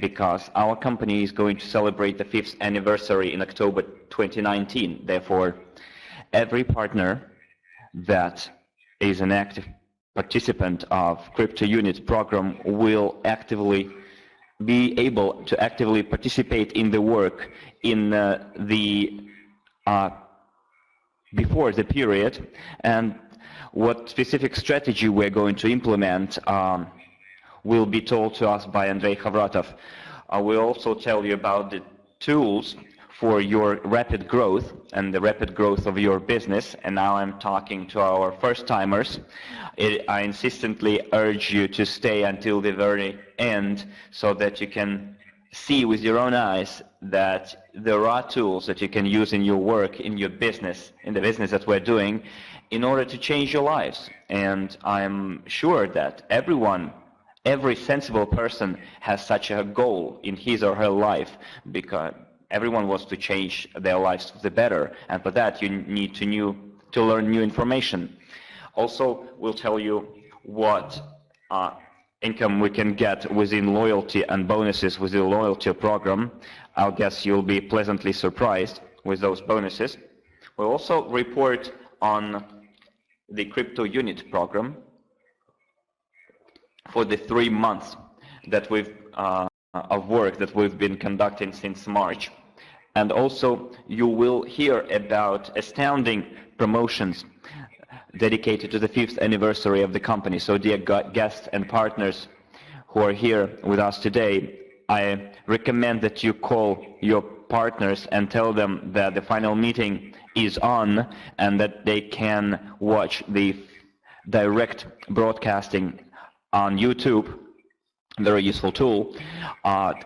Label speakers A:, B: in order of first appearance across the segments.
A: because our company is going to celebrate the 5th anniversary in October 2019. Therefore, every partner that is an active participant of Crypto Unit program will actively be able to actively participate in the work in before the period, and what specific strategy we're going to implement will be told to us by Andrei Khavratov. I will also tell you about the tools for your rapid growth and the rapid growth of your business. And now I'm talking to our first-timers. I insistently urge you to stay until the very end so that you can see with your own eyes that there are tools that you can use in your work, in your business, in the business that we're doing, in order to change your lives. And I'm sure that every sensible person has such a goal in his or her life, because everyone wants to change their lives for the better, and for that you need to learn new information. Also, we'll tell you what income we can get within loyalty and bonuses with the loyalty program. I guess you'll be pleasantly surprised with those bonuses. We'll also report on the Crypto Unit program for the 3 months that we've of work that we've been conducting since March. And also you will hear about astounding promotions dedicated to the 5th anniversary of the company. So dear guests and partners who are here with us today, I recommend that you call your partners and tell them that the final meeting is on and that they can watch the direct broadcasting on YouTube. Very useful tool.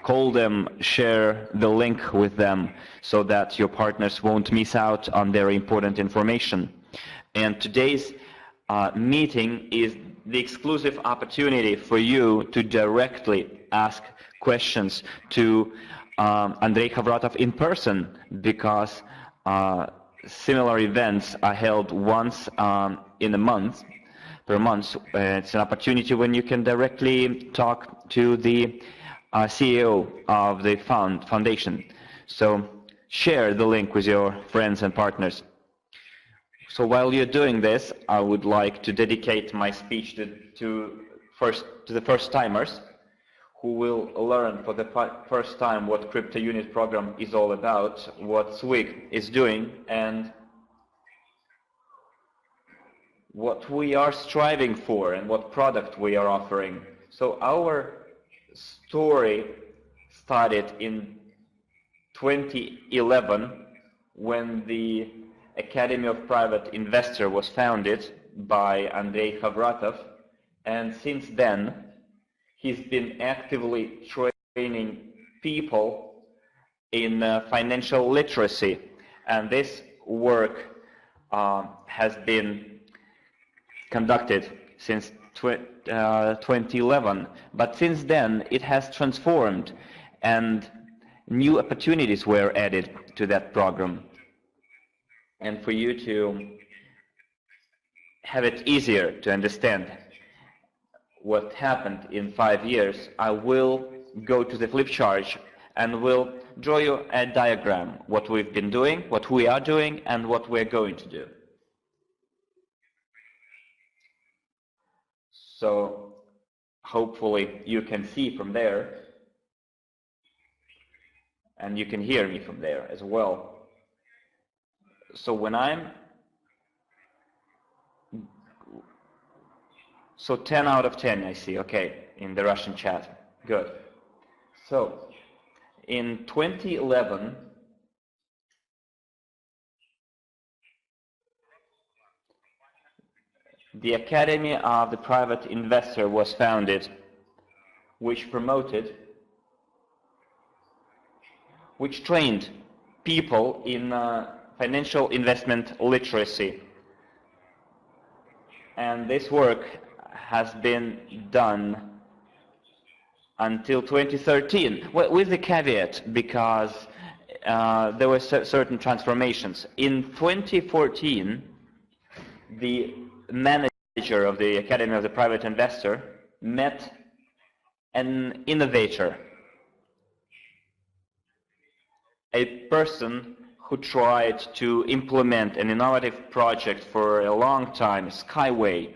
A: Call them, share the link with them so that your partners won't miss out on very important information. And today's meeting is the exclusive opportunity for you to directly ask questions to Andrei Khavratov in person, because similar events are held once in a month. Per month. It's an opportunity when you can directly talk to the CEO of the foundation. So share the link with your friends and partners. So while you're doing this, I would like to dedicate my speech to the first-timers who will learn for the first time what Crypto Unit program is all about, what SWIG is doing, and what we are striving for and what product we are offering. So our story started in 2011 when the Academy of Private Investor was founded by Andrei Khavratov, and since then he's been actively training people in financial literacy, and this work has been conducted since 2011, but since then it has transformed and new opportunities were added to that program. And for you to have it easier to understand what happened in 5 years, I will go to the flip chart and will draw you a diagram, what we've been doing, what we are doing, and what we're going to do. So hopefully you can see from there, and you can hear me from there as well. So when so 10 out of 10 I see, okay, in the Russian chat, good. So in 2011, the Academy of the Private Investor was founded, which trained people in financial investment literacy. And this work has been done until 2013, with the caveat, because there were certain transformations. In 2014, the manager of the Academy of the Private Investor met an innovator a person who tried to implement an innovative project for a long time, Skyway,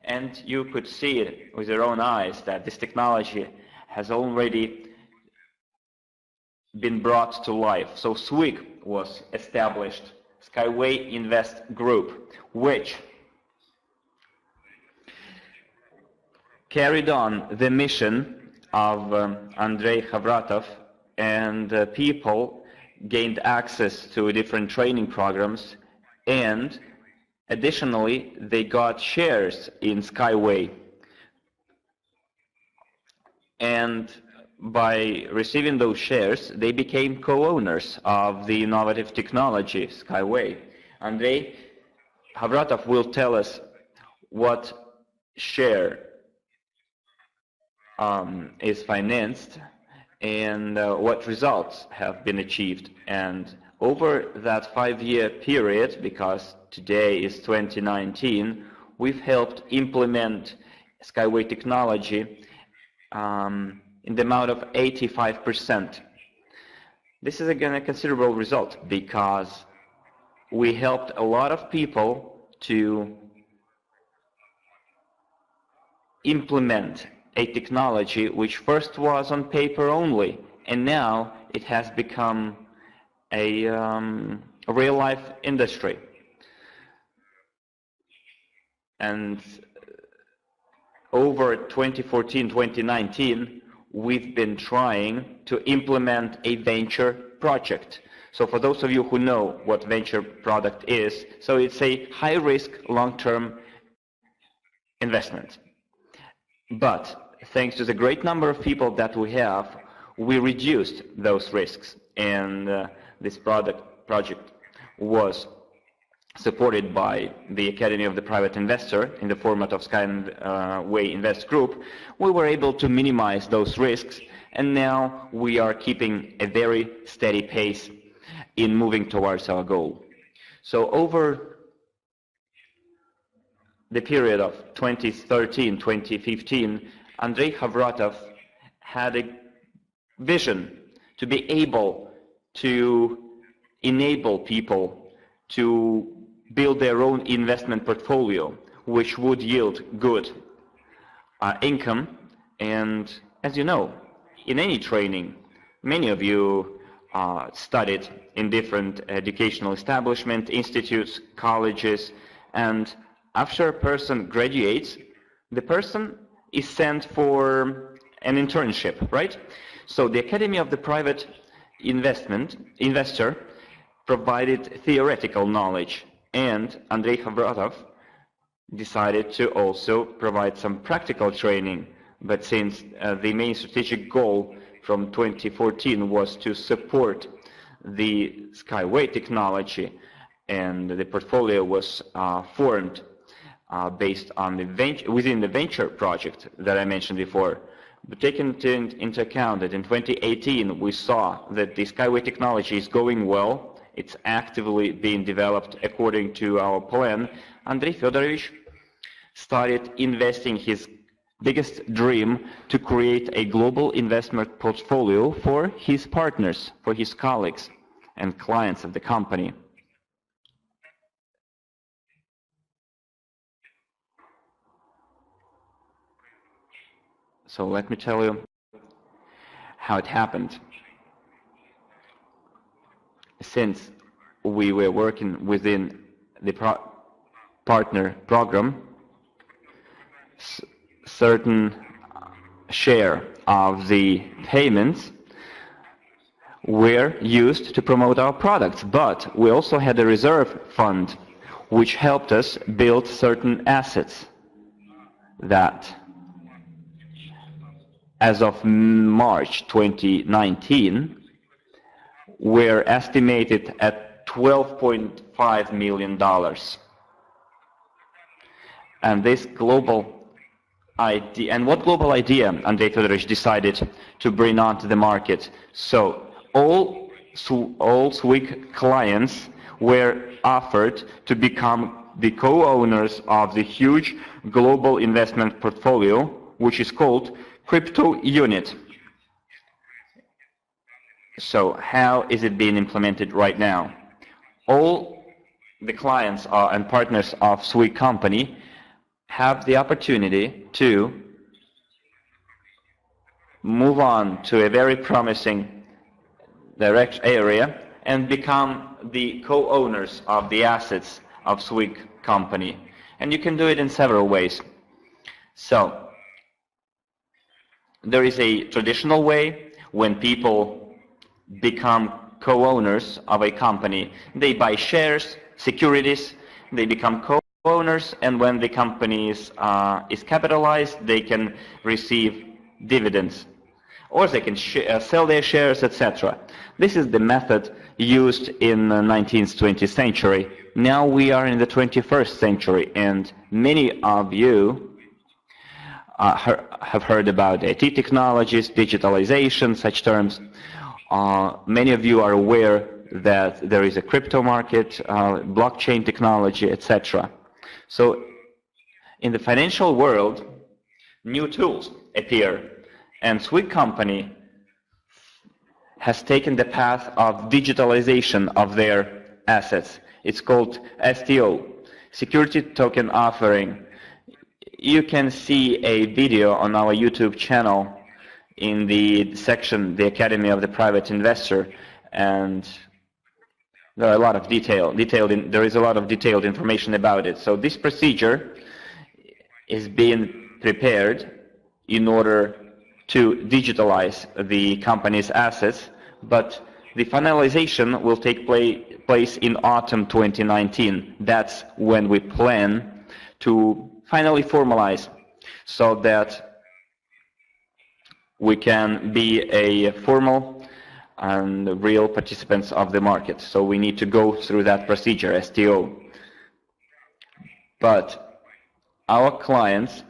A: and you could see it with your own eyes that this technology has already been brought to life. So SWIG was established, Skyway Invest Group, which carried on the mission of Andrei Khavratov, and people gained access to different training programs, and additionally they got shares in Skyway. And by receiving those shares, they became co-owners of the innovative technology, Skyway. Andrei Khavratov will tell us what share is financed and what results have been achieved. And over that 5-year period, because today is 2019, we've helped implement Skyway technology in the amount of 85%. This is again a considerable result because we helped a lot of people to implement a technology which first was on paper only, and now it has become a real-life industry. And over 2014-2019, we've been trying to implement a venture project. So for those of you who know what venture product is, so it's a high-risk, long-term investment. But thanks to the great number of people that we have, we reduced those risks, and this project was supported by the Academy of the Private Investor in the format of Skyway Invest Group. We were able to minimize those risks, and now we are keeping a very steady pace in moving towards our goal. So over the period of 2013-2015, Andrei Khavratov had a vision to be able to enable people to build their own investment portfolio, which would yield good income. And as you know, in any training, many of you studied in different educational establishments, institutes, colleges, and after a person graduates, the person is sent for an internship, right? So the Academy of the Private Investor provided theoretical knowledge, and Andrei Khavratov decided to also provide some practical training. But since the main strategic goal from 2014 was to support the Skyway technology, and the portfolio was formed based on within the venture project that I mentioned before. But taking into account that in 2018 we saw that the Skyway technology is going well, it's actively being developed according to our plan, Andrei Fedorovich started investing his biggest dream to create a global investment portfolio for his partners, for his colleagues and clients of the company. So let me tell you how it happened. Since we were working within the partner program, certain share of the payments were used to promote our products, but we also had a reserve fund which helped us build certain assets that, as of March 2019, were estimated at $12.5 million. And this global idea, and what global idea Andrei Fedorovich decided to bring onto the market? So all SWIG clients were offered to become the co-owners of the huge global investment portfolio, which is called Crypto Unit. So how is it being implemented right now? All the clients and partners of SWIG company have the opportunity to move on to a very promising direct area and become the co-owners of the assets of SWIG company. And you can do it in several ways. So there is a traditional way when people become co-owners of a company. They buy shares, securities, they become co-owners, and when the company is capitalized, they can receive dividends, or they can sell their shares, etc. This is the method used in the 19th, 20th century. Now we are in the 21st century, and many of you have heard about IT technologies, digitalization, such terms. Many of you are aware that there is a crypto market, blockchain technology, etc. So in the financial world, new tools appear, and SWIG company has taken the path of digitalization of their assets. It's called STO, Security Token Offering. You can see a video on our YouTube channel in the section, the Academy of the Private Investor, and there are a lot of there is a lot of detailed information about it. So this procedure is being prepared in order to digitalize the company's assets, but the finalization will take place in autumn 2019. That's when we plan to finally formalize, so that we can be a formal and real participants of the market. So we need to go through that procedure, STO. But our clients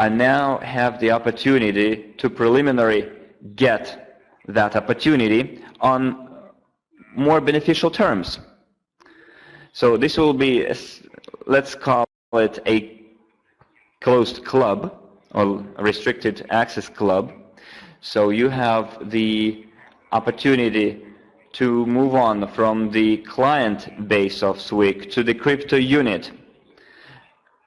A: now have the opportunity to preliminarily get that opportunity on more beneficial terms. So this will be, let's call it a closed club or restricted access club. So you have the opportunity to move on from the client base of SWIG to the crypto unit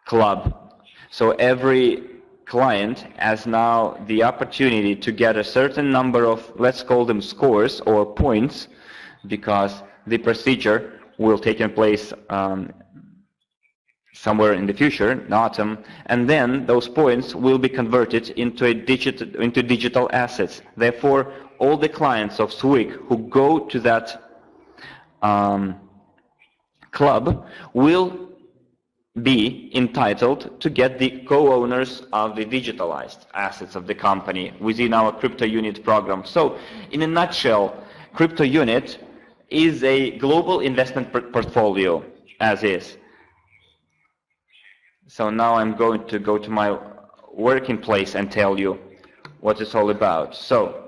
A: club. So every client has now the opportunity to get a certain number of, let's call them scores or points, because the procedure will take place somewhere in the future, in autumn, and then those points will be converted into digital assets. Therefore, all the clients of SWIG who go to that club will be entitled to get the co-owners of the digitalized assets of the company within our crypto unit program. So, in a nutshell, crypto unit is a global investment portfolio, as is. So now I'm going to go to my working place and tell you what it's all about. So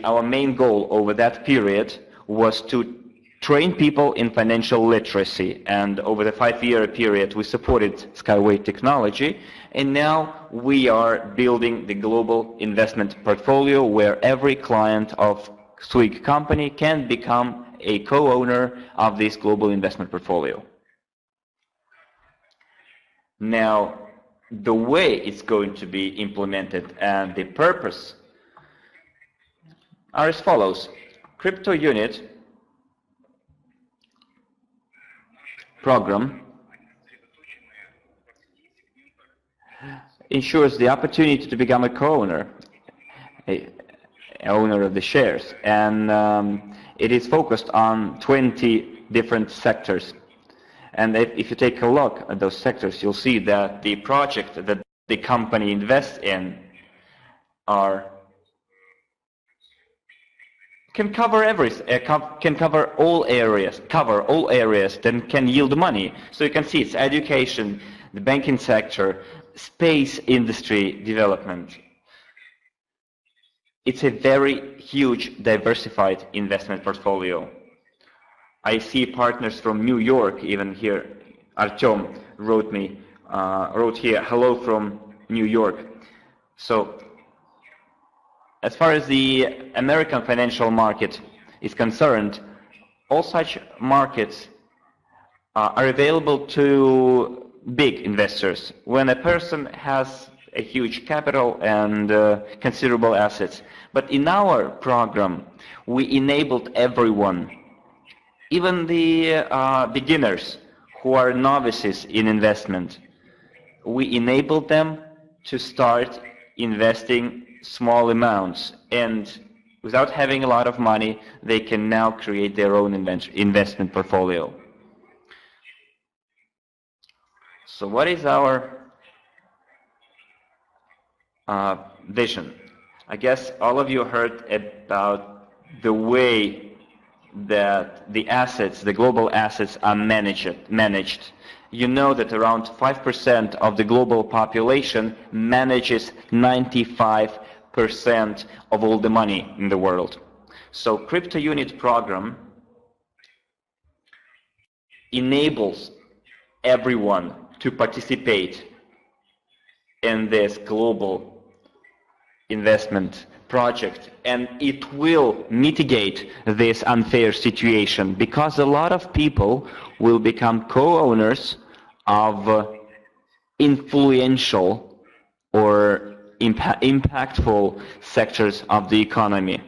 A: our main goal over that period was to train people in financial literacy, and over the 5-year period we supported Skyway technology, and now we are building the global investment portfolio where every client of SWIG company can become a co-owner of this global investment portfolio. Now, the way it's going to be implemented and the purpose are as follows. Crypto unit program ensures the opportunity to become a co-owner, an owner of the shares, and it is focused on 20 different sectors. And if you take a look at those sectors, you'll see that the project that the company invests in can cover all areas that can yield money. So you can see it's education, the banking sector, space industry development. It's a very huge, diversified investment portfolio. I see partners from New York, even here. Artyom wrote here, hello from New York. So As far as the American financial market is concerned, all such markets are available to big investors. When a person has a huge capital and considerable assets. But in our program, we enabled everyone, even the beginners who are novices in investment. We enabled them to start investing small amounts, and without having a lot of money, they can now create their own investment portfolio. So what is our vision? I guess all of you heard about the way that the assets, the global assets, are managed. You know that around 5% of the global population manages 95% of all the money in the world. So crypto unit program enables everyone to participate in this global investment project, and it will mitigate this unfair situation because a lot of people will become co-owners of influential or impactful sectors of the economy.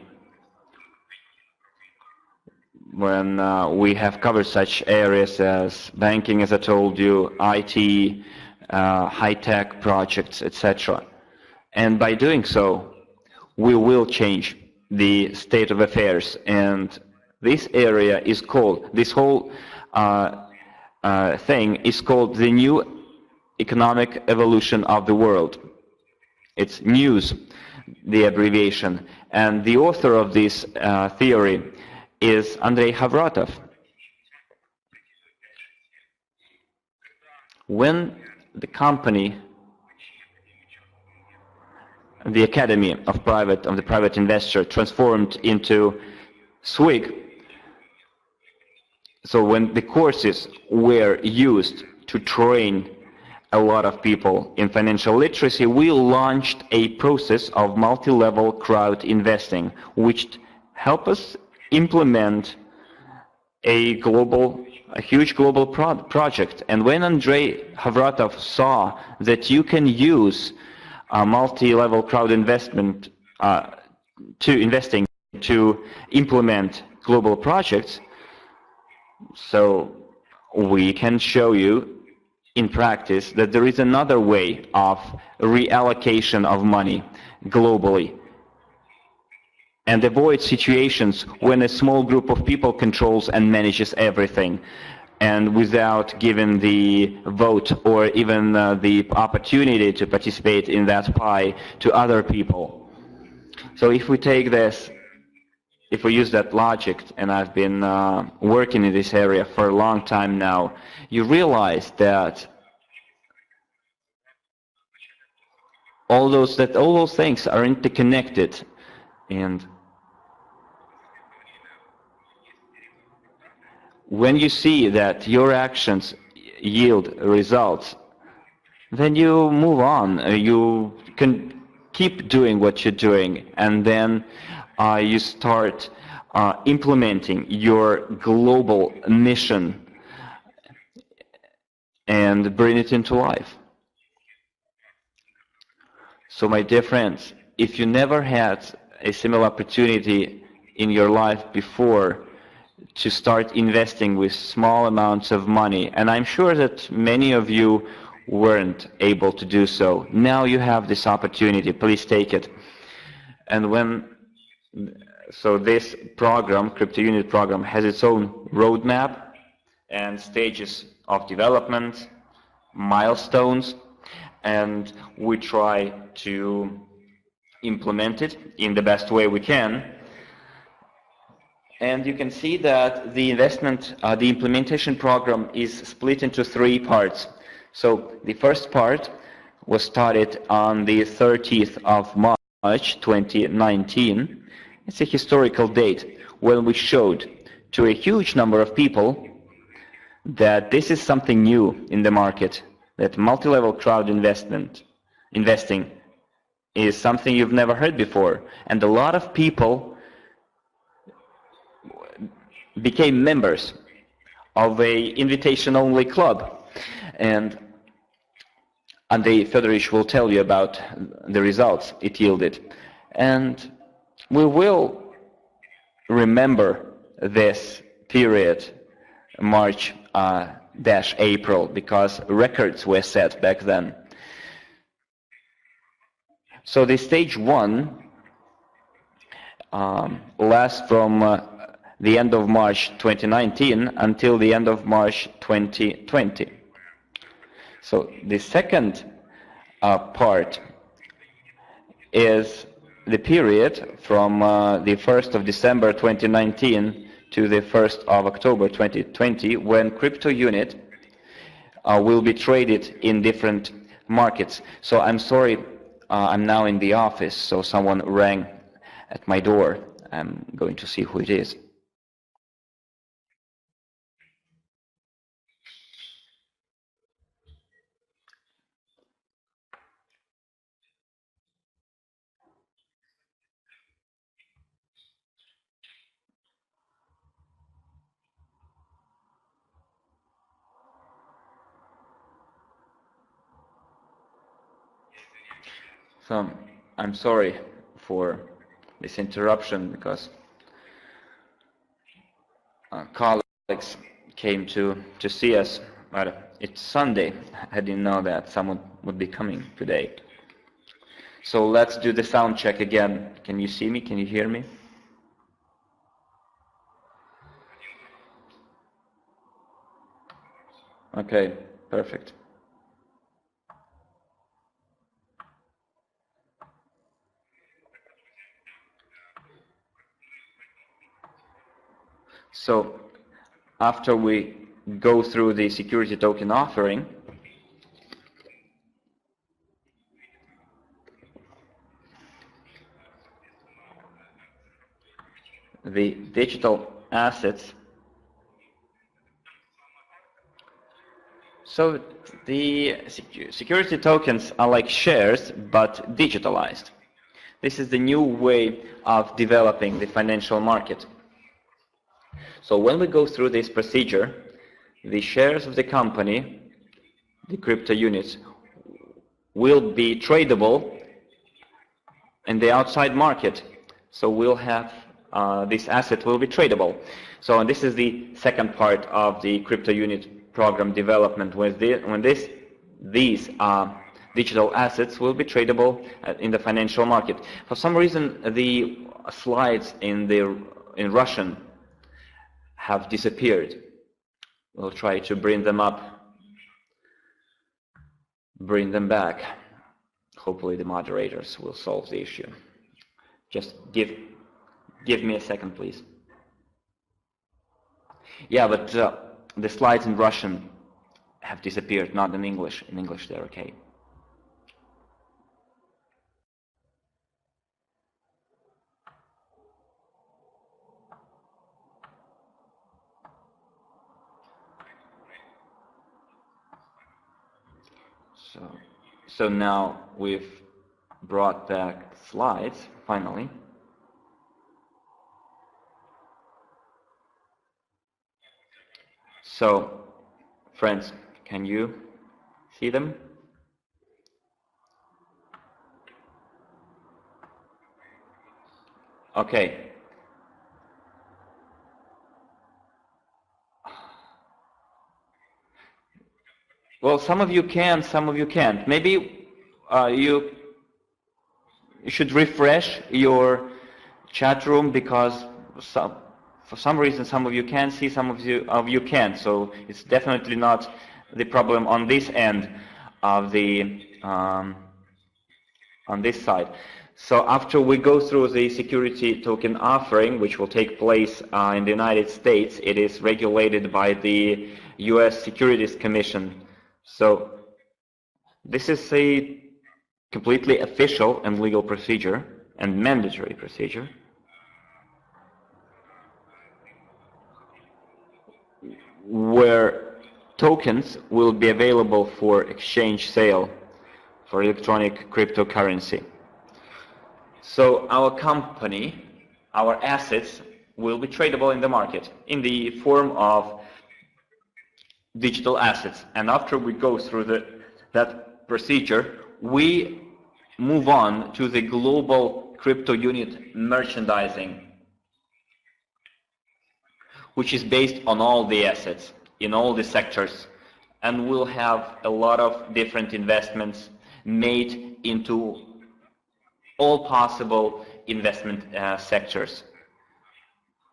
A: When we have covered such areas as banking, as I told you, IT, high-tech projects, etc. And by doing so, we will change the state of affairs. And this area is called, this whole thing is called the new economic evolution of the world. It's NEWS, the abbreviation. And the author of this theory is Andrei Havratov. When the company, the Academy of the Private Investor transformed into SWIG, so when the courses were used to train a lot of people in financial literacy, we launched a process of multi-level crowd investing, which helped us implement a huge global project. And when Andrei Havratov saw that you can use multi-level crowd investing to implement global projects, so we can show you in practice that there is another way of reallocation of money globally and avoid situations when a small group of people controls and manages everything, and without giving the vote or even the opportunity to participate in that pie to other people. So if we take this, if we use that logic, and I've been working in this area for a long time now, you realize that all those things are interconnected. And when you see that your actions yield results, then you move on. You can keep doing what you're doing, and then you start implementing your global mission and bring it into life. So my dear friends, if you never had a similar opportunity in your life before to start investing with small amounts of money, and I'm sure that many of you weren't able to do so, now you have this opportunity. Please take it. And so this program, Crypto Unit program, has its own roadmap and stages of development, milestones, and we try to implement it in the best way we can. And you can see that the implementation program is split into 3 parts. So the first part was started on the 30th of March 2019. It's a historical date when we showed to a huge number of people that this is something new in the market, that multi-level crowd investing is something you've never heard before, and a lot of people became members of a invitation-only club, and Andrei Fedorovich will tell you about the results it yielded. And we will remember this period, March-April, because records were set back then. So the stage 1 lasts from the end of March 2019 until the end of March 2020. So the second part is the period from the 1st of December 2019 to the 1st of October 2020, when crypto unit will be traded in different markets. So I'm sorry, I'm now in the office, so someone rang at my door. I'm going to see who it is. So I'm sorry for this interruption, because colleagues came to see us, but it's Sunday. I didn't know that someone would be coming today. So let's do the sound check again. Can you see me? Can you hear me? Okay, perfect. So after we go through the security token offering, the digital assets. So the security tokens are like shares, but digitalized. This is the new way of developing the financial market. So when we go through this procedure, the shares of the company, the crypto units, will be tradable in the outside market. So we'll have this asset will be tradable. So this is the second part of the crypto unit program development, when these digital assets will be tradable in the financial market. For some reason, the slides in Russian have disappeared. We'll try to bring them up, bring them back. Hopefully the moderators will solve the issue. Just give me a second, please. Yeah, but the slides in Russian have disappeared, not in English. In English they're okay. So now we've brought back slides, finally. So, friends, can you see them? Okay. Well, some of you can, some of you can't. Maybe you should refresh your chat room, because for some reason some of you can see, some of you can't. So it's definitely not the problem on this end of the on this side. So after we go through the security token offering, which will take place in the United States, it is regulated by the US Securities Commission. So this is a completely official and legal procedure and mandatory procedure, where tokens will be available for exchange sale for electronic cryptocurrency. So our company, our assets will be tradable in the market in the form of digital assets. And after we go through that procedure, we move on to the global crypto unit merchandising, which is based on all the assets in all the sectors, and we'll have a lot of different investments made into all possible investment sectors.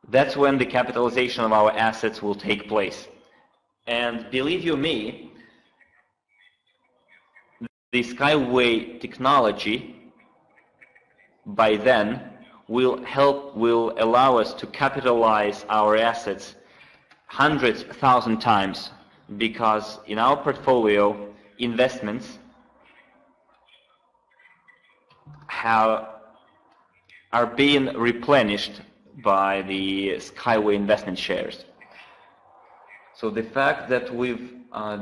A: That's when the capitalization of our assets will take place. And believe you me, the Skyway technology by then will allow us to capitalize our assets 100,000 times, because in our portfolio investments are being replenished by the Skyway investment shares. So the fact that we've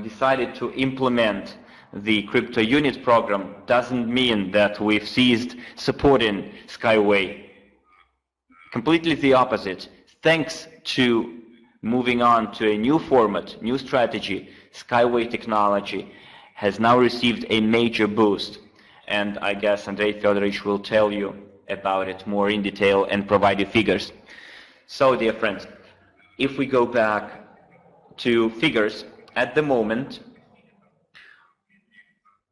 A: decided to implement the crypto unit program doesn't mean that we've ceased supporting Skyway. Completely the opposite. Thanks to moving on to a new format, new strategy, Skyway technology has now received a major boost. And I guess Andrei Fedorovich will tell you about it more in detail and provide you figures. So, dear friends, if we go back to figures, at the moment,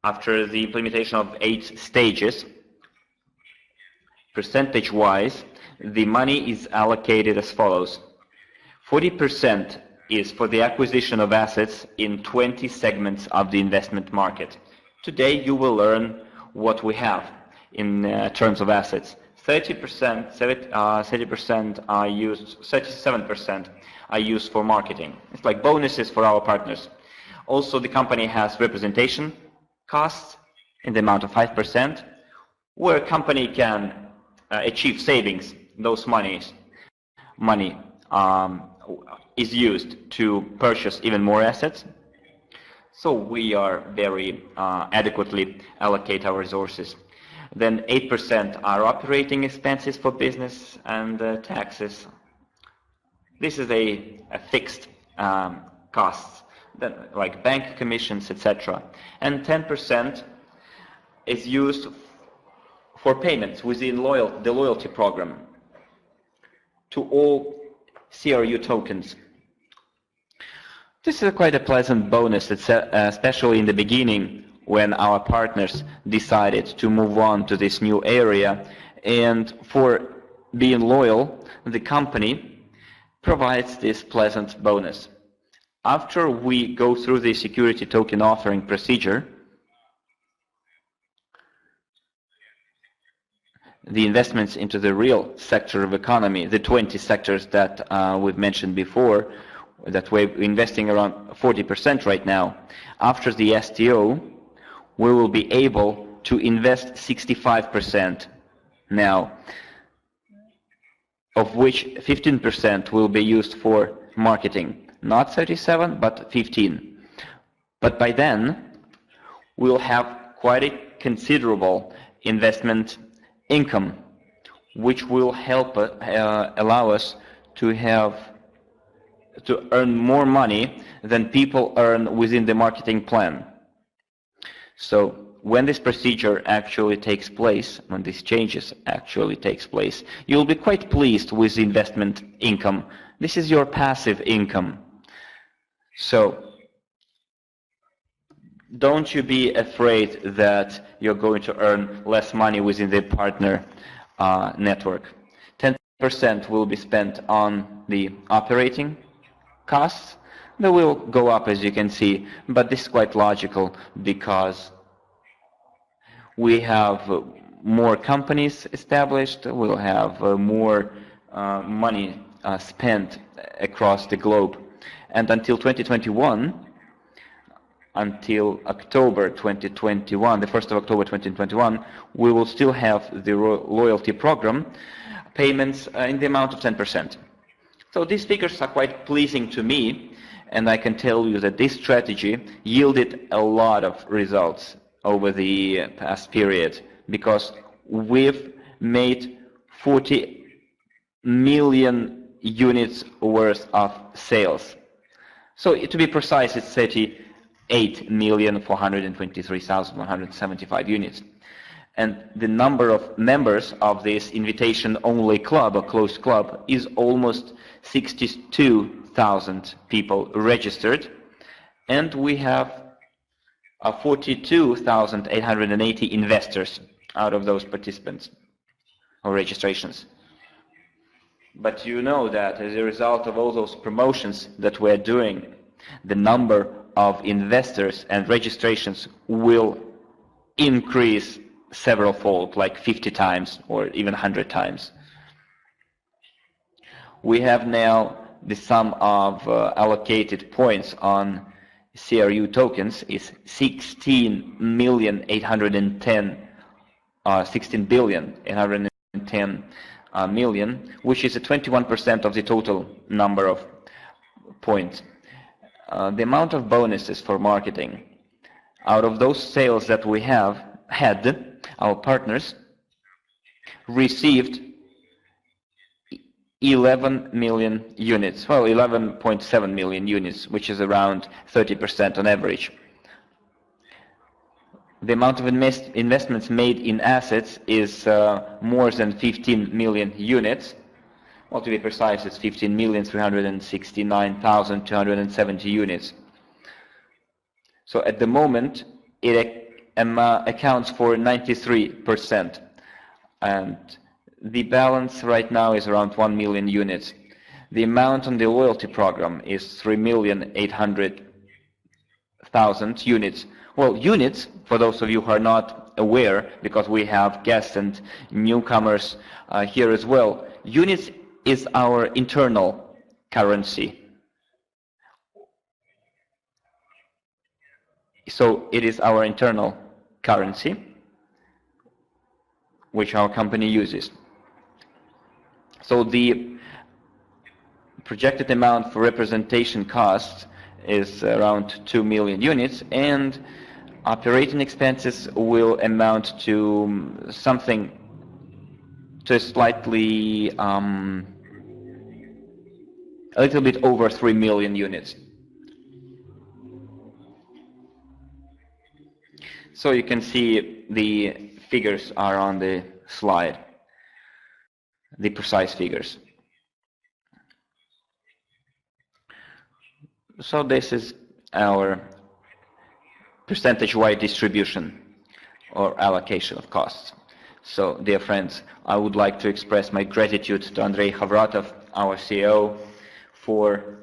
A: after the implementation of 8 stages, percentage-wise, the money is allocated as follows. 40% is for the acquisition of assets in 20 segments of the investment market. Today you will learn what we have in terms of assets. 37% are used for marketing. It's like bonuses for our partners. Also, the company has representation costs in the amount of 5%, where a company can achieve savings. Those money is used to purchase even more assets. So we are very adequately allocate our resources. Then 8% are operating expenses for business and taxes. This is a fixed costs, like bank commissions, etc. And 10% is used for payments within the loyalty program to all CRU tokens. This is quite a pleasant bonus, especially in the beginning when our partners decided to move on to this new area. And for being loyal, the company provides this pleasant bonus. After we go through the security token offering procedure, the investments into the real sector of economy, the 20 sectors that we've mentioned before, that we're investing around 40% right now. After the STO, we will be able to invest 65% now, of which 15% will be used for marketing. Not 37, but 15. But by then, we'll have quite a considerable investment income, which will help allow us to earn more money than people earn within the marketing plan. So when this procedure actually takes place, when these changes actually takes place, you'll be quite pleased with the investment income. This is your passive income. So don't you be afraid that you're going to earn less money within the partner network. 10% will be spent on the operating costs. They will go up, as you can see, but this is quite logical because we have more companies established, we'll have more money spent across the globe. And until 2021, until October 2021, the 1st of October 2021, we will still have the loyalty program payments in the amount of 10%. So these figures are quite pleasing to me, and I can tell you that this strategy yielded a lot of results over the past period, because we've made 40 million units worth of sales. So to be precise, it's 38,423,175 units. And the number of members of this invitation-only club, a closed club, is almost 62,000 people registered. And we have 42,880 investors out of those participants or registrations. But you know that as a result of all those promotions that we're doing, the number of investors and registrations will increase several fold, like 50 times or even 100 times. We have now the sum of allocated points on CRU tokens is 16 billion 810 million, which is 21% of the total number of points. The amount of bonuses for marketing, out of those sales that we have had, our partners received 11 million units, well, 11.7 million units, which is around 30% on average. The amount of investments made in assets is more than 15 million units. Well, to be precise, it's 15,369,270 units. So at the moment, it accounts for 93%. And the balance right now is around 1 million units. The amount on the loyalty program is 3,800,000 units. Well, units, for those of you who are not aware, because we have guests and newcomers here as well, units is our internal currency. So it is our internal currency which our company uses. So the projected amount for representation costs is around 2 million units, and operating expenses will amount to something to slightly a little bit over 3 million units. So you can see the figures are on the slide, the precise figures. So this is our percentage-wide distribution or allocation of costs. So, dear friends, I would like to express my gratitude to Andrei Khavratov, our CEO, for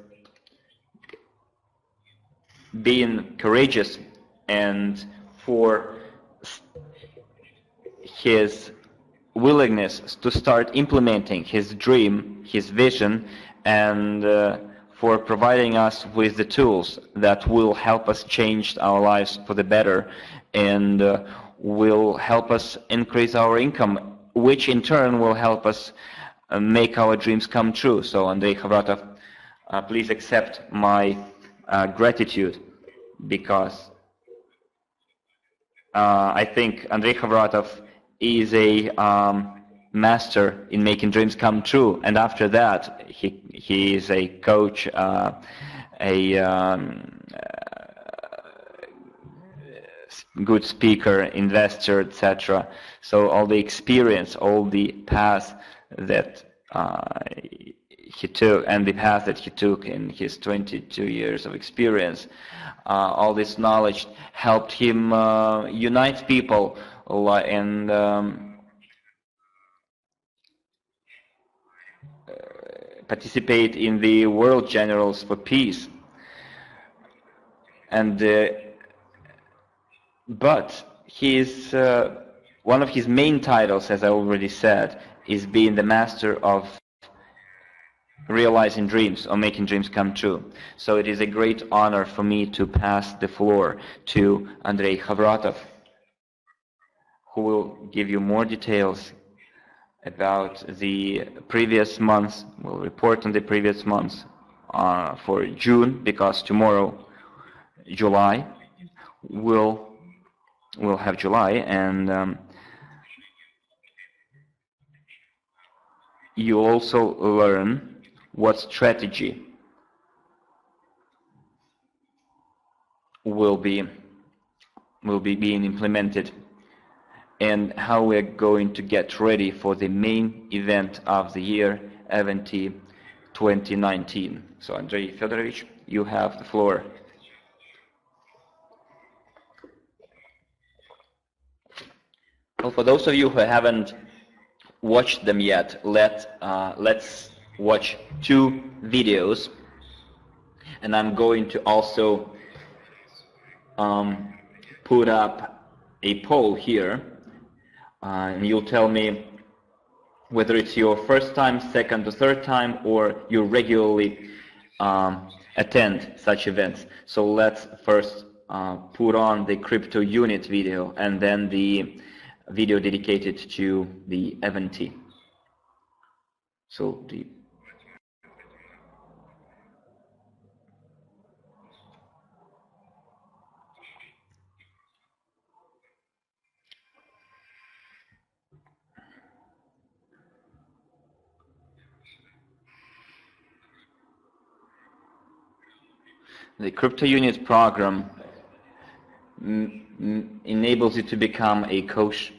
A: being courageous and for his willingness to start implementing his dream, his vision, and for providing us with the tools that will help us change our lives for the better and will help us increase our income, which in turn will help us make our dreams come true. So, Andrei Khavratov, please accept my gratitude, because I think Andrei Khavratov is a master in making dreams come true, and after that he is a coach, good speaker, investor, etc. So all the experience, all the path that he took, and the path that he took in his 22 years of experience, all this knowledge helped him unite people and participate in the World Generals for Peace. And but his one of his main titles, as I already said, is being the master of realizing dreams or making dreams come true. So it is a great honor for me to pass the floor to Andrei Khavratov, who will give you more details about the previous months. We'll report on the previous months for June, because tomorrow, July, we'll have July, and you also learn what strategy will be being implemented and how we're going to get ready for the main event of the year, event 2019. So Andrei Fedorovich, you have the floor. Well, for those of you who haven't watched them yet, let's watch 2 videos, and I'm going to also put up a poll here, and you'll tell me whether it's your first time, second or third time, or you regularly attend such events. So let's first put on the crypto unit video and then the video dedicated to the event. So the crypto unit program enables you to become a coach.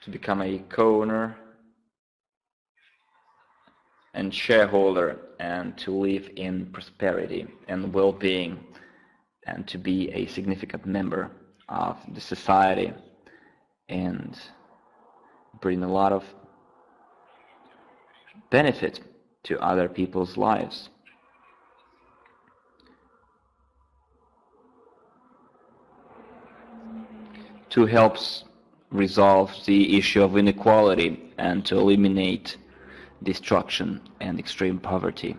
A: To become a co-owner and shareholder, and to live in prosperity and well-being, and to be a significant member of the society and bring a lot of benefit to other people's lives. To help resolve the issue of inequality and to eliminate destruction and extreme poverty.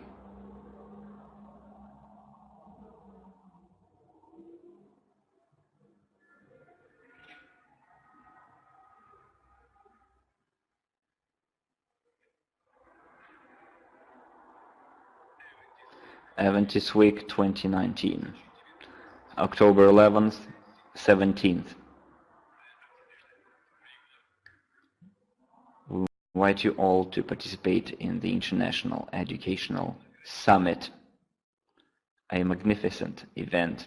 A: Event SWIG 2019, October 11th, 17th. We invite you all to participate in the International Educational Summit, a magnificent event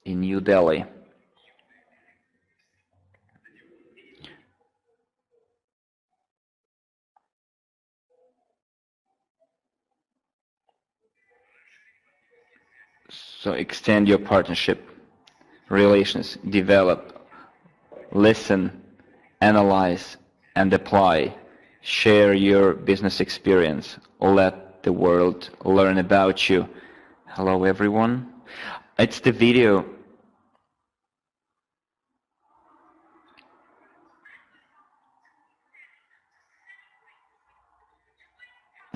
A: in New Delhi. So extend your partnership, relations, develop, listen, analyze, and apply. Share your business experience. Let the world learn about you. Hello, everyone. It's the video.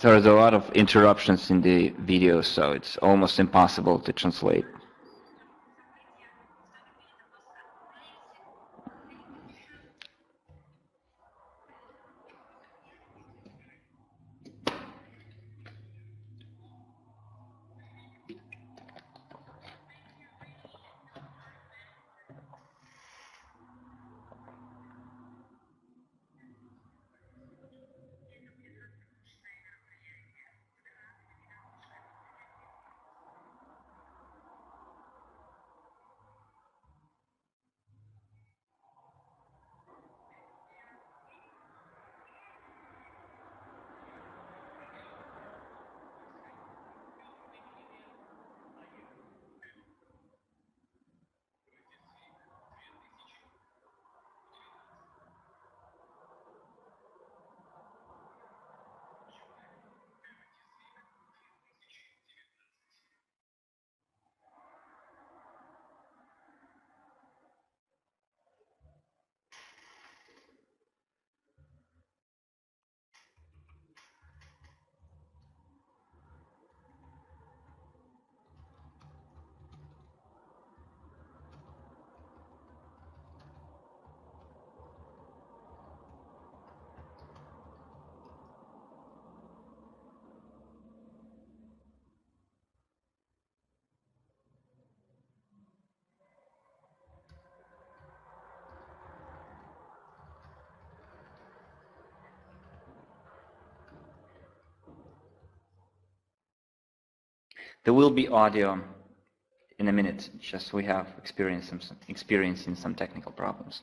A: There's a lot of interruptions in the video, so it's almost impossible to translate. There will be audio in a minute, just we have experiencing some technical problems.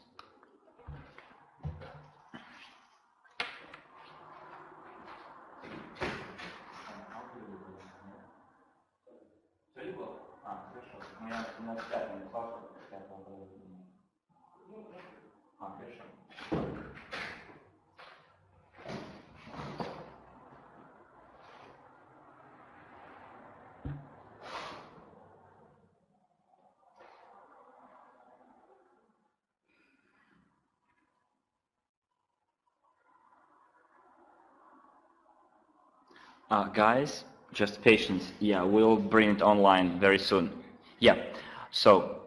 A: Guys, just patience. Yeah, we'll bring it online very soon. Yeah, so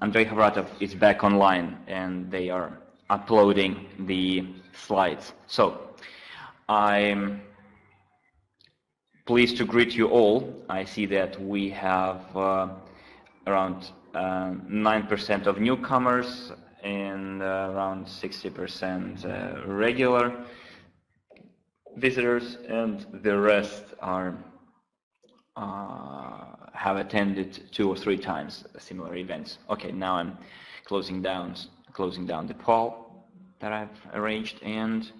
A: Andrei Havratov is back online and they are uploading the slides. So I'm pleased to greet you all. I see that we have around 9% of newcomers and around 60% regular visitors, and the rest are have attended 2 or 3 times similar events. Okay, now I'm closing down the poll that I've arranged, and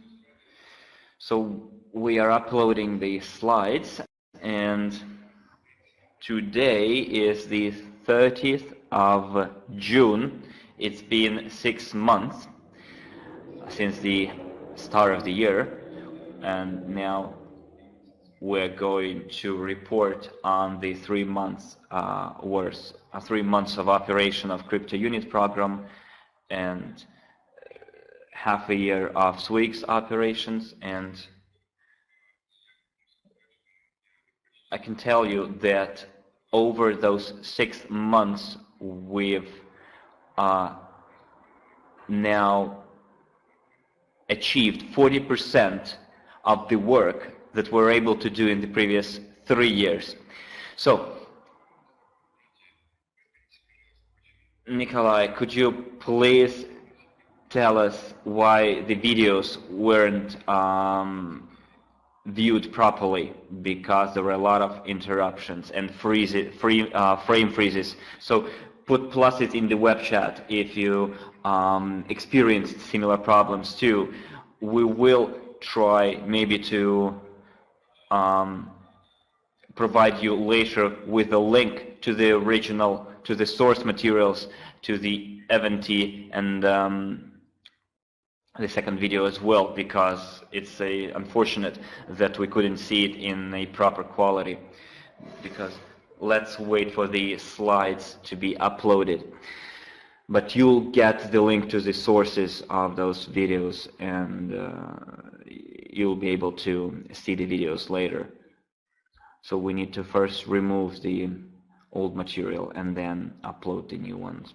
A: so we are uploading the slides, and today is the 30th of June. It's been 6 months since the start of the year. And now we're going to report on the 3 months 3 months of operation of crypto unit program and half a year of SWIG's operations. And I can tell you that over those 6 months we've now achieved 40% of the work that we're able to do in the previous 3 years. So, Nikolai, could you please tell us why the videos weren't viewed properly? Because there were a lot of interruptions and frame freezes. So put pluses in the web chat if you experienced similar problems too. We will try maybe to provide you later with a link to the original, to the source materials, to the event and the second video as well, because it's unfortunate that we couldn't see it in a proper quality. Because let's wait for the slides to be uploaded. But you'll get the link to the sources of those videos, and you'll be able to see the videos later. So we need to first remove the old material and then upload the new ones.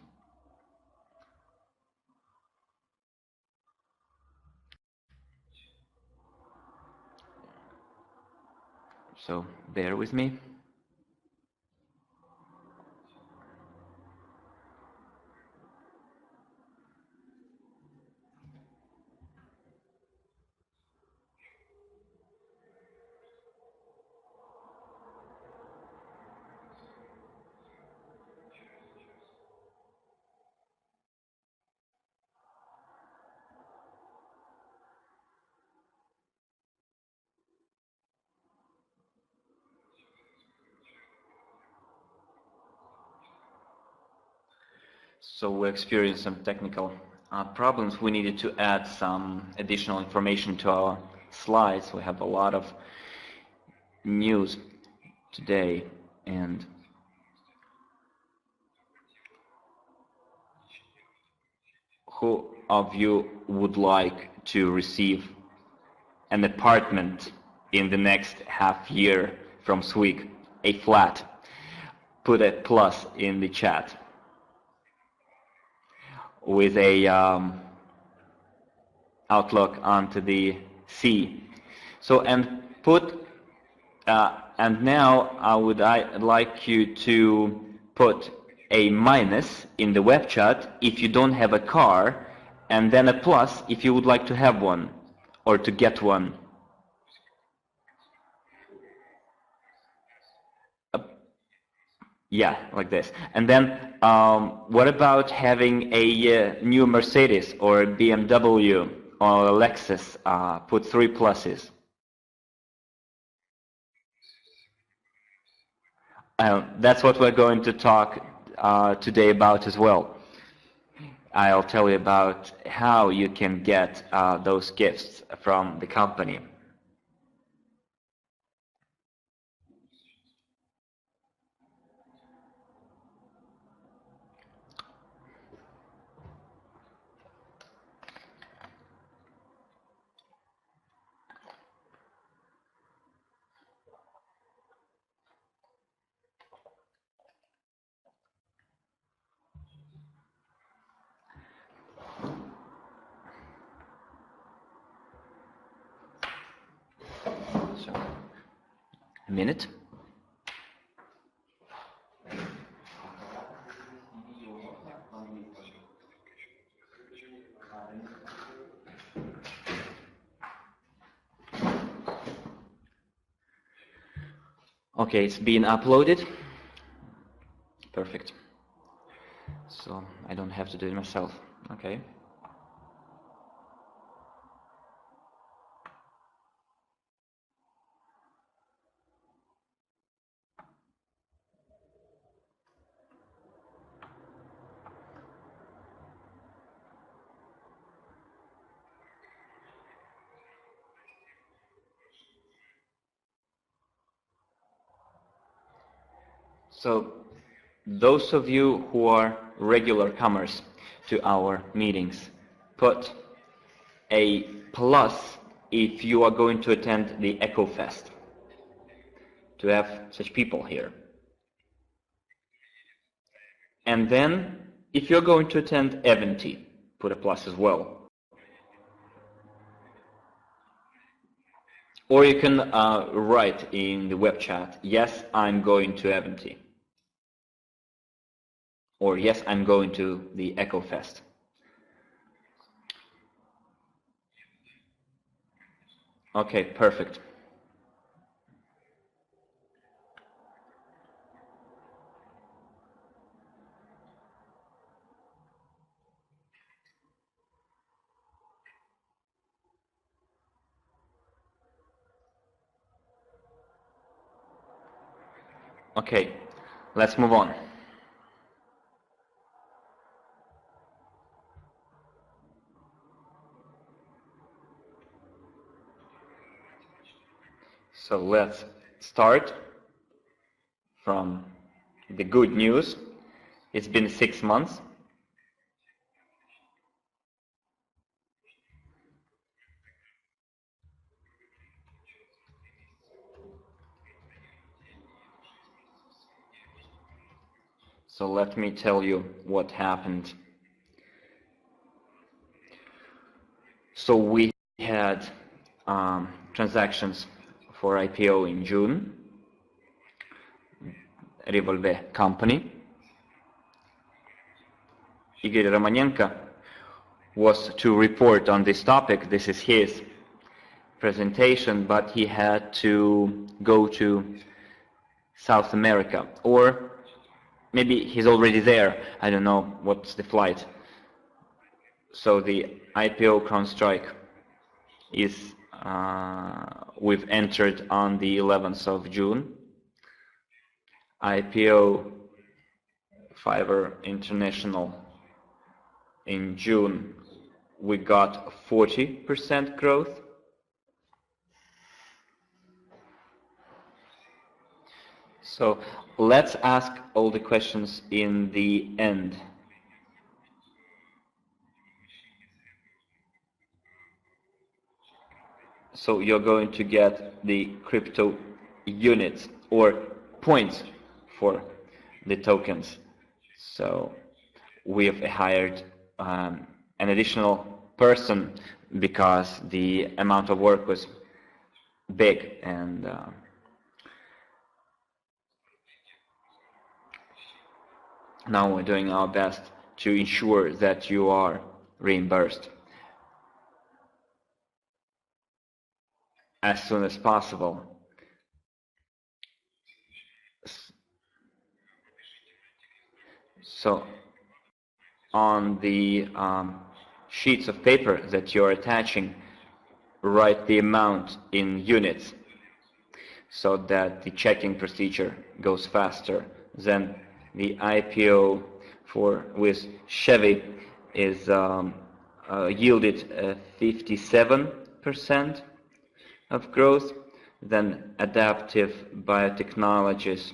A: So bear with me. So we experienced some technical problems. We needed to add some additional information to our slides. We have a lot of news today, and who of you would like to receive an apartment in the next half year from SWIG, a flat? Put a plus in the chat with a outlook onto the sea. So, and put and now I'd like you to put a minus in the web chat if you don't have a car, and then a plus if you would like to have one or to get one. Yeah, like this. And then what about having a new Mercedes or a BMW or a Lexus? Put 3 pluses. That's what we're going to talk today about as well. I'll tell you about how you can get those gifts from the company. So, a minute. Okay, it's been uploaded. Perfect. So I don't have to do it myself. Okay. So those of you who are regular comers to our meetings, put a plus if you are going to attend the EcoFest, to have such people here. And then, if you're going to attend Eventi, put a plus as well. Or you can write in the web chat, yes, I'm going to Eventi. Or yes, I'm going to the EcoFest. Okay, perfect. Okay, let's move on. So let's start from the good news. It's been 6 months. So let me tell you what happened. So we had transactions for IPO in June, Revolve company. Igor Romanenko was to report on this topic. This is his presentation, but he had to go to South America, or maybe he's already there. I don't know what's the flight. So the IPO CrowdStrike is, we've entered on the 11th of June. IPO Fiverr International in June, we got 40% growth. So let's ask all the questions in the end. So you're going to get the crypto units or points for the tokens. So we've hired an additional person because the amount of work was big, and now we're doing our best to ensure that you are reimbursed as soon as possible. So on the sheets of paper that you're attaching, write the amount in units so that the checking procedure goes faster. Then the IPO with Chevy is yielded 57% of growth. Then Adaptive Biotechnologies,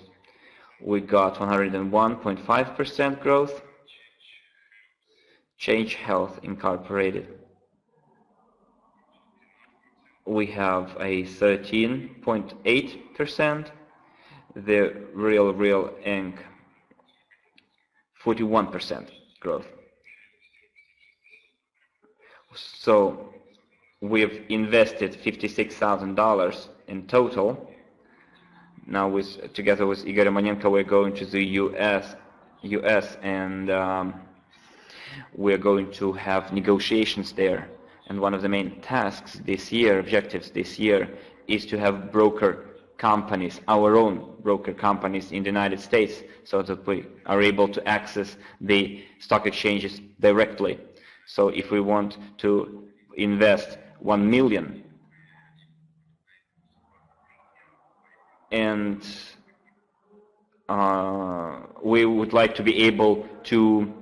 A: we got 101.5% growth. Change Health Incorporated, we have a 13.8%. The Real Inc., 41% growth. So we've invested $56,000 in total. Now, together with Igor Romanenko, we're going to the US, and we're going to have negotiations there. And one of the main tasks this year, objectives this year, is to have broker companies, our own broker companies in the United States, so that we are able to access the stock exchanges directly. So if we want to invest 1 million and we would like to be able to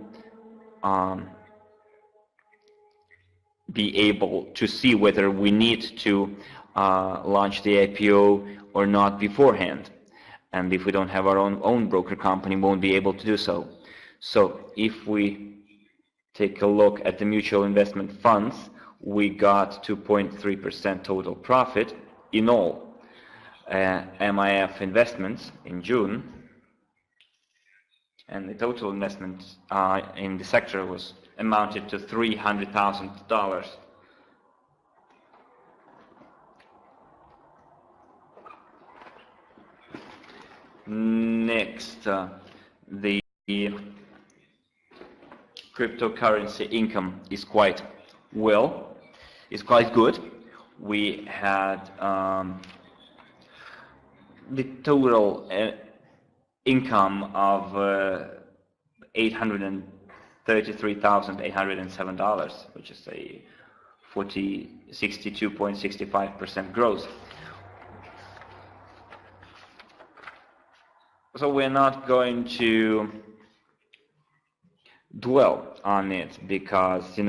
A: see whether we need to launch the IPO or not beforehand. And if we don't have our own broker company, we won't be able to do so. So if we take a look at the mutual investment funds, we got 2.3% total profit in all MIF investments in June, and the total investment in the sector was amounted to $300,000. Next, the cryptocurrency income is quite good. We had the total income of $833,807, which is a 62.65% growth. So we're not going to dwell on it because,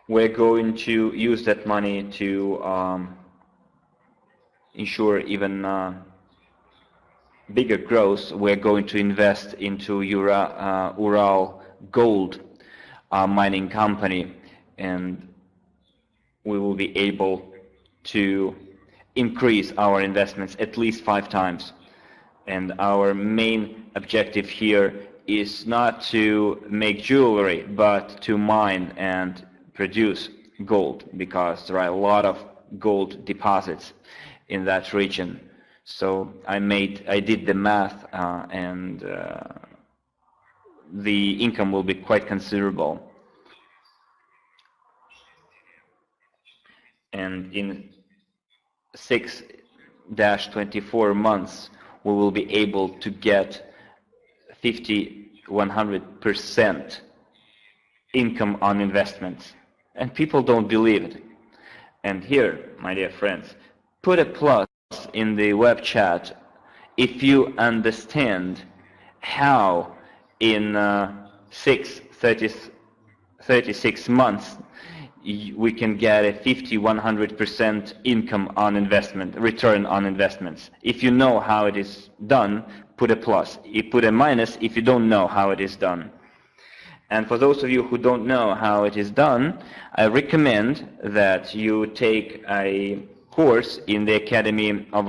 A: we're going to use that money to ensure even bigger growth. We're going to invest into Ural Gold mining company, and we will be able to increase our investments at least 5 times. And our main objective here is not to make jewelry, but to mine and produce gold, because there are a lot of gold deposits in that region. So I did the math, and the income will be quite considerable. And in 6-24 months, we will be able to get 100% income on investments. And people don't believe it. And here, my dear friends, put a plus in the web chat if you understand how in 36 months we can get a 100% income on investment, return on investments. If you know how it is done, put a plus. You put a minus if you don't know how it is done. And for those of you who don't know how it is done, I recommend that you take a course in the Academy of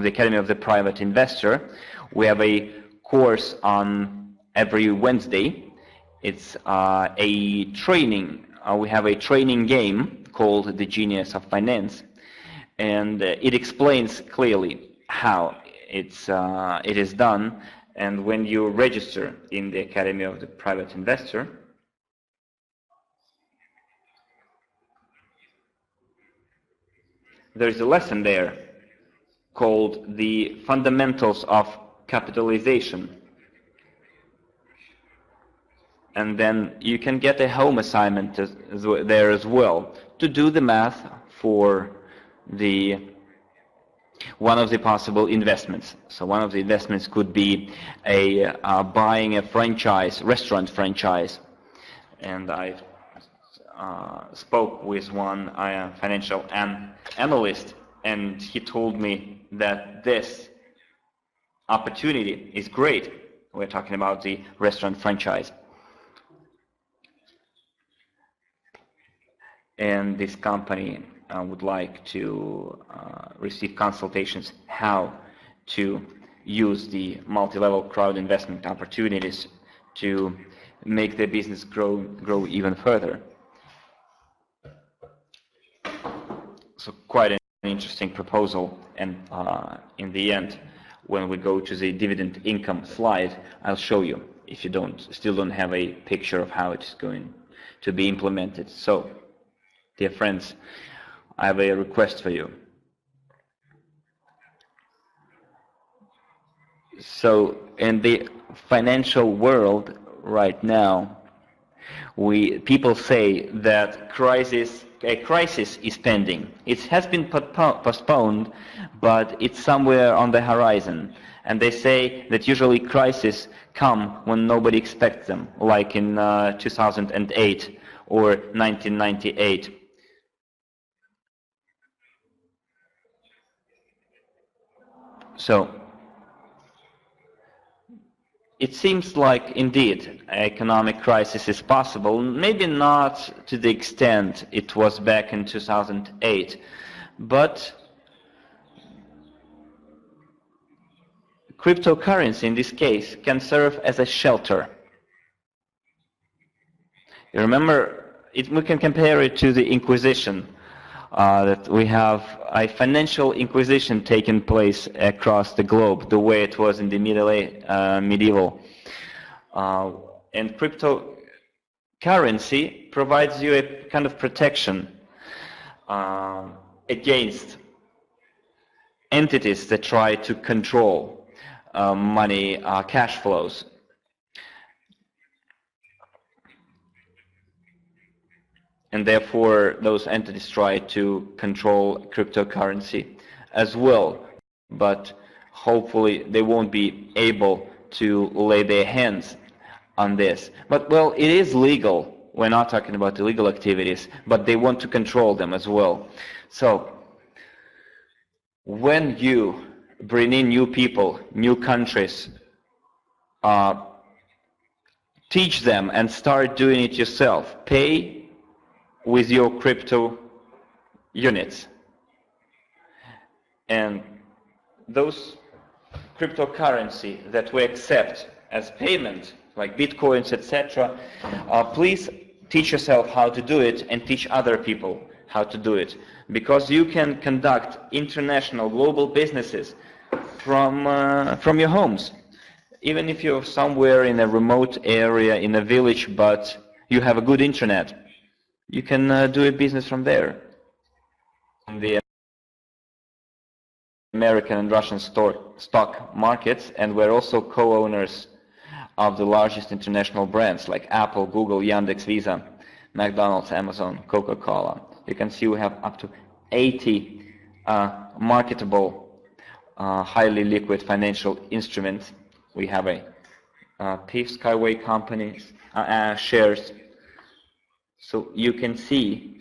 A: the Private Investor. We have a course on every Wednesday. It's a training. We have a training game called The Genius of Finance, and it explains clearly how it is done. And when you register in the Academy of the Private Investor, there is a lesson there called The Fundamentals of capitalization. And then you can get a home assignment there as well to do the math for one of the possible investments. So one of the investments could be buying a restaurant franchise. And I spoke with one financial analyst, and he told me that this opportunity is great. We're talking about the restaurant franchise. And this company would like to receive consultations how to use the multi-level crowd investment opportunities to make their business grow even further. So quite an interesting proposal, and in the end, when we go to the dividend income slide, I'll show you if you still don't have a picture of how it's going to be implemented. So, dear friends, I have a request for you. So in the financial world right now, people say that a crisis is pending. It has been postponed, but it's somewhere on the horizon. And they say that usually crises come when nobody expects them, like in 2008 or 1998. So it seems like indeed an economic crisis is possible, maybe not to the extent it was back in 2008, but cryptocurrency in this case can serve as a shelter. You remember, we can compare it to the Inquisition. That we have a financial inquisition taking place across the globe, the way it was in the medieval. And cryptocurrency provides you a kind of protection against entities that try to control money, cash flows. And therefore, those entities try to control cryptocurrency as well. But hopefully, they won't be able to lay their hands on this. But, well, it is legal. We're not talking about illegal activities, but they want to control them as well. So, when you bring in new people, new countries, teach them and start doing it yourself. Pay with your crypto units. And those cryptocurrency that we accept as payment, like bitcoins, etc., please teach yourself how to do it and teach other people how to do it. Because you can conduct international global businesses from your homes. Even if you're somewhere in a remote area, in a village, but you have a good internet, you can do a business from there. The American and Russian stock markets, and we're also co-owners of the largest international brands like Apple, Google, Yandex, Visa, McDonald's, Amazon, Coca-Cola. You can see we have up to 80 marketable, highly liquid financial instruments. We have a PIF Skyway companies shares. So you can see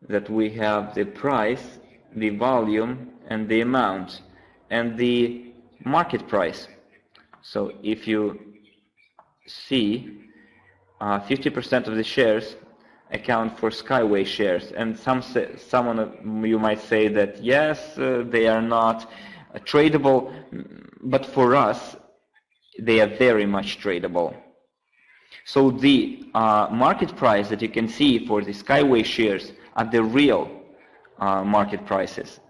A: that we have the price, the volume, and the amount, and the market price. So if you see 50% of the shares account for Skyway shares, and someone you might say that yes, they are not tradable, but for us, they are very much tradable. So the market price that you can see for the Skyway shares are the real market prices.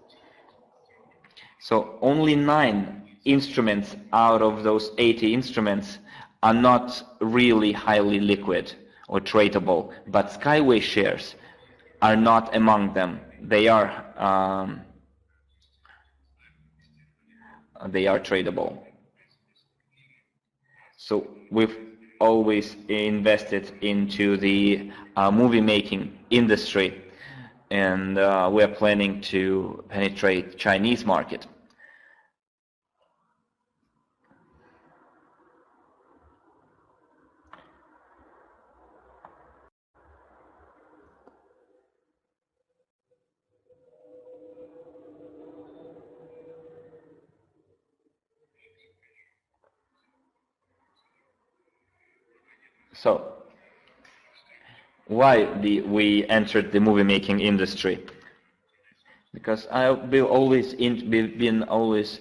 A: So only 9 instruments out of those 80 instruments are not really highly liquid or tradable, but Skyway shares are not among them. They are tradable. So we've always invested into the movie making industry, and we are planning to penetrate Chinese market. So, why we entered the movie making industry? Because I've been always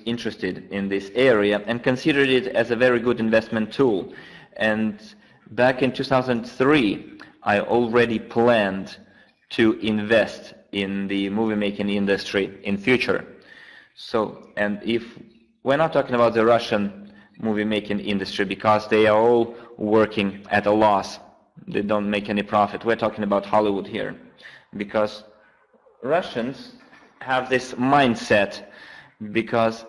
A: interested in this area and considered it as a very good investment tool. And back in 2003, I already planned to invest in the movie making industry in future. So, and if we're not talking about the Russian movie making industry, because they are all working at a loss, they don't make any profit. We're talking about Hollywood here, because Russians have this mindset, because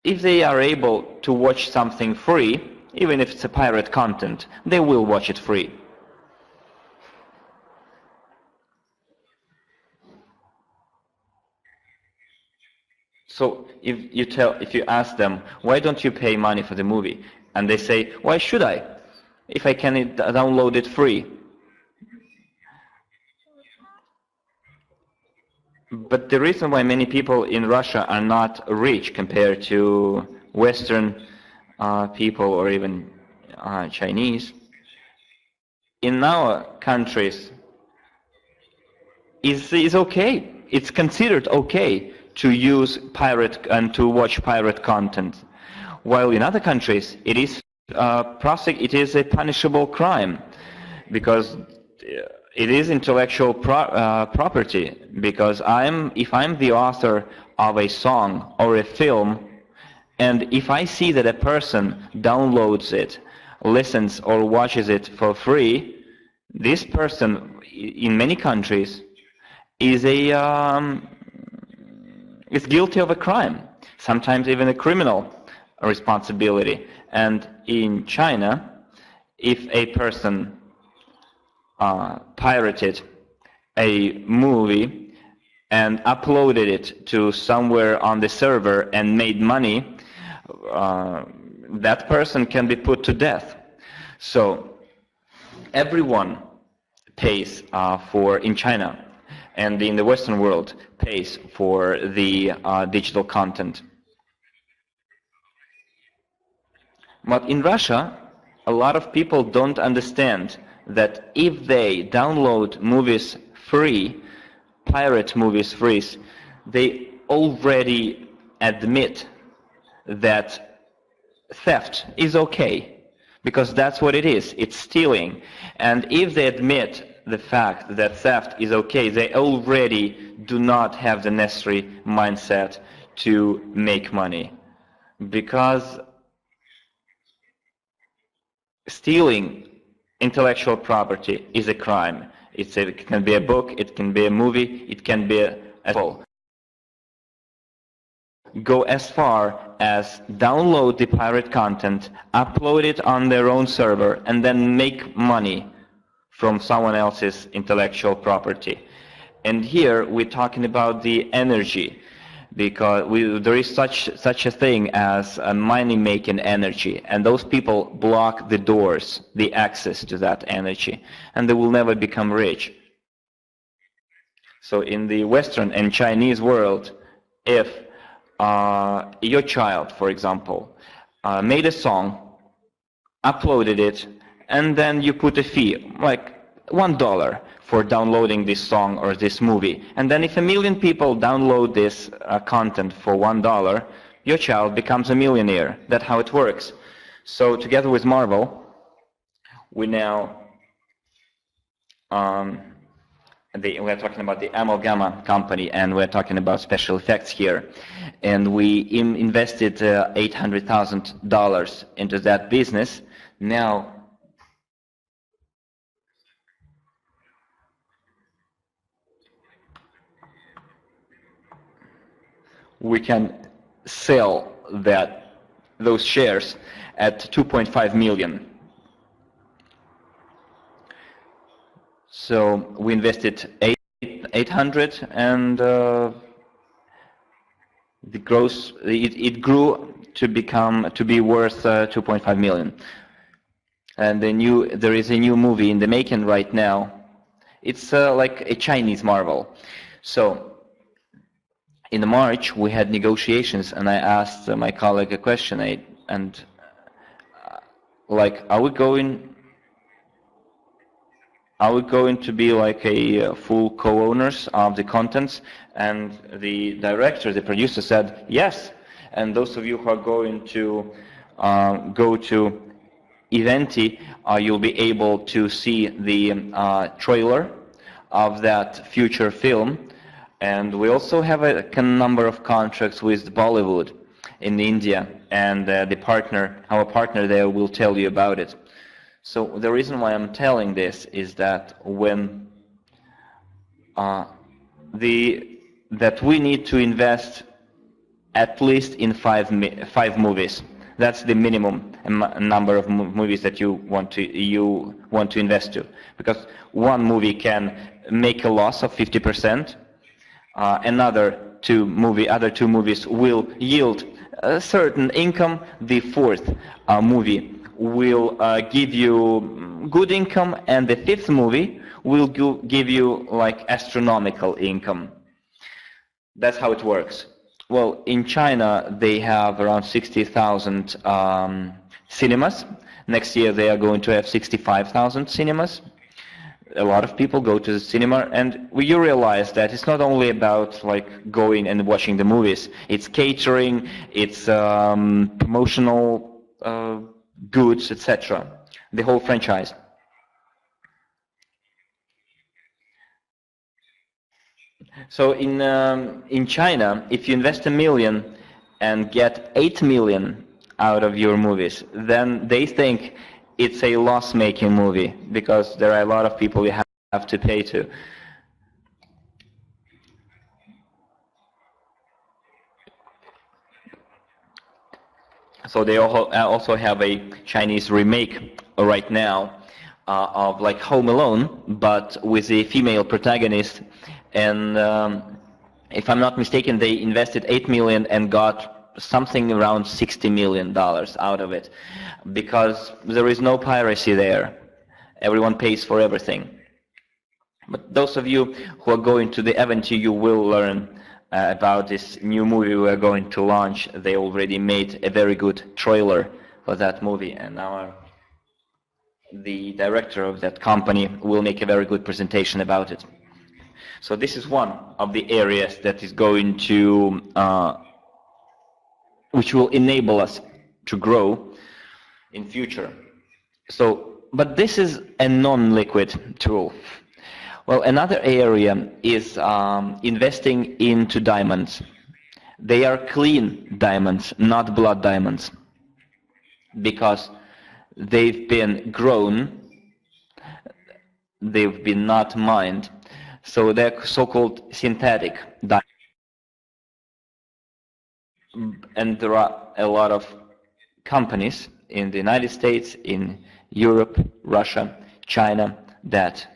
A: if they are able to watch something free, even if it's a pirate content, they will watch it free. So if you ask them, why don't you pay money for the movie? And they say, why should I, if I can download it free? But the reason why many people in Russia are not rich compared to Western people or even Chinese, in our countries, is okay. It's considered okay to use pirate and to watch pirate content, while in other countries it is a punishable crime, because it is intellectual property. Because if I'm the author of a song or a film, and if I see that a person downloads it, listens or watches it for free, this person in many countries is guilty of a crime, sometimes even a criminal responsibility. And in China, if a person pirated a movie and uploaded it to somewhere on the server and made money, that person can be put to death. So everyone pays in China and in the Western world pays for the digital content. But in Russia, a lot of people don't understand that if they download movies free, pirate movies free, they already admit that theft is okay, because that's what it is. It's stealing. And if they admit the fact that theft is okay, they already do not have the necessary mindset to make money. Because stealing intellectual property is a crime. It can be a book, it can be a movie, it can be a film. Go as far as download the pirate content, upload it on their own server, and then make money from someone else's intellectual property. And here we're talking about the energy, because there is such a thing as a money-making energy, and those people block the doors, the access to that energy, and they will never become rich. So in the Western and Chinese world, if your child, for example, made a song, uploaded it, and then you put a fee, like $1 for downloading this song or this movie. And then if 1 million people download this content for $1, your child becomes a millionaire. That's how it works. So together with Marvel, we now, we're talking about the Amalgama company, and we're talking about special effects here. And we invested $800,000 into that business. Now, we can sell that those shares at 2.5 million. So we invested 800, and it grew to be worth 2.5 million. And there is a new movie in the making right now. It's like a Chinese Marvel. So in March we had negotiations, and I asked my colleague a question, like, are we going to be like a full co-owners of the contents? And the director, the producer, said yes. And those of you who are going to go to Eventi, you'll be able to see the trailer of that future film. And we also have a number of contracts with Bollywood in India, and our partner there will tell you about it. So the reason why I'm telling this is that when that we need to invest at least in five movies. That's the minimum number of movies that you want to invest to, because one movie can make a loss of 50%. Other two movies will yield a certain income. The fourth movie will give you good income, and the fifth movie will give you like astronomical income. That's how it works. Well, in China they have around 60,000 cinemas. Next year they are going to have 65,000 cinemas. A lot of people go to the cinema, and you realize that it's not only about like going and watching the movies. It's catering, it's promotional goods, etc. The whole franchise. So in China, if you invest $1 million and get 8 million out of your movies, then they think it's a loss-making movie, because there are a lot of people you have to pay to. So they also have a Chinese remake right now of like Home Alone, but with a female protagonist. And if I'm not mistaken, they invested 8 million and got something around $60 million out of it, because there is no piracy there. Everyone pays for everything. But those of you who are going to the event, you will learn about this new movie we are going to launch. They already made a very good trailer for that movie, and now the director of that company will make a very good presentation about it. So this is one of the areas that is going to which will enable us to grow in future. So, but this is a non-liquid tool. Well, another area is investing into diamonds. They are clean diamonds, not blood diamonds, because they've been grown, they've been not mined, so they're so-called synthetic diamonds. And there are a lot of companies in the United States, in Europe, Russia, China, that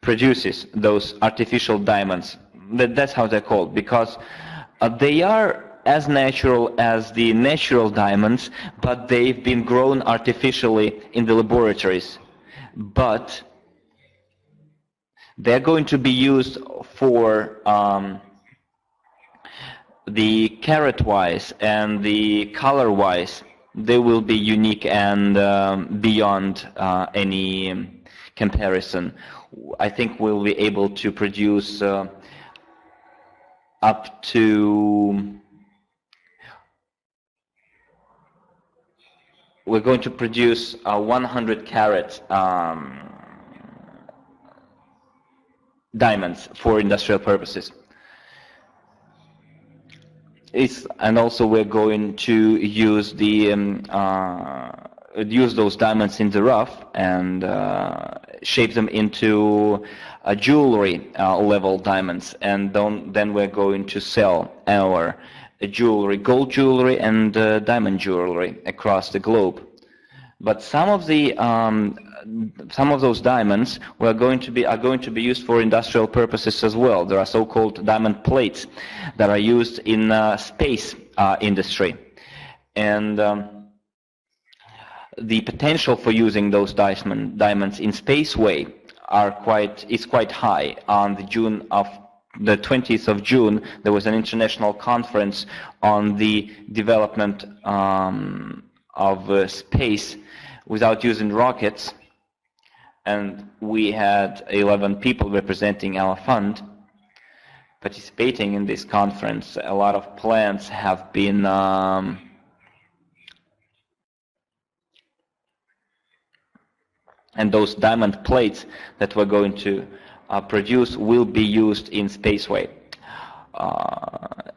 A: produces those artificial diamonds. That's how they're called, because they are as natural as the natural diamonds, but they've been grown artificially in the laboratories. But they're going to be used for the carat-wise and the color-wise. They will be unique and beyond any comparison. I think we'll be able to produce up to... We're going to produce 100 carat diamonds for industrial purposes. And also we're going to use those diamonds in the rough and shape them into jewelry level diamonds, and then we're going to sell our jewelry, gold jewelry and diamond jewelry across the globe. But some of those diamonds are going to be used for industrial purposes as well. There are so-called diamond plates that are used in space industry, and the potential for using those diamonds in spaceway is quite high. On the 20th of June, there was an international conference on the development of space without using rockets, and we had 11 people representing our fund participating in this conference. A lot of plans have been and those diamond plates that we're going to produce will be used in spaceway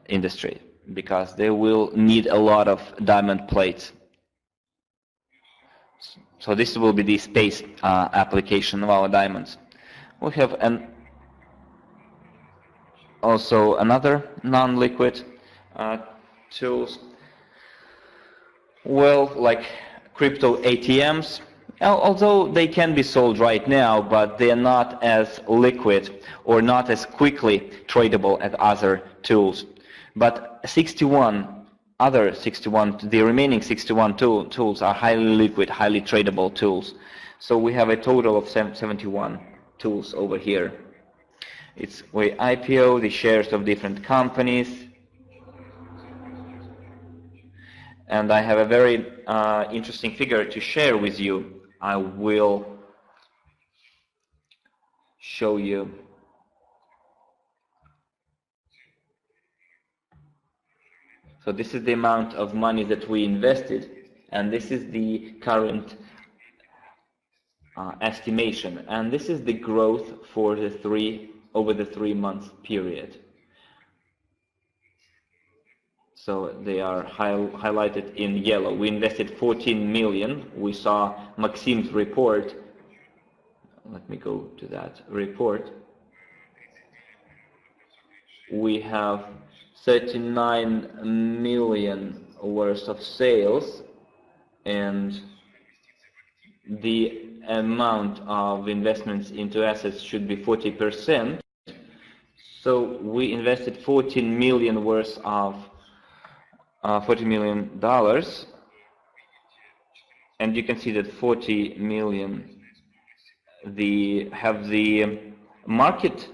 A: industry, because they will need a lot of diamond plates. So this will be the space application of our diamonds. We have also another non-liquid tools, well, like crypto ATMs. Although they can be sold right now, but they are not as liquid or not as quickly tradable as other tools. But the remaining 61 tools are highly liquid, highly tradable tools. So we have a total of 71 tools over here. We IPO the shares of different companies. And I have a very interesting figure to share with you. I will show you. So this is the amount of money that we invested, and this is the current estimation, and this is the growth for over the 3 month period. So they are highlighted in yellow. We invested 14 million. We saw Maxim's report. Let me go to that report. We have 39 million worth of sales, and the amount of investments into assets should be 40%. So we invested 14 million worth of $40 million, and you can see that 40 million have the market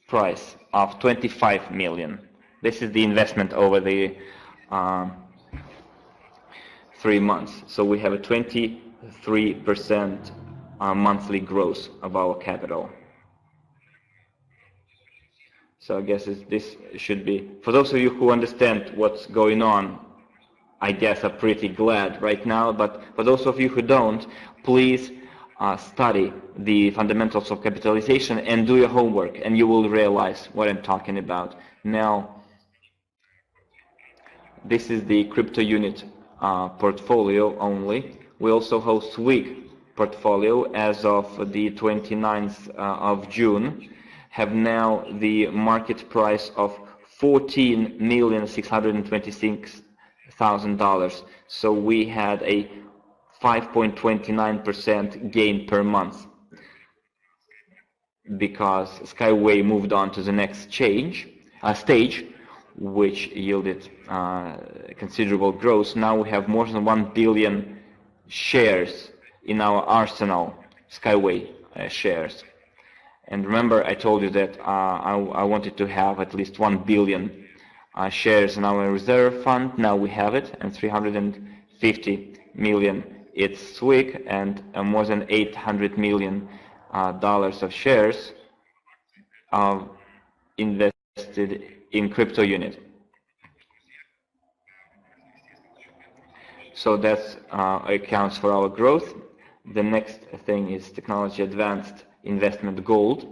A: price of 25 million. This is the investment over the 3 months. So we have a 23% monthly growth of our capital. So I guess this should be, for those of you who understand what's going on, I guess are pretty glad right now, but for those of you who don't, please study the fundamentals of capitalization and do your homework, and you will realize what I'm talking about. Now, this is the crypto unit portfolio only. We also hold SWIG portfolio as of the 29th of June. Have now the market price of $14,626,000. So we had a 5.29% gain per month, because Skyway moved on to the next stage, which yielded considerable growth. Now we have more than 1 billion shares in our arsenal, Skyway shares. And remember, I told you that I wanted to have at least 1 billion shares in our reserve fund. Now we have it, and 350 million it's SWIG, and more than $800 million of shares invested in crypto unit. So that accounts for our growth. The next thing is technology advanced investment gold.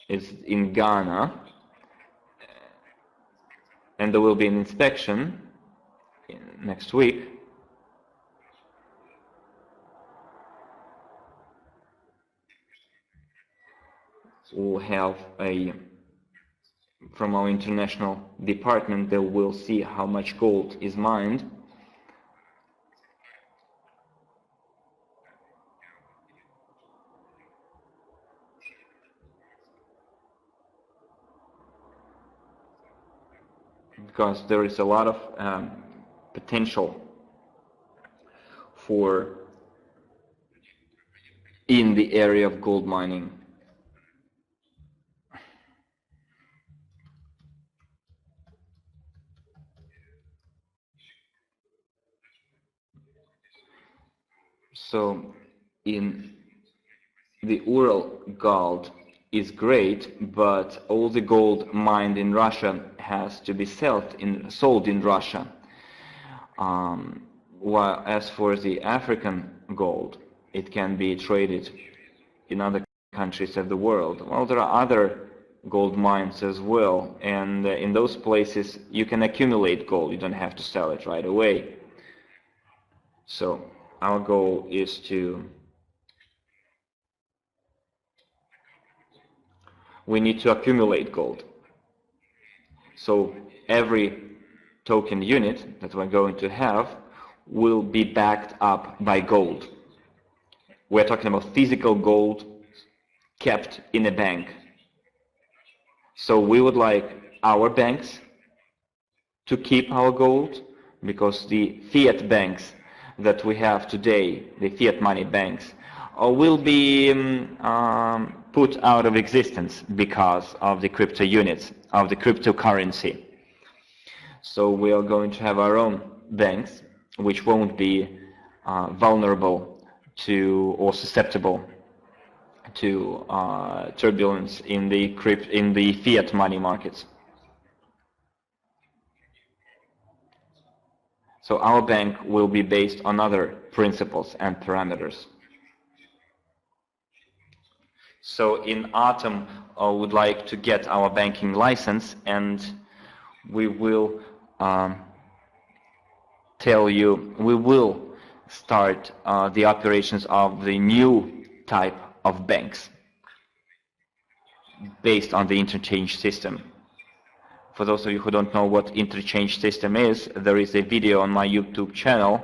A: It's in Ghana, and there will be an inspection next week. So we'll have a from our international department, they will see how much gold is mined. Because there is a lot of potential in the area of gold mining. So in the Ural gold is great, but all the gold mined in Russia has to be sold in Russia. While as for the African gold, it can be traded in other countries of the world. Well, there are other gold mines as well, and in those places you can accumulate gold. You don't have to sell it right away. So our goal is we need to accumulate gold. So every token unit that we're going to have will be backed up by gold. We're talking about physical gold kept in a bank. So we would like our banks to keep our gold, because the fiat banks that we have today, the fiat money banks, will be put out of existence because of the crypto units, of the cryptocurrency. So we are going to have our own banks, which won't be vulnerable to or susceptible to turbulence in the fiat money markets. So our bank will be based on other principles and parameters. So in autumn, I would like to get our banking license, and we will tell you, we will start the operations of the new type of banks based on the interchange system. For those of you who don't know what interchange system is, there is a video on my YouTube channel,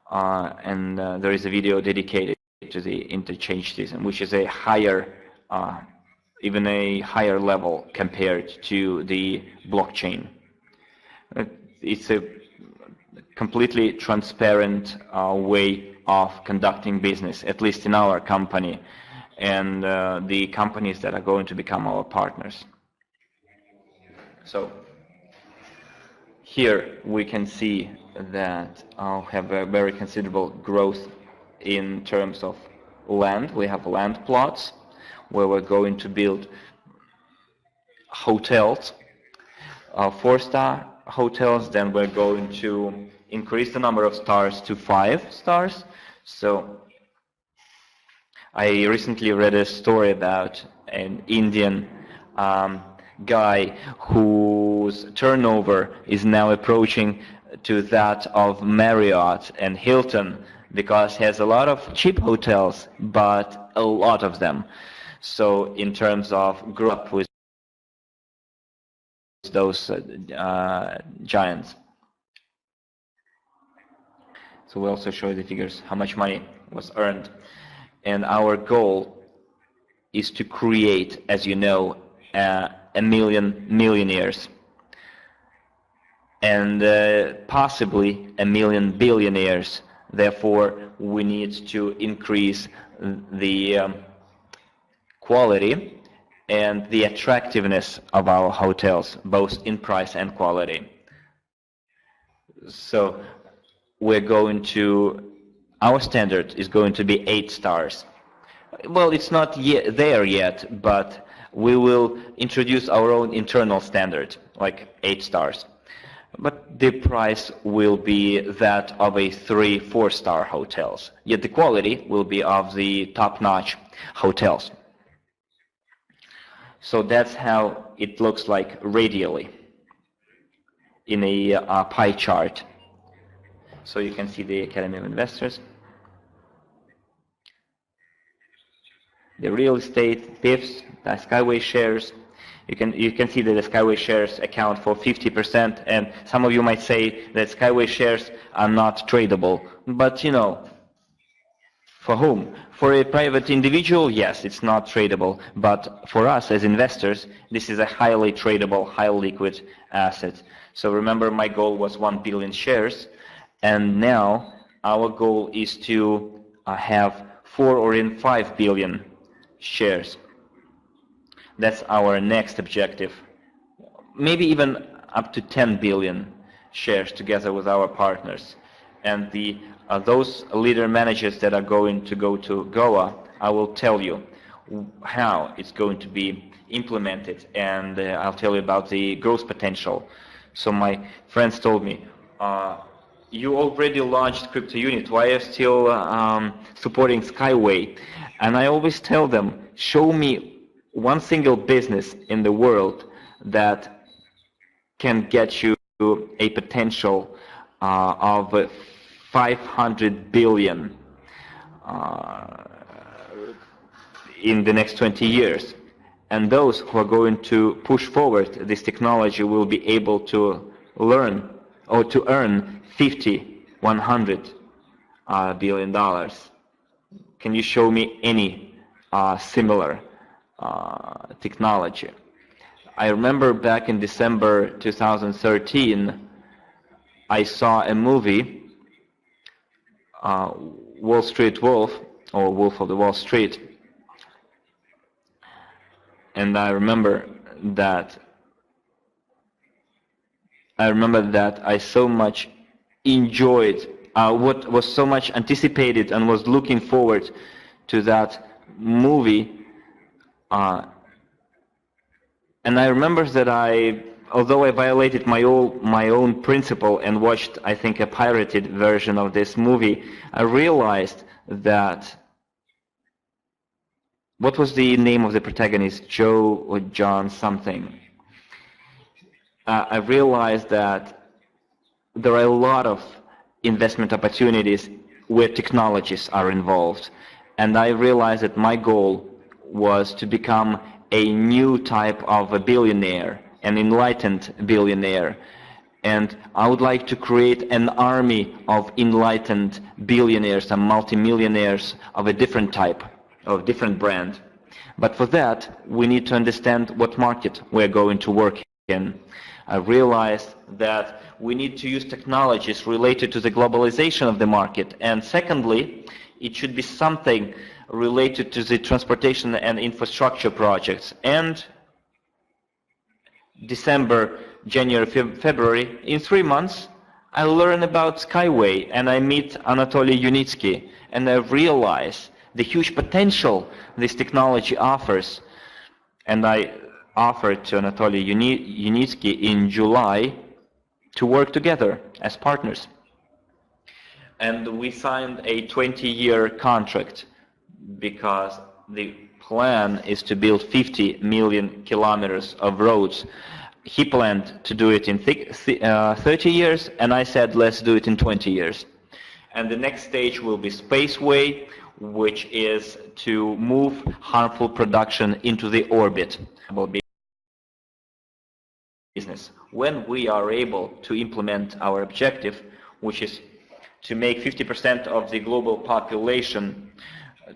A: and there is a video dedicated to the interchange system, which is a higher, even a higher level compared to the blockchain. It's a completely transparent way of conducting business, at least in our company and the companies that are going to become our partners. So here we can see that I'll have a very considerable growth in terms of land. We have land plots where we're going to build hotels, 4-star hotels. Then we're going to increase the number of stars to 5 stars. So I recently read a story about an Indian guy whose turnover is now approaching to that of Marriott and Hilton, because he has a lot of cheap hotels, but a lot of them. So in terms of grow up with those giants. So we also show the figures, how much money was earned. And our goal is to create, as you know, 1 million millionaires, and possibly 1 million billionaires. Therefore, we need to increase the quality and the attractiveness of our hotels, both in price and quality. So our standard is going to be 8 stars. Well, it's not there yet, but we will introduce our own internal standard, like 8 stars. But the price will be that of a 3-4-star hotels. Yet the quality will be of the top-notch hotels. So that's how it looks like radially in a pie chart. So you can see the Academy of Investors, the real estate, PIFs, the Skyway shares, You can see that the Skyway shares account for 50%, and some of you might say that Skyway shares are not tradable. But you know, for whom? For a private individual, yes, it's not tradable. But for us as investors, this is a highly tradable, highly liquid asset. So remember, my goal was 1 billion shares, and now our goal is to have 4 or even 5 billion shares. That's our next objective. Maybe even up to 10 billion shares together with our partners. And those leader managers that are going to go to Goa, I will tell you how it's going to be implemented, and I'll tell you about the growth potential. So my friends told me, you already launched crypto unit, why are you still supporting Skyway? And I always tell them, show me one single business in the world that can get you a potential of 500 billion in the next 20 years. And those who are going to push forward this technology will be able to learn or to earn 50, 100 billion dollars. Can you show me any similar technology? I remember back in December 2013, I saw a movie, Wall Street Wolf, or Wolf of the Wall Street, and I remember that I so much enjoyed what was so much anticipated and was looking forward to that movie. And I remember that although I violated my own principle and watched, I think, a pirated version of this movie, I realized that, what was the name of the protagonist? Joe or John something. I realized that there are a lot of investment opportunities where technologies are involved. And I realized that my goal was to become a new type of a billionaire, an enlightened billionaire. And I would like to create an army of enlightened billionaires and multimillionaires of a different type, of different brand. But for that, we need to understand what market we're going to work in. I realized that we need to use technologies related to the globalization of the market. And secondly, it should be something related to the transportation and infrastructure projects. And December, January, February, in 3 months, I learn about Skyway and I meet Anatoly Yunitsky, and I realize the huge potential this technology offers. And I offered to Anatoly Yunitsky in July to work together as partners. And we signed a 20-year contract because the plan is to build 50 million kilometers of roads. He planned to do it in 30 years, and I said, let's do it in 20 years. And the next stage will be Spaceway, which is to move harmful production into the orbit. Business. When we are able to implement our objective, which is to make 50% of the global population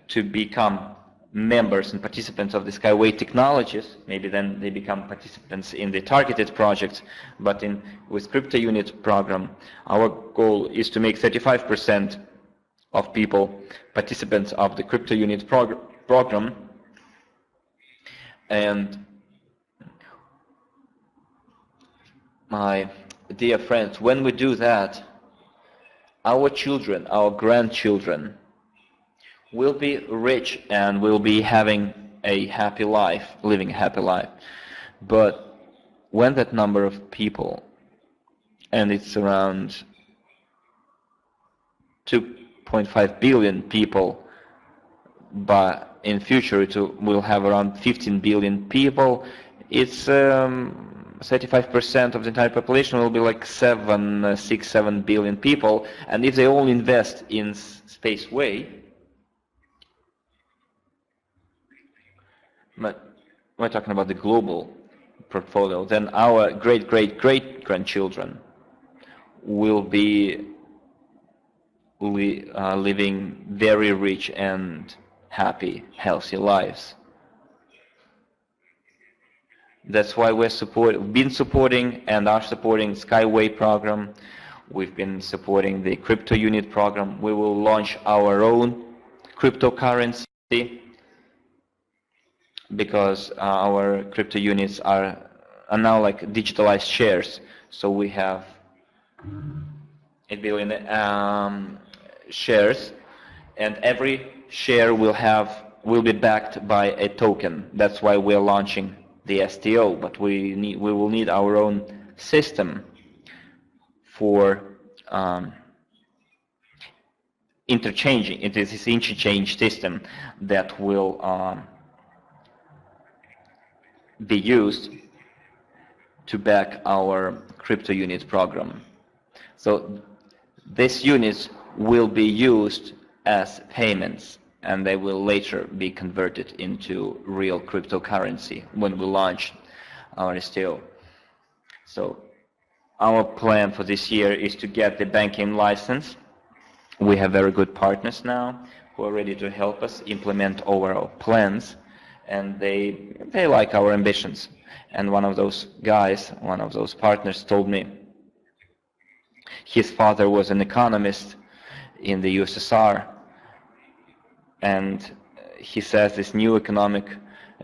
A: to become members and participants of the Skyway technologies, maybe then they become participants in the targeted projects, but with crypto unit program, our goal is to make 35% of people participants of the crypto unit program. And my dear friends, when we do that, our children, our grandchildren will be rich and will be having a happy life, living a happy life. But when that number of people, and it's around 2.5 billion people, but in future it will have around 15 billion people, it's 35% of the entire population will be like 7 billion people, and if they all invest in Spaceway, but we're talking about the global portfolio, then our great-great-great-grandchildren will be living very rich and happy, healthy lives. That's why we've been supporting and are supporting Skyway program. We've been supporting the crypto unit program. We will launch our own cryptocurrency because our crypto units are now like digitalized shares. So we have 8 billion shares, and every share will be backed by a token. That's why we're launching the STO, but we will need our own system for interchanging. It is this interchange system that will be used to back our crypto unit program. So these units will be used as payments, and they will later be converted into real cryptocurrency when we launch our STO. So our plan for this year is to get the banking license. We have very good partners now who are ready to help us implement our plans, and they like our ambitions. And one of those guys, one of those partners told me his father was an economist in the USSR, and he says this new economic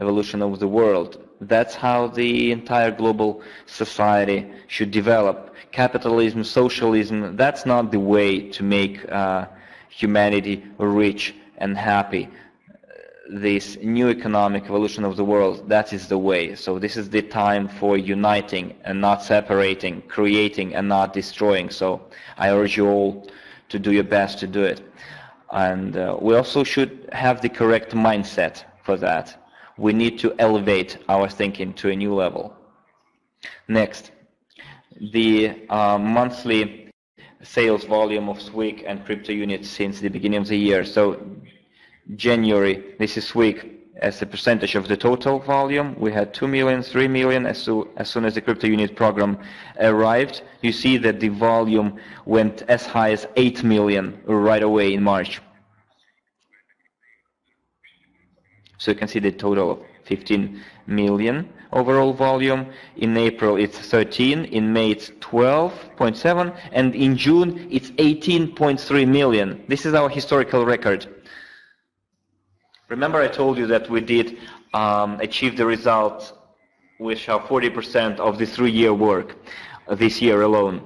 A: evolution of the world, that's how the entire global society should develop. Capitalism, socialism, that's not the way to make humanity rich and happy. This new economic evolution of the world, that is the way. So this is the time for uniting and not separating, creating and not destroying. So I urge you all to do your best to do it. And we also should have the correct mindset for that. We need to elevate our thinking to a new level. Next, the monthly sales volume of SWIG and crypto units since the beginning of the year. So January, this is SWIG as a percentage of the total volume. We had 2 million, 3 million as soon as the crypto unit program arrived. You see that the volume went as high as 8 million right away in March. So you can see the total of 15 million overall volume. In April it's 13, in May it's 12.7, and in June it's 18.3 million. This is our historical record. Remember I told you that we did achieve the result which are 40% of the 3-year work this year alone.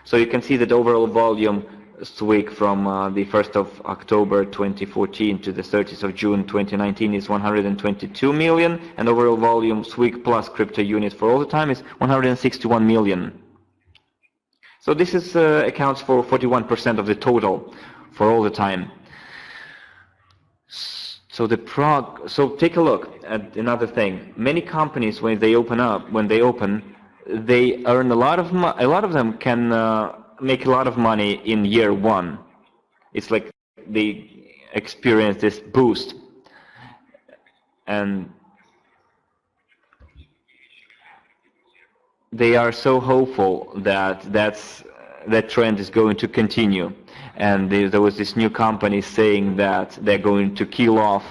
A: So you can see that overall volume SWIG from the 1st of October 2014 to the 30th of June 2019 is 122 million, and overall volume SWIG plus crypto unit for all the time is 161 million. So this is accounts for 41% of the total for all the time. So take a look at another thing. Many companies, when they open, they earn a lot of them can make a lot of money in year one. It's like they experience this boost, and they are so hopeful that that trend is going to continue. And there was this new company saying that they're going to kill off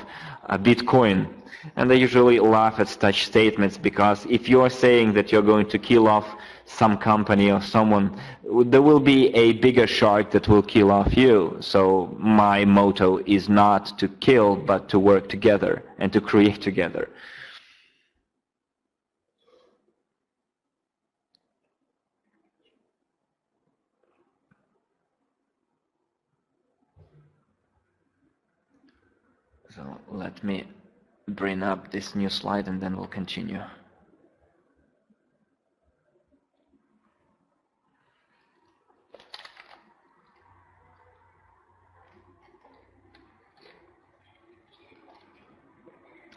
A: Bitcoin. And they usually laugh at such statements, because if you are saying that you're going to kill off some company or someone, there will be a bigger shark that will kill off you. So my motto is not to kill, but to work together and to create together. So let me bring up this new slide and then we'll continue.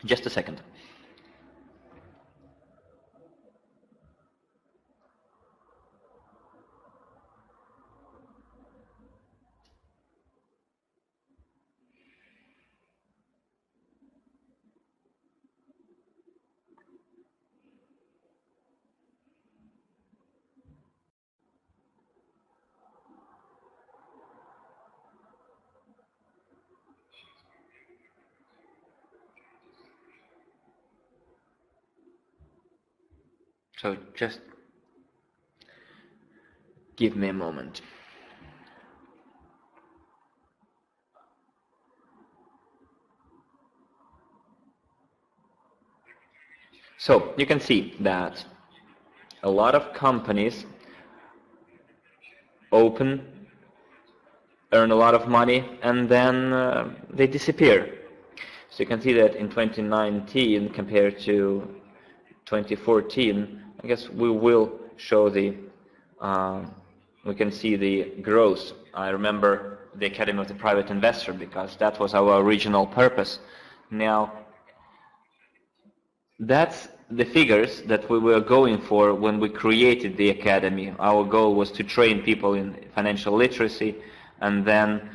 A: Just a second. So just give me a moment. So you can see that a lot of companies open, earn a lot of money, and then they disappear. So you can see that in 2019 compared to 2014, I guess we will show we can see the growth. I remember the Academy of the Private Investor because that was our original purpose. Now, that's the figures that we were going for when we created the Academy. Our goal was to train people in financial literacy, and then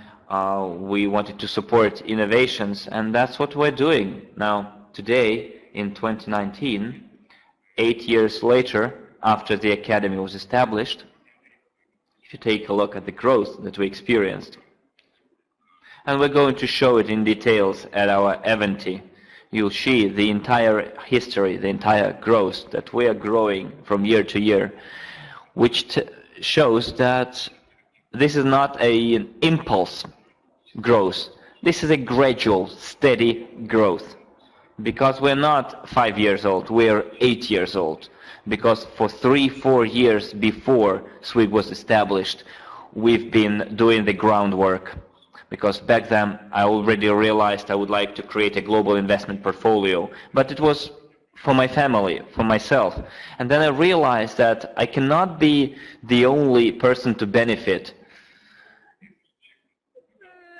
A: we wanted to support innovations, and that's what we're doing. Now, today, in 2019, 8 years later, after the Academy was established, if you take a look at the growth that we experienced, and we're going to show it in details at our Eventi, you'll see the entire history, the entire growth that we are growing from year to year, which shows that this is not an impulse growth. This is a gradual, steady growth. Because we're not 5 years old, we're 8 years old. Because for 3-4 years before SWIG was established, we've been doing the groundwork. Because back then I already realized I would like to create a global investment portfolio, but it was for my family, for myself. And then I realized that I cannot be the only person to benefit.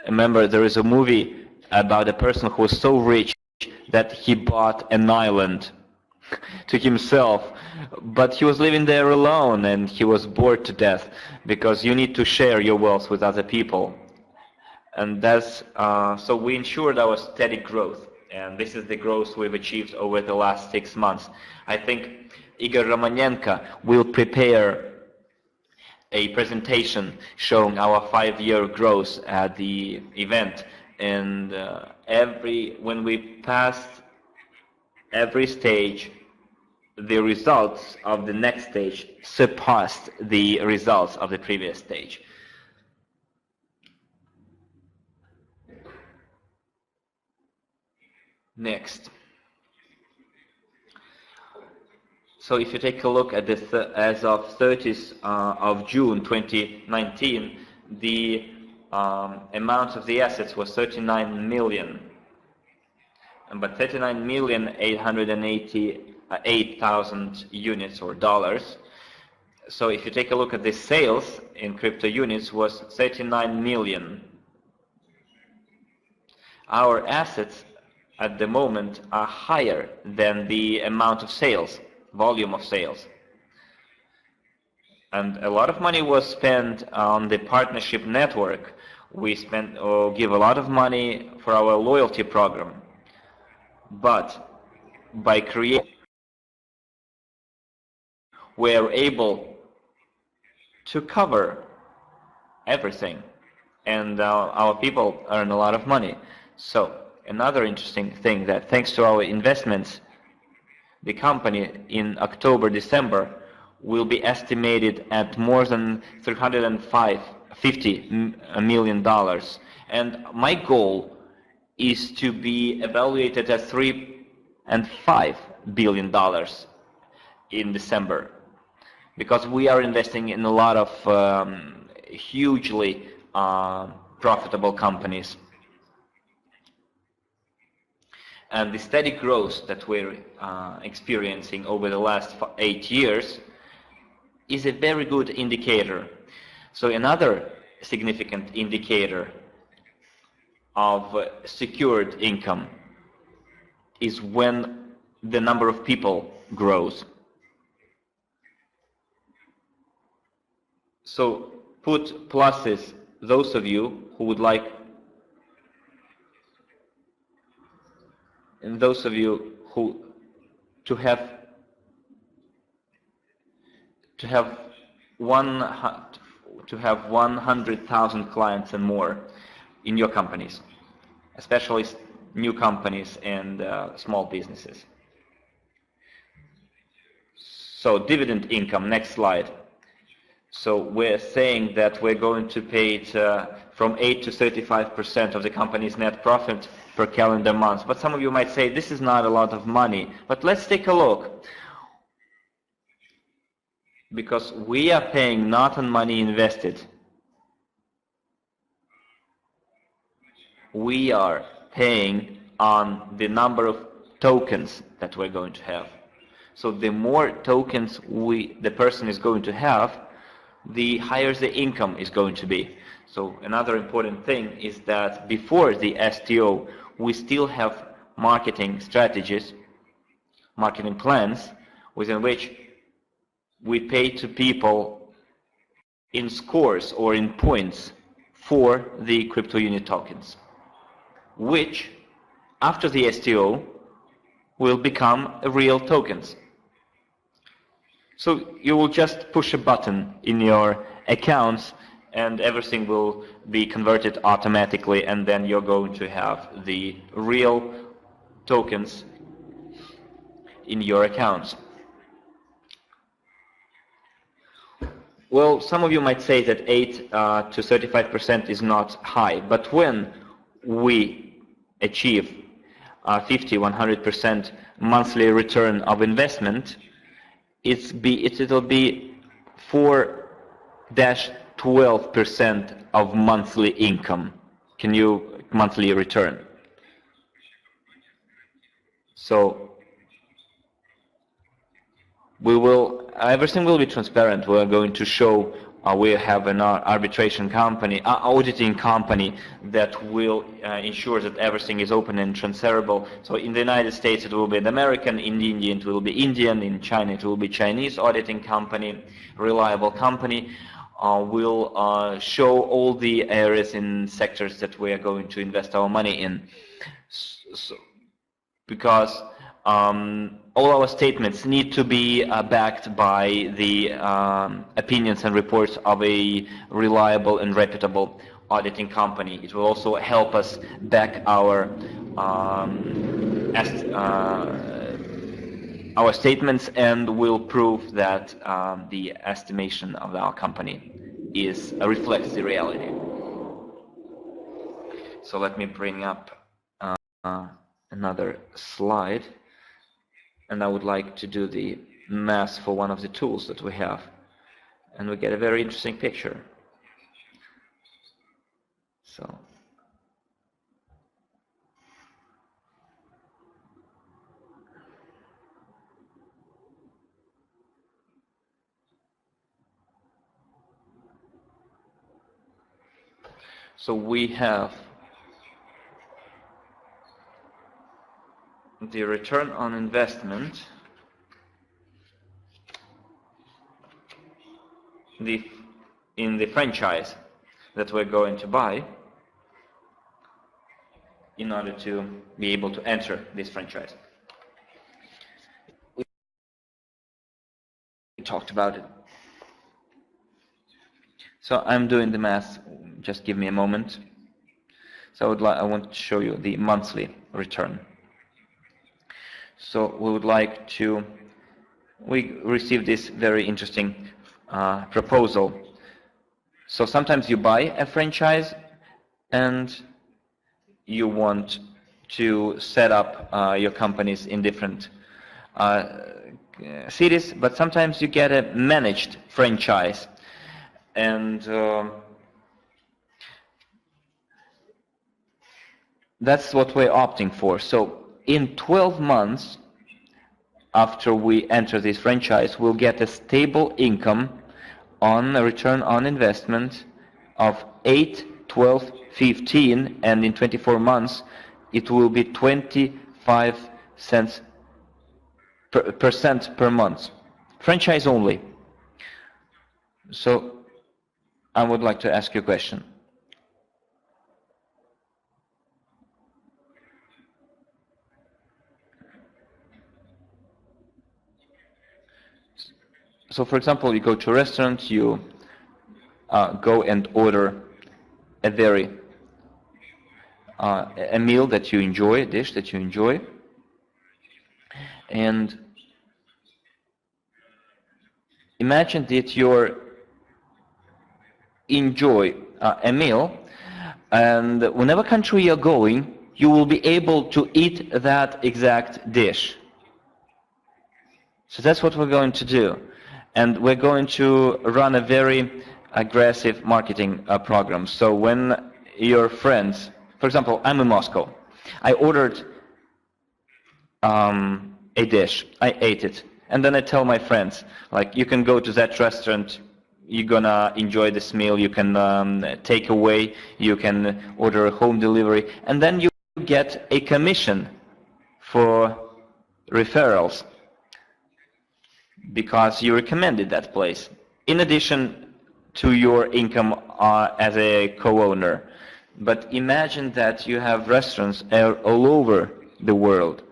A: Remember, there is a movie about a person who was so rich that he bought an island to himself, but he was living there alone and he was bored to death, because you need to share your wealth with other people. And that's so we ensured our steady growth, and this is the growth we've achieved over the last 6 months. I think Igor Romanenko will prepare a presentation showing our 5-year growth at the event, and when we passed every stage, the results of the next stage surpassed the results of the previous stage. Next. So if you take a look at this, as of 30th of June 2019, the amount of the assets was 39 million, but 39,888,000 units or dollars. So if you take a look at the sales in crypto units was 39 million. Our assets at the moment are higher than the amount of sales, volume of sales. And a lot of money was spent on the partnership network. We give a lot of money for our loyalty program. But by creating, we are able to cover everything, and our people earn a lot of money. So another interesting thing, that thanks to our investments, the company in October, December will be estimated at more than $350 million. And my goal is to be evaluated at $3 and $5 billion in December, because we are investing in a lot of hugely profitable companies. And the steady growth that we're experiencing over the last 8 years is a very good indicator. So another significant indicator of secured income is when the number of people grows. So put pluses, those of you who would like, and those of you who to have 100,000 clients and more in your companies, especially new companies and small businesses. So dividend income, next slide. So we're saying that we're going to pay it from 8 to 35% of the company's net profit per calendar month. But some of you might say this is not a lot of money. But let's take a look. Because we are paying not on money invested. We are paying on the number of tokens that we're going to have. So the more tokens the person is going to have, the higher the income is going to be. So another important thing is that before the STO, we still have marketing strategies, marketing plans, within which we pay to people in scores or in points for the crypto unit tokens, which after the STO will become real tokens. So you will just push a button in your accounts and everything will be converted automatically, and then you're going to have the real tokens in your accounts. Well, some of you might say that 8 to 35% is not high, but when we achieve 50, 100% monthly return of investment, it'll be 4-12% of monthly income. Monthly return. So everything will be transparent. We are going to show we have an arbitration company, auditing company that will ensure that everything is open and transferable. So in the United States it will be an American, in India it will be Indian, in China it will be Chinese auditing company, reliable company. Will show all the areas and sectors that we are going to invest our money in. Because all our statements need to be backed by the opinions and reports of a reliable and reputable auditing company. It will also help us back our statements and will prove that the estimation of our company reflects the reality. So let me bring up another slide. And I would like to do the math for one of the tools that we have. And we get a very interesting picture. So we have the return on investment, in the franchise that we're going to buy in order to be able to enter this franchise. We talked about it. So I'm doing the math, just give me a moment. So I want to show you the monthly return. So we received this very interesting proposal. So sometimes you buy a franchise and you want to set up your companies in different cities, but sometimes you get a managed franchise. And that's what we're opting for. So in 12 months after we enter this franchise, we'll get a stable income on a return on investment of 8, 12, 15, and in 24 months it will be 25 cents percent per month. Franchise only. So I would like to ask you a question. So for example, you go to a restaurant, you go and order a meal that you enjoy, a dish that you enjoy, and imagine that you enjoy a meal, and whenever country you're going, you will be able to eat that exact dish. So that's what we're going to do. And we're going to run a very aggressive marketing program. So when your friends, for example, I'm in Moscow, I ordered a dish, I ate it, and then I tell my friends, like, you can go to that restaurant, you're gonna enjoy this meal, you can take away, you can order a home delivery, and then you get a commission for referrals because you recommended that place, in addition to your income as a co-owner. But imagine that you have restaurants all over the world.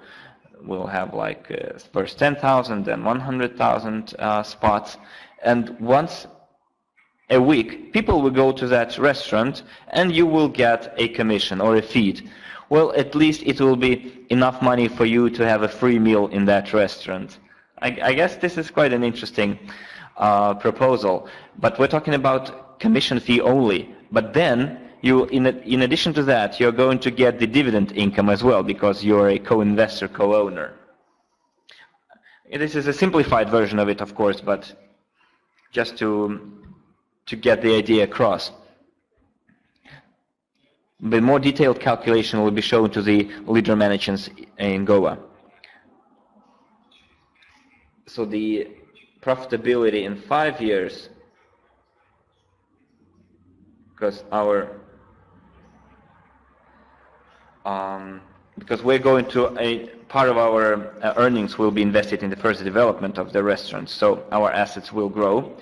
A: We'll have like first 10,000, then 100,000 spots, and once a week people will go to that restaurant and you will get a commission or a fee. Well, at least it will be enough money for you to have a free meal in that restaurant. I guess this is quite an interesting proposal, but we're talking about commission fee only. But then, in addition to that, you're going to get the dividend income as well, because you're a co-investor, co-owner. This is a simplified version of it, of course, but just to get the idea across. The more detailed calculation will be shown to the leader managers in Goa. So the profitability in 5 years, because because we're going to a part of our earnings will be invested in the further development of the restaurants, so our assets will grow.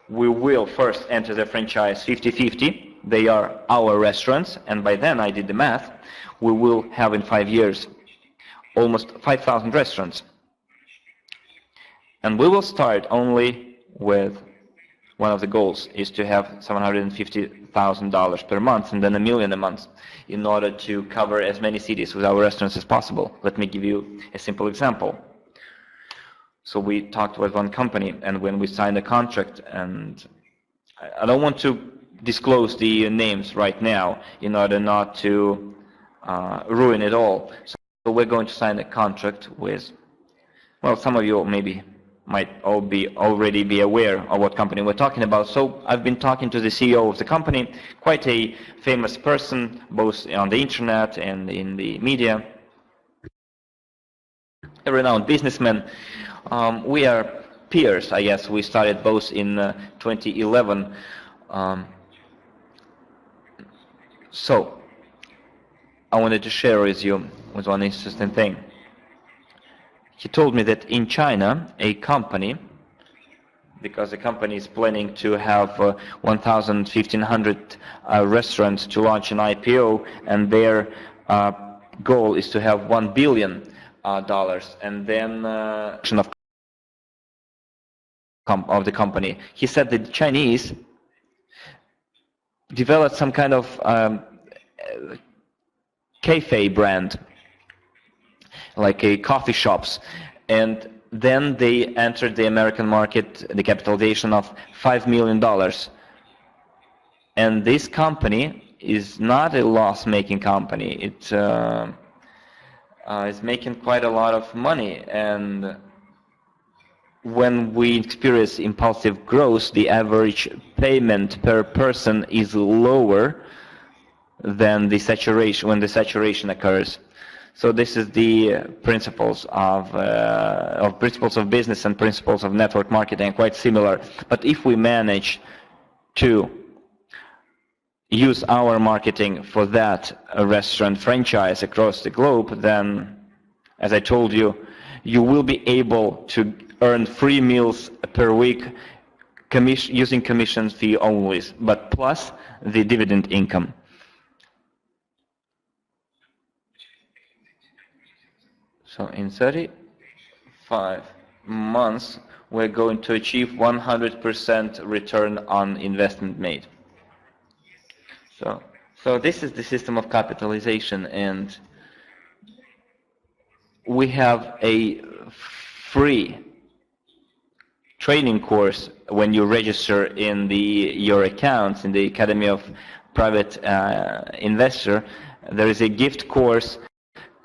A: We will first enter the franchise 50-50. They are our restaurants, and by then, I did the math, we will have in 5 years almost 5,000 restaurants. And we will start only with one of the goals is to have $750,000 per month and then $1 million a month in order to cover as many cities with our restaurants as possible. Let me give you a simple example. So we talked with one company, and when we signed a contract, and I don't want to disclose the names right now in order not to ruin it all. So we're going to sign a contract with, well, some of you maybe might already be aware of what company we're talking about. So I've been talking to the CEO of the company, quite a famous person, both on the internet and in the media, a renowned businessman. We are peers, I guess. We started both in 2011. So I wanted to share with you one interesting thing. He told me that in China, a company, because the company is planning to have 1,500 restaurants to launch an IPO, and their goal is to have $1 billion, and then of the company. He said that the Chinese developed some kind of cafe brand, like a coffee shops, and then they entered the American market, the capitalization of $5 million. And this company is not a loss-making company. It is making quite a lot of money, and when we experience impulsive growth, the average payment per person is lower than the saturation, when the saturation occurs. So this is the principles of business and principles of network marketing, quite similar. But if we manage to use our marketing for that restaurant franchise across the globe, then, as I told you, you will be able to earn free meals per week using commission fee only, but plus the dividend income. So in 35 months, we're going to achieve 100% return on investment made. So this is the system of capitalization, and we have a free training course when you register in your accounts in the Academy of Private Investor, there is a gift course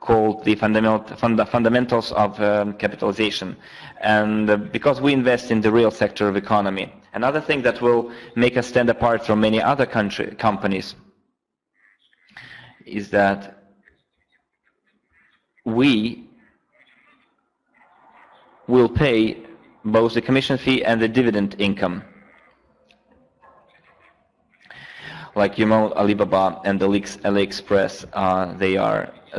A: called the Fundamentals of Capitalization. And because we invest in the real sector of economy. Another thing that will make us stand apart from many other companies is that we will pay both the commission fee and the dividend income. Like Alibaba and AliExpress,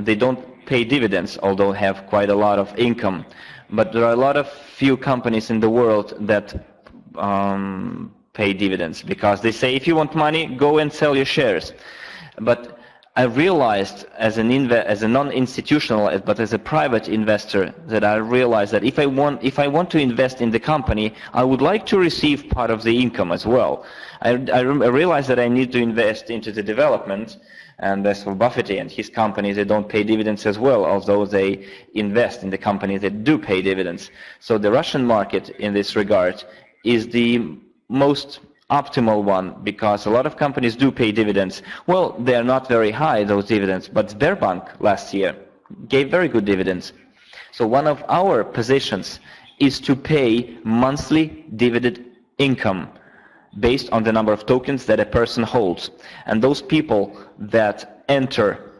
A: they don't pay dividends, although have quite a lot of income. But there are a lot of few companies in the world that pay dividends, because they say if you want money, go and sell your shares. But I realized as a non-institutional, but as a private investor, that I realized that if I want to invest in the company, I would like to receive part of the income as well. I realized that I need to invest into the development, and as for Buffett and his companies, they don't pay dividends as well, although they invest in the companies that do pay dividends. So the Russian market in this regard is the most optimal one, because a lot of companies do pay dividends. Well, they are not very high, those dividends, but Sberbank last year gave very good dividends. So one of our positions is to pay monthly dividend income based on the number of tokens that a person holds. And those people that enter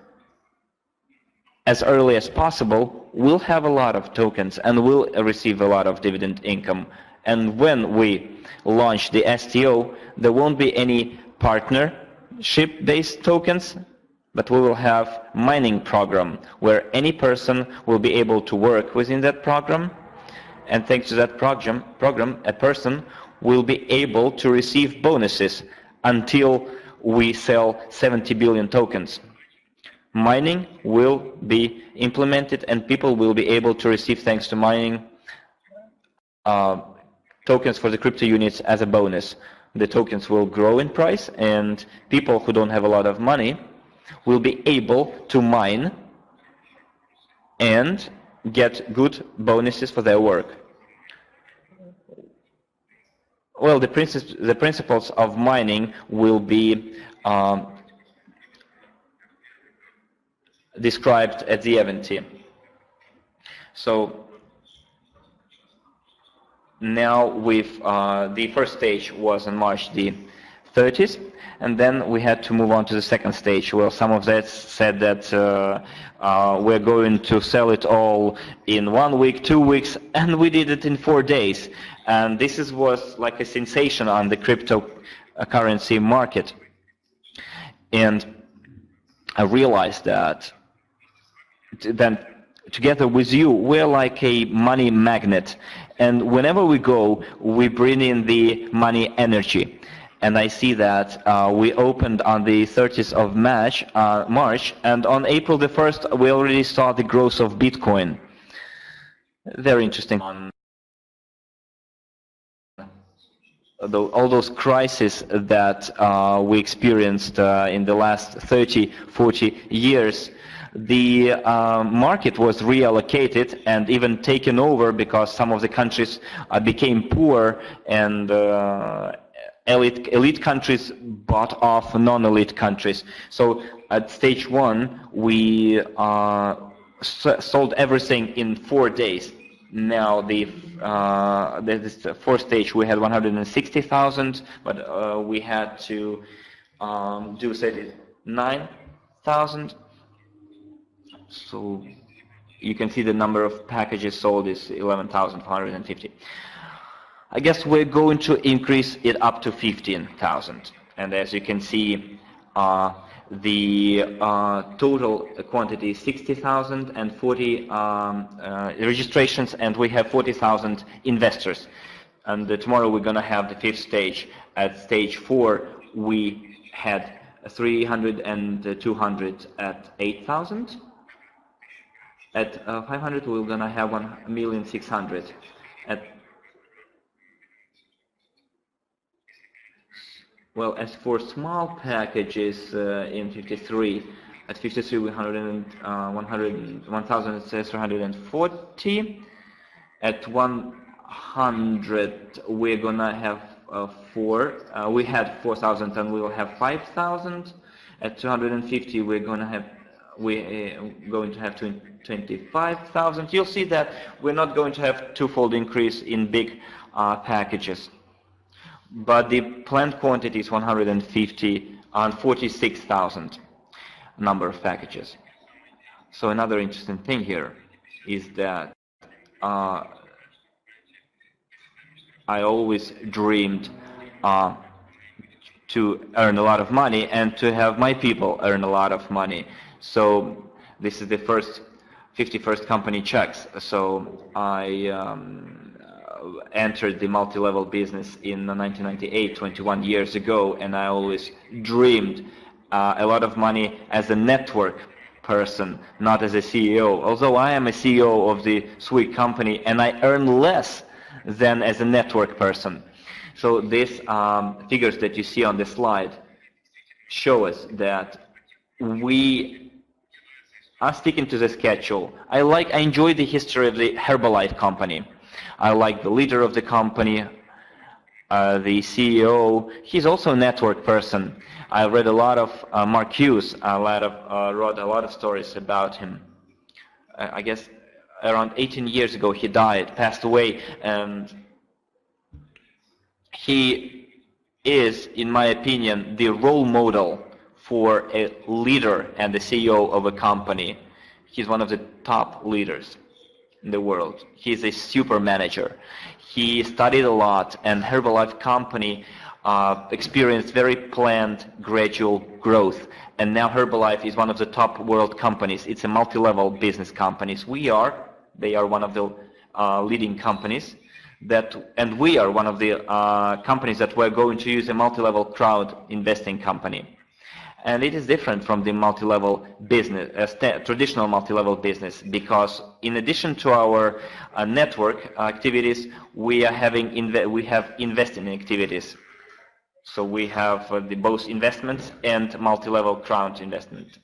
A: as early as possible will have a lot of tokens and will receive a lot of dividend income. And when we launch the STO, there won't be any partnership-based tokens, but we will have mining program where any person will be able to work within that program, and thanks to that program, a person will be able to receive bonuses until we sell 70 billion tokens. Mining will be implemented, and people will be able to receive, thanks to mining, tokens for the crypto units as a bonus. The tokens will grow in price, and people who don't have a lot of money will be able to mine and get good bonuses for their work. Well, the principles of mining will be described at the event. So now the first stage was on March the 30th, and then we had to move on to the second stage. Well, some of that said that we're going to sell it all in 1 week, 2 weeks, and we did it in 4 days. And this was like a sensation on the cryptocurrency market. And I realized that then together with you, we're like a money magnet. And whenever we go, we bring in the money energy. And I see that we opened on the 30th of March, and on April the 1st, we already saw the growth of Bitcoin. Very interesting. All those crises that we experienced in the last 30, 40 years, the market was reallocated and even taken over because some of the countries became poor, and elite countries bought off non-elite countries. So at stage 1, we sold everything in 4 days. Now the fourth stage, we had 160,000, but we had to do 39,000. So you can see the number of packages sold is 11,450. I guess we're going to increase it up to 15,000. And as you can see, the total quantity is 60,000 and 40 registrations, and we have 40,000 investors. And tomorrow we're going to have the fifth stage. At stage 4, we had 300 and 200 at 8,000. At 500, we're going to have 1,600,000. Well, as for small packages in 53, at 53 we 1,340. At 100 100, we're gonna have we had 4,000 and we will have 5,000. At 250, we're going to have 25,000. You'll see that we're not going to have twofold increase in big packages, but the planned quantity is 150 and 46,000 number of packages. So another interesting thing here is that I always dreamed to earn a lot of money and to have my people earn a lot of money. So this is the 51st company checks. So I entered the multi-level business in 1998, 21 years ago, and I always dreamed a lot of money as a network person, not as a CEO. Although I am a CEO of the SWIG company and I earn less than as a network person. So these figures that you see on the slide show us that we are sticking to the schedule. I enjoy the history of the Herbalife company. I like the leader of the company, the CEO. He's also a network person. I read a lot of Mark Hughes. Wrote a lot of stories about him. I guess around 18 years ago he passed away, and he is, in my opinion, the role model for a leader and the CEO of a company. He's one of the top leaders in the world. He's a super manager. He studied a lot, and Herbalife company experienced very planned, gradual growth. And now Herbalife is one of the top world companies. It's a multi-level business companies. They are one of the leading companies. And we are one of the companies that we're going to use a multi-level crowd investing company. And it is different from the multi-level business, traditional multi-level business, because in addition to our network activities, we have investing activities. So we have both investments and multi-level crowd investment.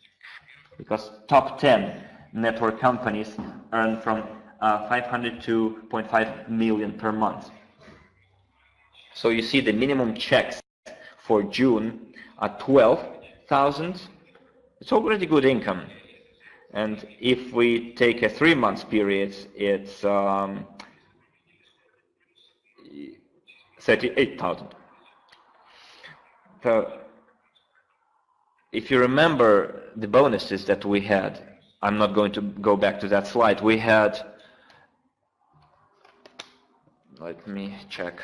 A: Because top 10 network companies earn from 500 to 0.5 million per month. So you see the minimum checks for June are 12,000. It's already good income. And if we take a 3-month period, it's 38,000. So if you remember the bonuses that we had, I'm not going to go back to that slide. We had, let me check.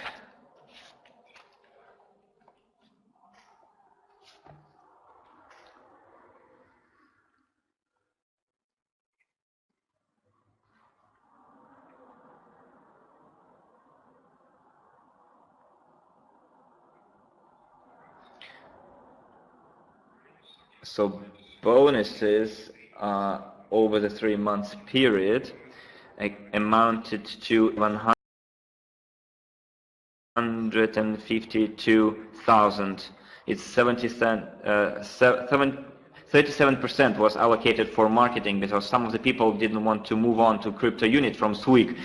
A: So bonuses over the 3 months period amounted to 152,000. It's 37% was allocated for marketing, because some of the people didn't want to move on to crypto unit from SWIG.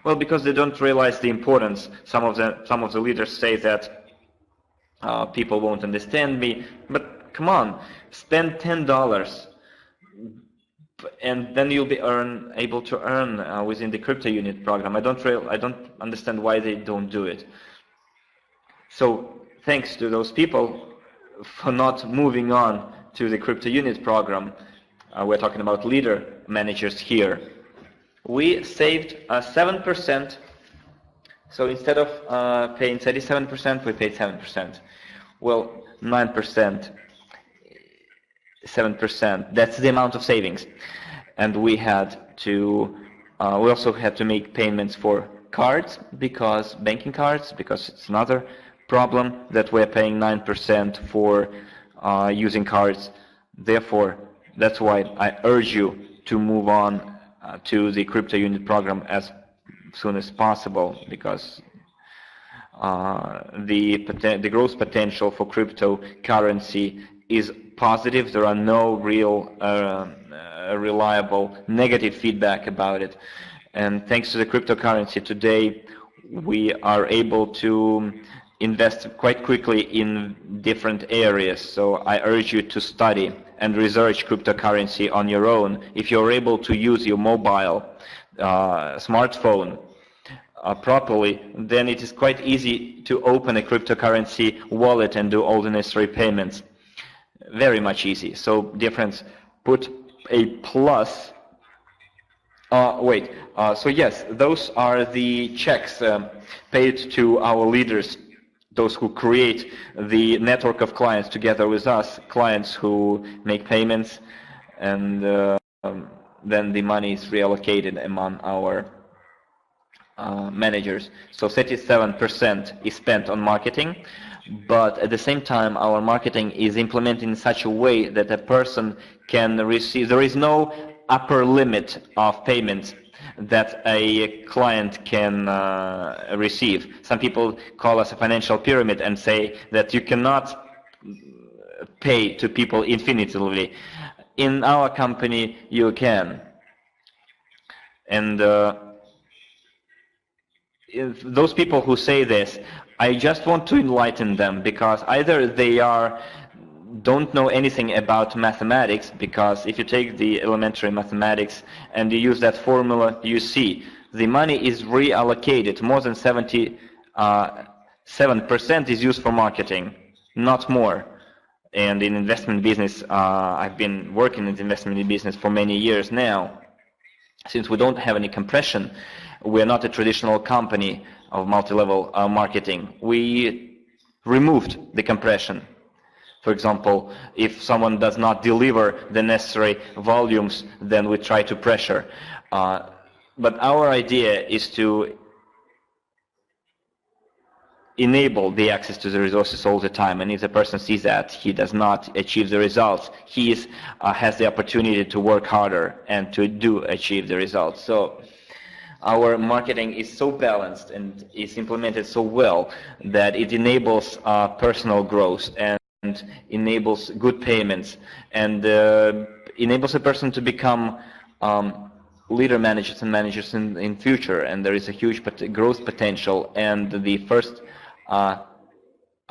A: Well, because they don't realize the importance. Some of the leaders say that people won't understand me, but come on, spend $10, and then you'll be able to earn within the crypto unit program. I don't understand why they don't do it. So thanks to those people for not moving on to the crypto unit program. We're talking about leader managers here. We saved 7%. So instead of paying 37%, we paid 7%. Well, 9%. 7%. That's the amount of savings, and we also had to make payments for cards, because banking cards, because it's another problem that we're paying 9% for using cards. Therefore, that's why I urge you to move on to the crypto unit program as soon as possible, because the growth potential for cryptocurrency is positive. There are no real reliable negative feedback about it. And thanks to the cryptocurrency today, we are able to invest quite quickly in different areas. So I urge you to study and research cryptocurrency on your own. If you're able to use your mobile smartphone properly, then it is quite easy to open a cryptocurrency wallet and do all the necessary payments. Very much easy. So dear friends, put a plus. So yes, those are the checks paid to our leaders, those who create the network of clients together with us, clients who make payments, and then the money is reallocated among our managers. So 37% is spent on marketing, but at the same time our marketing is implemented in such a way that a person can receive, there is no upper limit of payments that a client can receive. Some people call us a financial pyramid and say that you cannot pay to people infinitely. In our company you can. And if those people who say this, I just want to enlighten them, because either they don't know anything about mathematics, because if you take the elementary mathematics and you use that formula, you see the money is reallocated. More than 77% is used for marketing, not more. And in investment business, I've been working in the investment business for many years now. Since we don't have any compression, we're not a traditional company of multi-level marketing. We removed the compression. For example, if someone does not deliver the necessary volumes, then we try to pressure. But our idea is to enable the access to the resources all the time. And if the person sees that he does not achieve the results, he has the opportunity to work harder and to achieve the results. So our marketing is so balanced and is implemented so well that it enables personal growth and enables good payments, and enables a person to become leader managers and managers in future. And there is a huge growth potential. And the first, I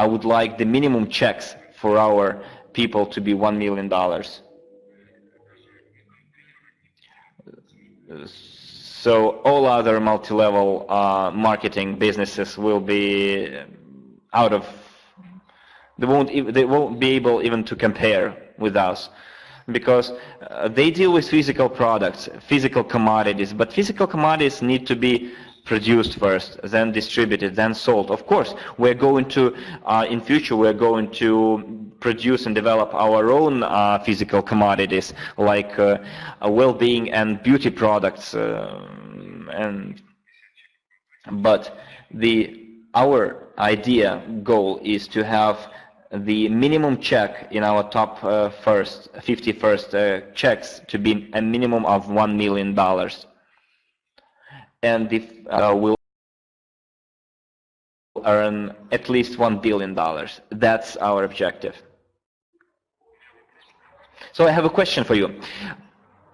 A: would like the minimum checks for our people to be $1 million. So all other multi-level marketing businesses will be out of. They won't be able even to compare with us, because they deal with physical products, physical commodities. But physical commodities need to be produced first, then distributed, then sold. Of course, we're going to, in future, we're going to produce and develop our own physical commodities, like well-being and beauty products. But our goal is to have the minimum check in our top 50 first checks to be a minimum of $1 million. And if we'll earn at least $1 billion. That's our objective. So I have a question for you.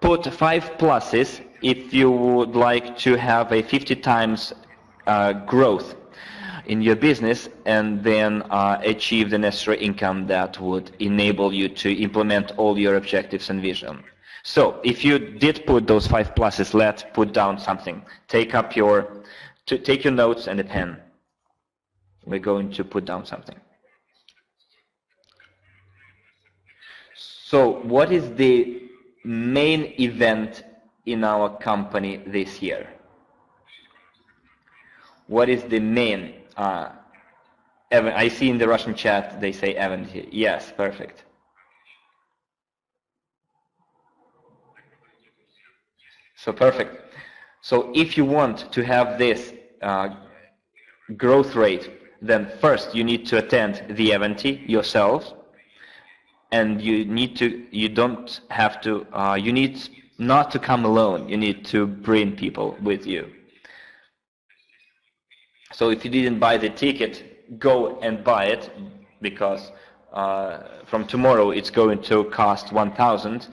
A: Put 5 pluses if you would like to have a 50 times growth in your business, and then achieve the necessary income that would enable you to implement all your objectives and vision. So if you did put those 5 pluses, let's put down something. Take your notes and a pen. We're going to put down something. So what is the main event in our company this year? What is the main I see in the Russian chat they say event here. Yes, perfect. So perfect. So if you want to have this growth rate, then first you need to attend the event yourselves, and you need not to come alone. You need to bring people with you. So if you didn't buy the ticket, go and buy it, because from tomorrow it's going to cost 1,000.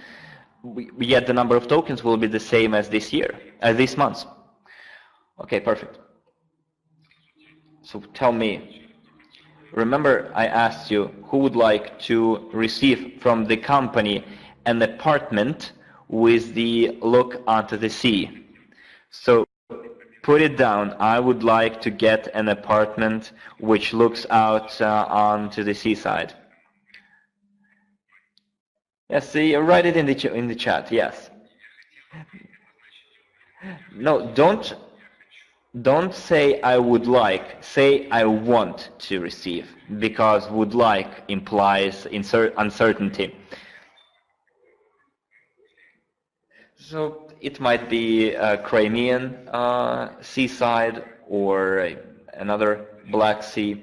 A: Yet the number of tokens will be the same as this year, as this month. Okay, perfect. So tell me, remember I asked you who would like to receive from the company an apartment with the look onto the sea. So put it down. I would like to get an apartment which looks out onto the seaside. Yes, see, write it in the chat. Yes. No, don't say I would like. Say I want to receive, because would like implies uncertainty. So it might be a Crimean seaside or another Black Sea.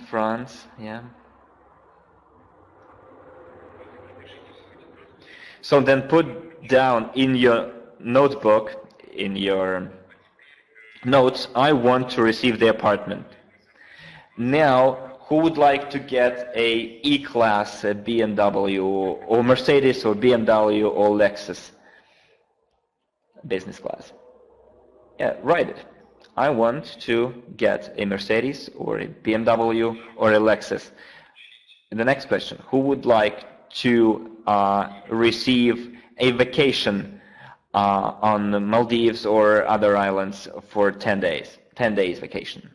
A: France, yeah. So then put down in your notebook, in your notes, I want to receive the apartment. Now, who would like to get a E-Class, a BMW, or Mercedes, or BMW, or Lexus? Business class. Yeah, write it. I want to get a Mercedes, or a BMW, or a Lexus. And the next question, who would like to receive a vacation on the Maldives or other islands for 10 days? 10 days vacation.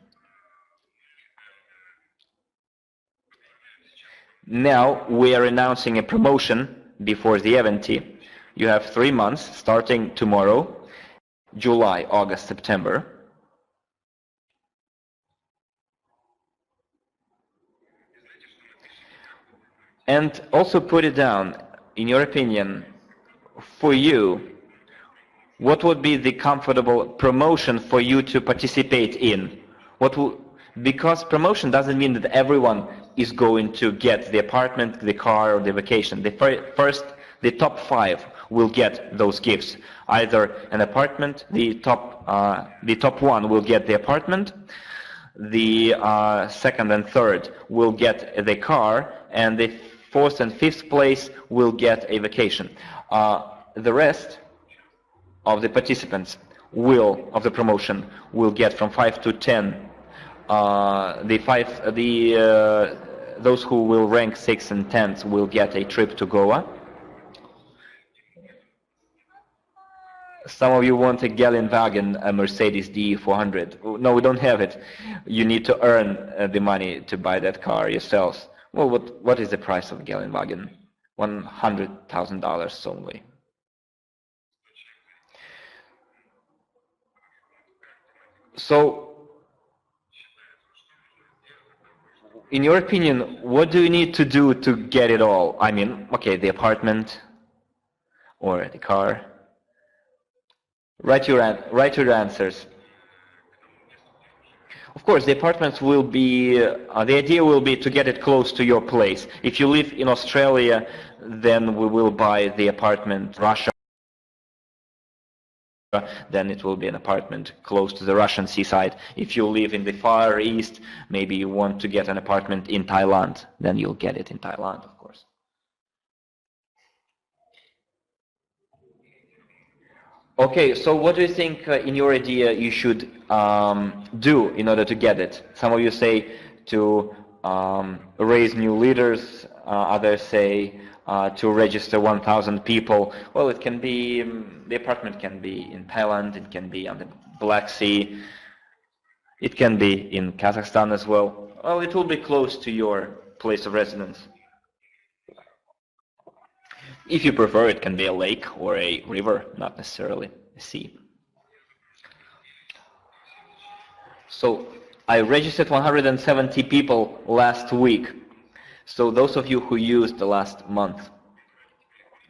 A: Now we are announcing a promotion before the event. You have 3 months starting tomorrow, July, August, September. And also put it down, in your opinion, for you, what would be the comfortable promotion for you to participate in? Because promotion doesn't mean that everyone is going to get the apartment, the car, or the vacation. The top 5 will get those gifts. Either an apartment, the top 1 will get the apartment, the second and third will get the car, and the 4th and 5th place will get a vacation. The rest of the participants of the promotion will get from 5 to 10. Those who will rank 6th and 10th will get a trip to Goa. Some of you want a Geländewagen, a Mercedes D400. No, we don't have it. You need to earn the money to buy that car yourselves. Well, what is the price of a Geländewagen? $100,000 only. So, in your opinion, what do you need to do to get it all? I mean, okay, the apartment or the car. Write your answers. Of course, the apartments will be, the idea will be to get it close to your place. If you live in Australia, then we will buy the apartment. Russia, then it will be an apartment close to the Russian seaside. If you live in the Far East, maybe you want to get an apartment in Thailand, then you'll get it in Thailand, of course. Okay, so what do you think, in your idea, you should do in order to get it? Some of you say to raise new leaders, others say to register 1,000 people. Well, it can be, the apartment can be in Thailand, it can be on the Black Sea, it can be in Kazakhstan as well. Well, it will be close to your place of residence. If you prefer, it can be a lake or a river, not necessarily a sea. So I registered 170 people last week. So those of you who used the last month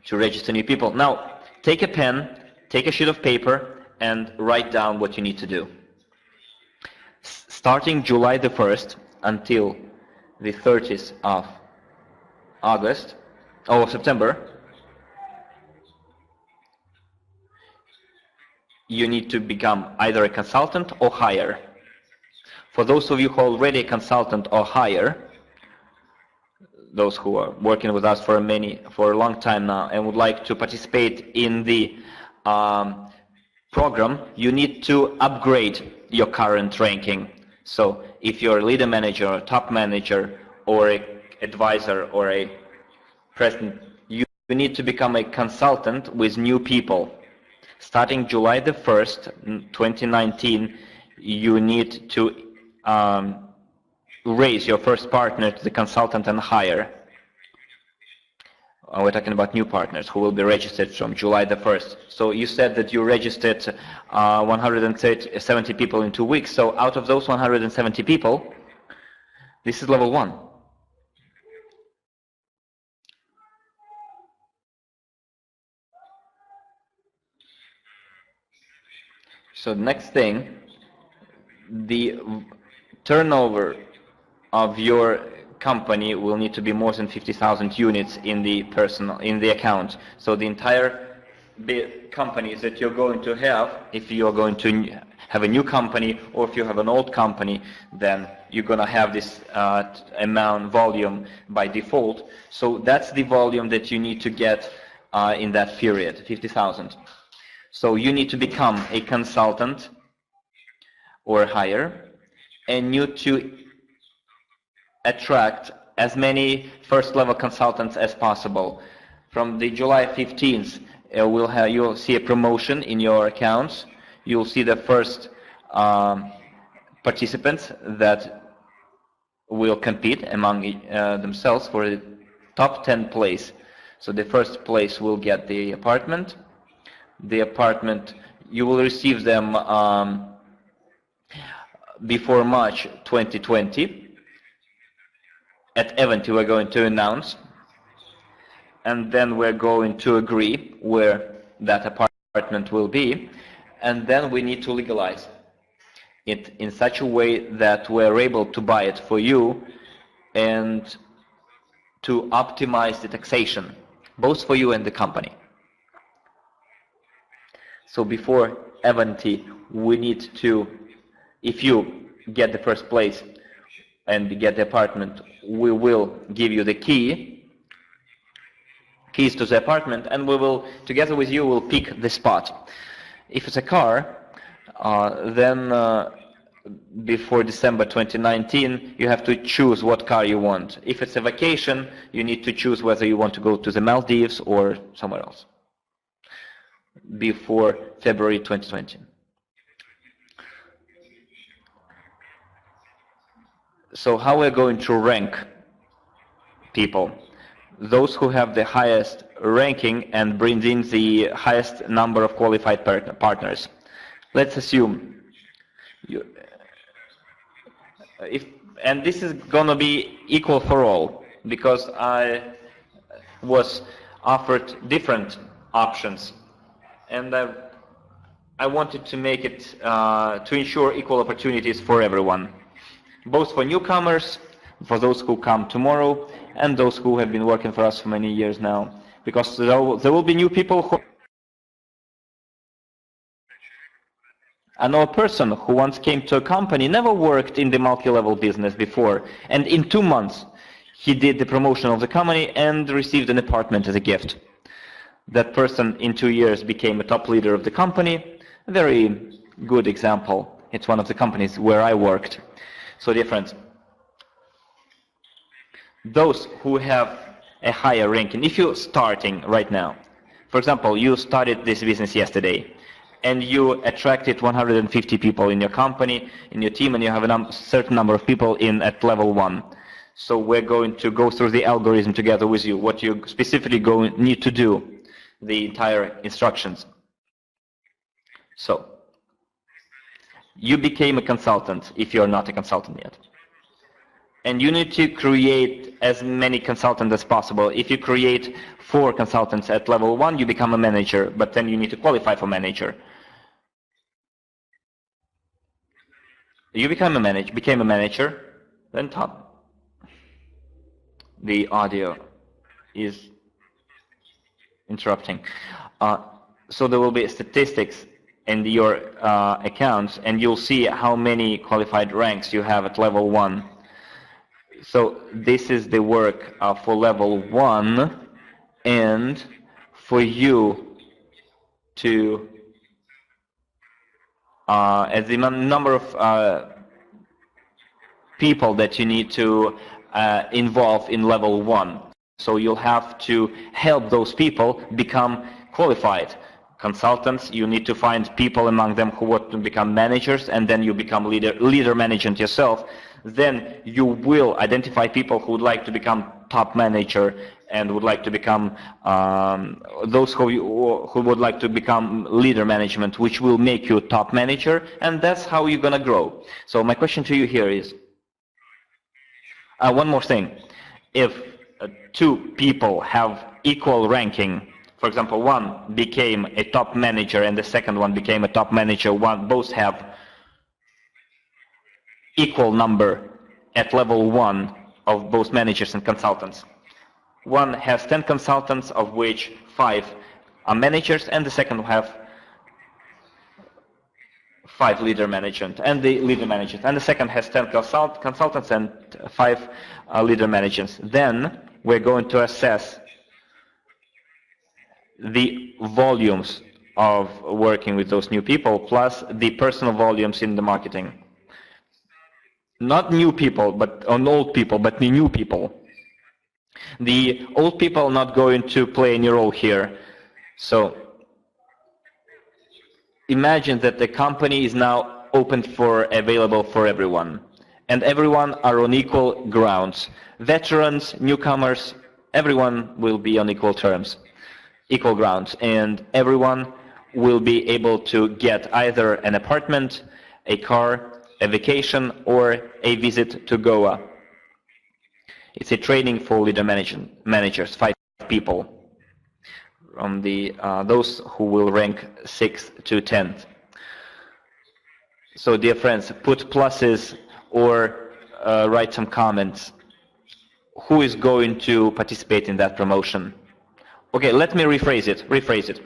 A: to register new people, now take a pen, take a sheet of paper, and write down what you need to do. Starting July the 1st until the 30th of September, you need to become either a consultant or higher. For those of you who are already a consultant or higher, those who are working with us for a long time now and would like to participate in the program, you need to upgrade your current ranking. So if you're a leader manager, or top manager, or an advisor, or a president, you need to become a consultant with new people. Starting July the 1st, 2019, you need to raise your first partner to the consultant and higher. We're talking about new partners who will be registered from July the 1st. So you said that you registered 170 people in 2 weeks. So out of those 170 people, this is level 1. So next thing, the turnover of your company will need to be more than 50,000 units in the account. So the entire company that you're going to have, if you're going to have a new company or if you have an old company, then you're going to have this volume by default. So that's the volume that you need to get in that period, 50,000. So you need to become a consultant or higher, and you to attract as many first-level consultants as possible. From the July 15th, you'll see a promotion in your accounts. You'll see the first participants that will compete among themselves for the top 10 place. So the first place will get the apartment. The apartment, you will receive them before March 2020. At event we're going to announce, and then we're going to agree where that apartment will be, and then we need to legalize it in such a way that we're able to buy it for you and to optimize the taxation, both for you and the company. So before event, we need to, if you get the first place and get the apartment, we will give you the keys to the apartment, and we will, together with you, will pick the spot. If it's a car, then before December 2019, you have to choose what car you want. If it's a vacation, you need to choose whether you want to go to the Maldives or somewhere else before February 2020. So how we're going to rank people? Those who have the highest ranking and bring in the highest number of qualified partners. Let's assume and this is going to be equal for all, because I was offered different options, and I wanted to make it to ensure equal opportunities for everyone, both for newcomers, for those who come tomorrow, and those who have been working for us for many years now, because there will be new people who... I know a person who once came to a company, never worked in the multi-level business before, and in 2 months he did the promotion of the company and received an apartment as a gift. That person in 2 years became a top leader of the company. A very good example. It's one of the companies where I worked. So dear friends, those who have a higher ranking, if you're starting right now, for example, you started this business yesterday, and you attracted 150 people in your company, in your team, and you have a certain number of people at level 1. So we're going to go through the algorithm together with you, what you specifically need to do, the entire instructions. So, you became a consultant if you're not a consultant yet. And you need to create as many consultants as possible. If you create 4 consultants at level 1, you become a manager, but then you need to qualify for manager. You became a manager, then top. The audio is interrupting. So there will be statistics in your accounts, and you'll see how many qualified ranks you have at level 1. So this is the work for level 1, and for you to as the number of people that you need to involve in level 1. So you'll have to help those people become qualified consultants. You need to find people among them who want to become managers, and then you become leader management yourself. Then you will identify people who would like to become top manager and would like to become those who would like to become leader management, which will make you top manager, and that's how you're gonna grow. So my question to you here is, one more thing. If two people have equal ranking, for example, one became a top manager and the second one became a top manager, both have equal number at level 1 of both managers and consultants. One has 10 consultants, of which 5 are managers, and the second will have 5 leader management, and the leader managers, and the second has 10 consultants and 5 leader managers. Then we're going to assess the volumes of working with those new people plus the personal volumes in the marketing. Not new people, but old people, but the new people. The old people are not going to play any role here. So imagine that the company is now available for everyone, and everyone are on equal grounds. Veterans, newcomers, everyone will be on equal terms, equal grounds, and everyone will be able to get either an apartment, a car, a vacation, or a visit to Goa. It's a training for leader managers, 5 people, from those who will rank 6th to 10th. So dear friends, put pluses or write some comments. Who is going to participate in that promotion? Okay, let me rephrase it.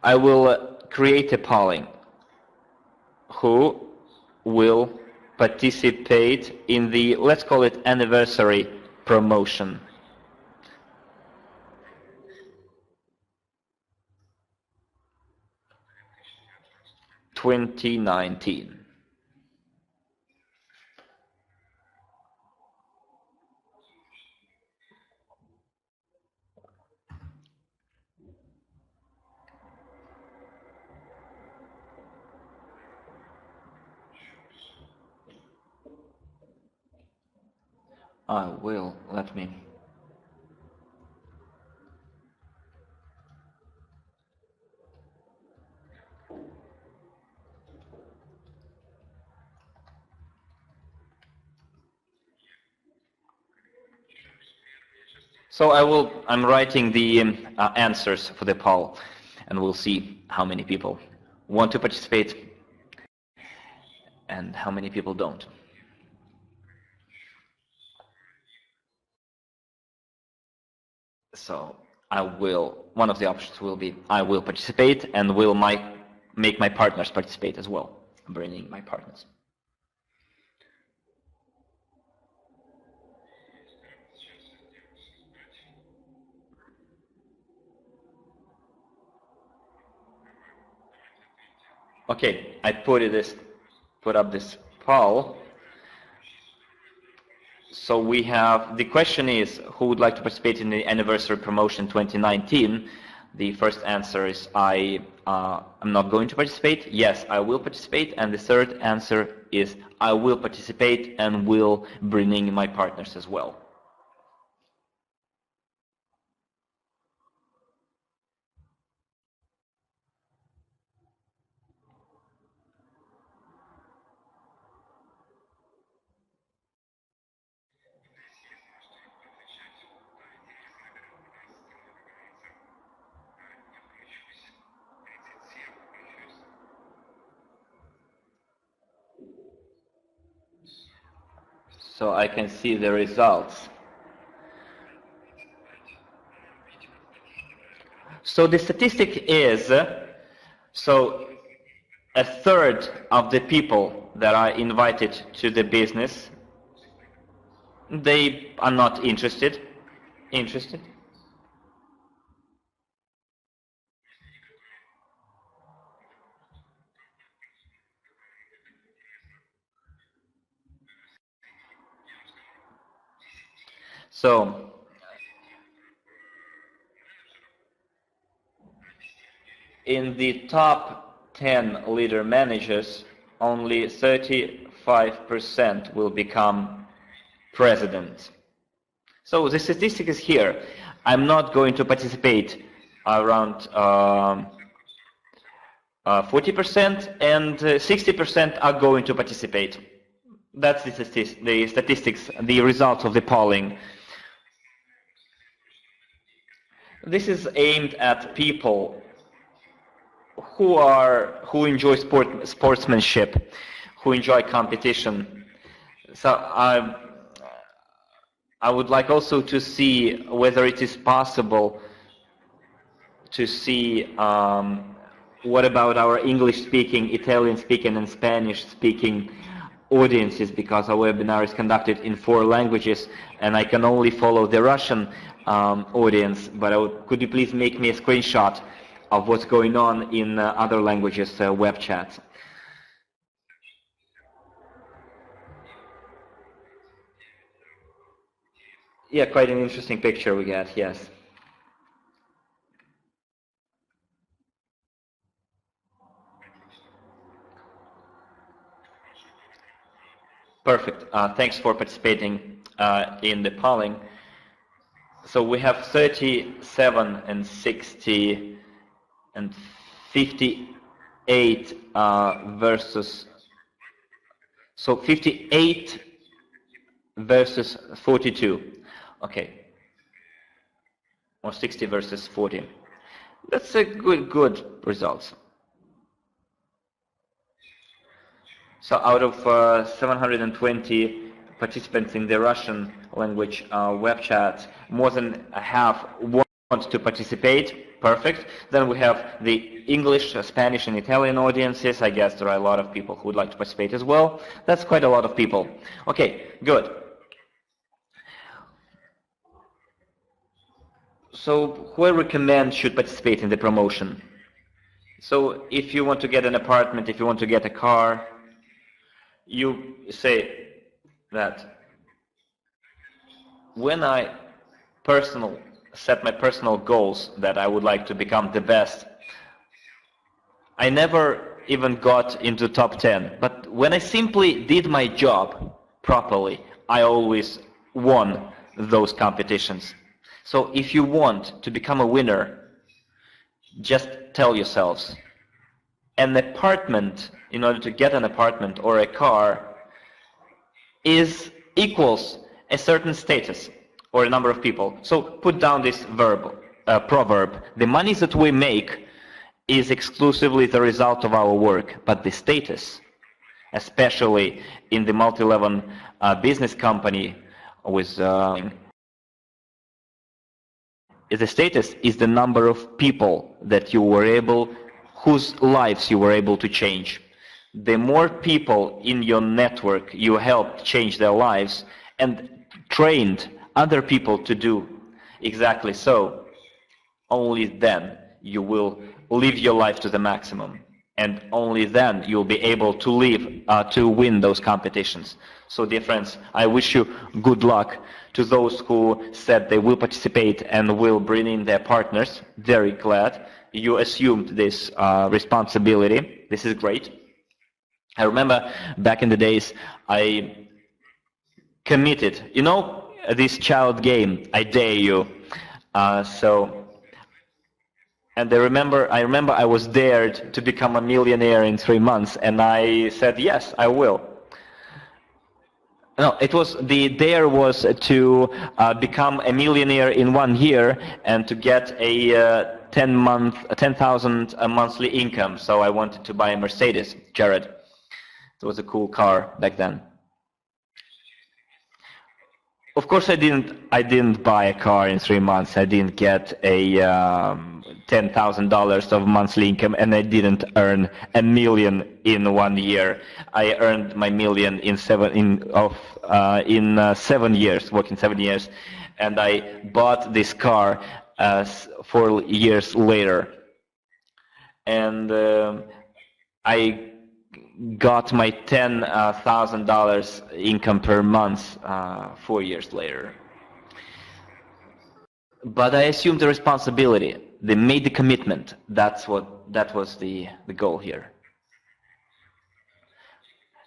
A: I will create a polling. Who will participate in the, let's call it, anniversary promotion? (2019). I will, let me. So I'm writing the answers for the poll, and we'll see how many people want to participate and how many people don't. So one of the options will be I will participate and will make my partners participate as well. I'm bringing my partners. Okay, I put up this poll. So we have, the question is, who would like to participate in the anniversary promotion 2019? The first answer is I'm not going to participate. Yes, I will participate. And the third answer is I will participate and will bring in my partners as well. So I can see the results. So the statistic is, so a third of the people that are invited to the business, they are not interested. So in the top 10 leader managers, only 35% will become president. So the statistic is here. I'm not going to participate around 40%, and 60% are going to participate. That's the statistics, the results of the polling. This is aimed at people who enjoy sportsmanship, who enjoy competition. So I would like also to see whether it is possible to see what about our English-speaking, Italian-speaking, and Spanish-speaking audiences, because our webinar is conducted in 4 languages, and I can only follow the Russian audience. But could you please make me a screenshot of what's going on in other languages web chats? Yeah, quite an interesting picture we get, yes. Perfect. Thanks for participating in the polling. So we have 37 and 60 and 58 versus, so 58 versus 42. Okay. Or 60 versus 40. That's a good results. So out of 720 participants in the Russian language web chat, more than half want to participate. Perfect. Then we have the English, Spanish, and Italian audiences. I guess there are a lot of people who would like to participate as well. That's quite a lot of people. Okay, good. So who I recommend should participate in the promotion? So if you want to get an apartment, if you want to get a car, you say that when I set my personal goals that I would like to become the best, I never even got into top 10. But when I simply did my job properly, I always won those competitions. So if you want to become a winner, just tell yourselves, an apartment, in order to get an apartment or a car, equals a certain status or a number of people. So put down this proverb. The money that we make is exclusively the result of our work, but the status, especially in the multi-level business company with the status is the number of people that whose lives you were able to change. The more people in your network you helped change their lives and trained other people to do exactly so, only then you will live your life to the maximum. And only then you'll be able to win those competitions. So dear friends, I wish you good luck to those who said they will participate and will bring in their partners. Very glad you assumed this responsibility. This is great. I remember back in the days I committed, this child game, I dare you. And I remember I was dared to become a millionaire in 3 months, and I said, yes, I will. No, the dare was to become a millionaire in 1 year and to get a 10,000 monthly income. So I wanted to buy a Mercedes, Jared. It was a cool car back then. Of course, I didn't buy a car in 3 months. I didn't get a $10,000 of monthly income, and I didn't earn $1 million in 1 year. I earned my million in 7 years, working 7 years, and I bought this car 4 years later, and I got my $10,000 income per month 4 years later. But I assumed the responsibility. They made the commitment. That was the goal here.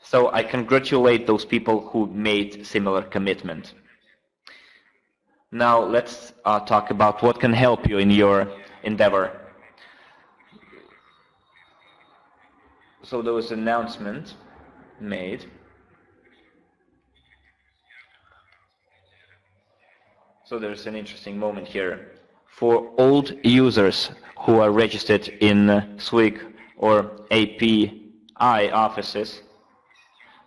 A: So I congratulate those people who made similar commitment. Now let's talk about what can help you in your endeavor. So there was an announcement made. So there's an interesting moment here. For old users who are registered in SWIG or API offices,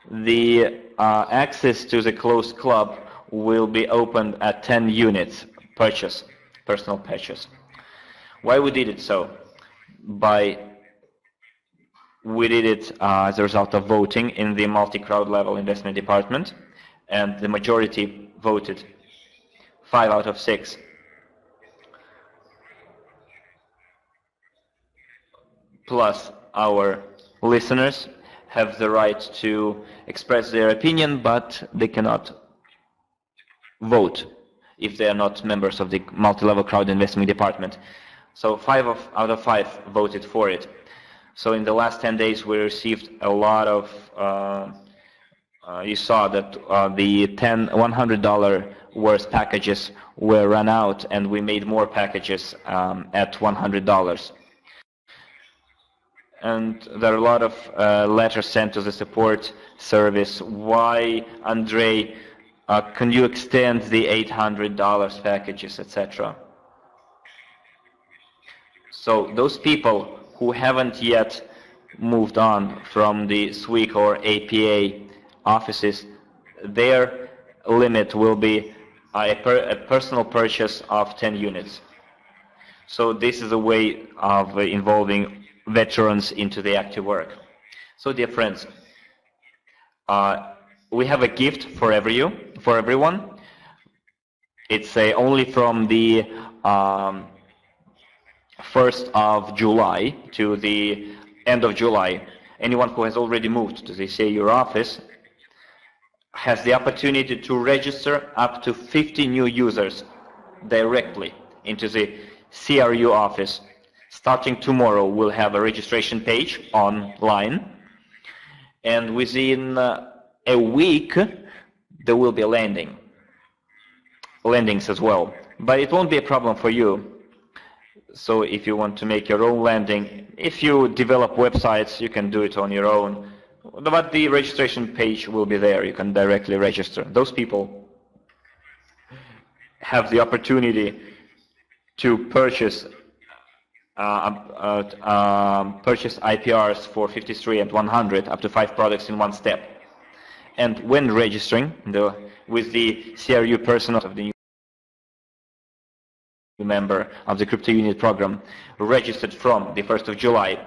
A: the access to the closed club will be opened at 10 units purchase, personal purchase. Why we did it so? We did it as a result of voting in the multi-crowd level investment department, and the majority voted 5 out of 6. Plus, our listeners have the right to express their opinion, but they cannot vote if they are not members of the multi-level crowd investment department. So 5 out of 5 voted for it. So in the last 10 days we received a lot of, you saw that the $100 worth packages were run out, and we made more packages at $100. And there are a lot of letters sent to the support service. Why, Andrei, can you extend the $800 packages, etc.? So those people who haven't yet moved on from the SWIG or APA offices, their limit will be a personal purchase of 10 units. So this is a way of involving veterans into the active work. So dear friends, we have a gift for everyone. It's only from the 1st of July to the end of July. Anyone who has already moved to the CAU office has the opportunity to register up to 50 new users directly into the CRU office. Starting tomorrow, we'll have a registration page online, and within a week there will be landings as well. But it won't be a problem for you. So if you want to make your own landing, if you develop websites, you can do it on your own. But the registration page will be there. You can directly register. Those people have the opportunity to purchase IPRs for 53 and 100, up to 5 products in one step. And when registering with the CRU personnel of the new member of the crypto unit program, registered from the 1st of July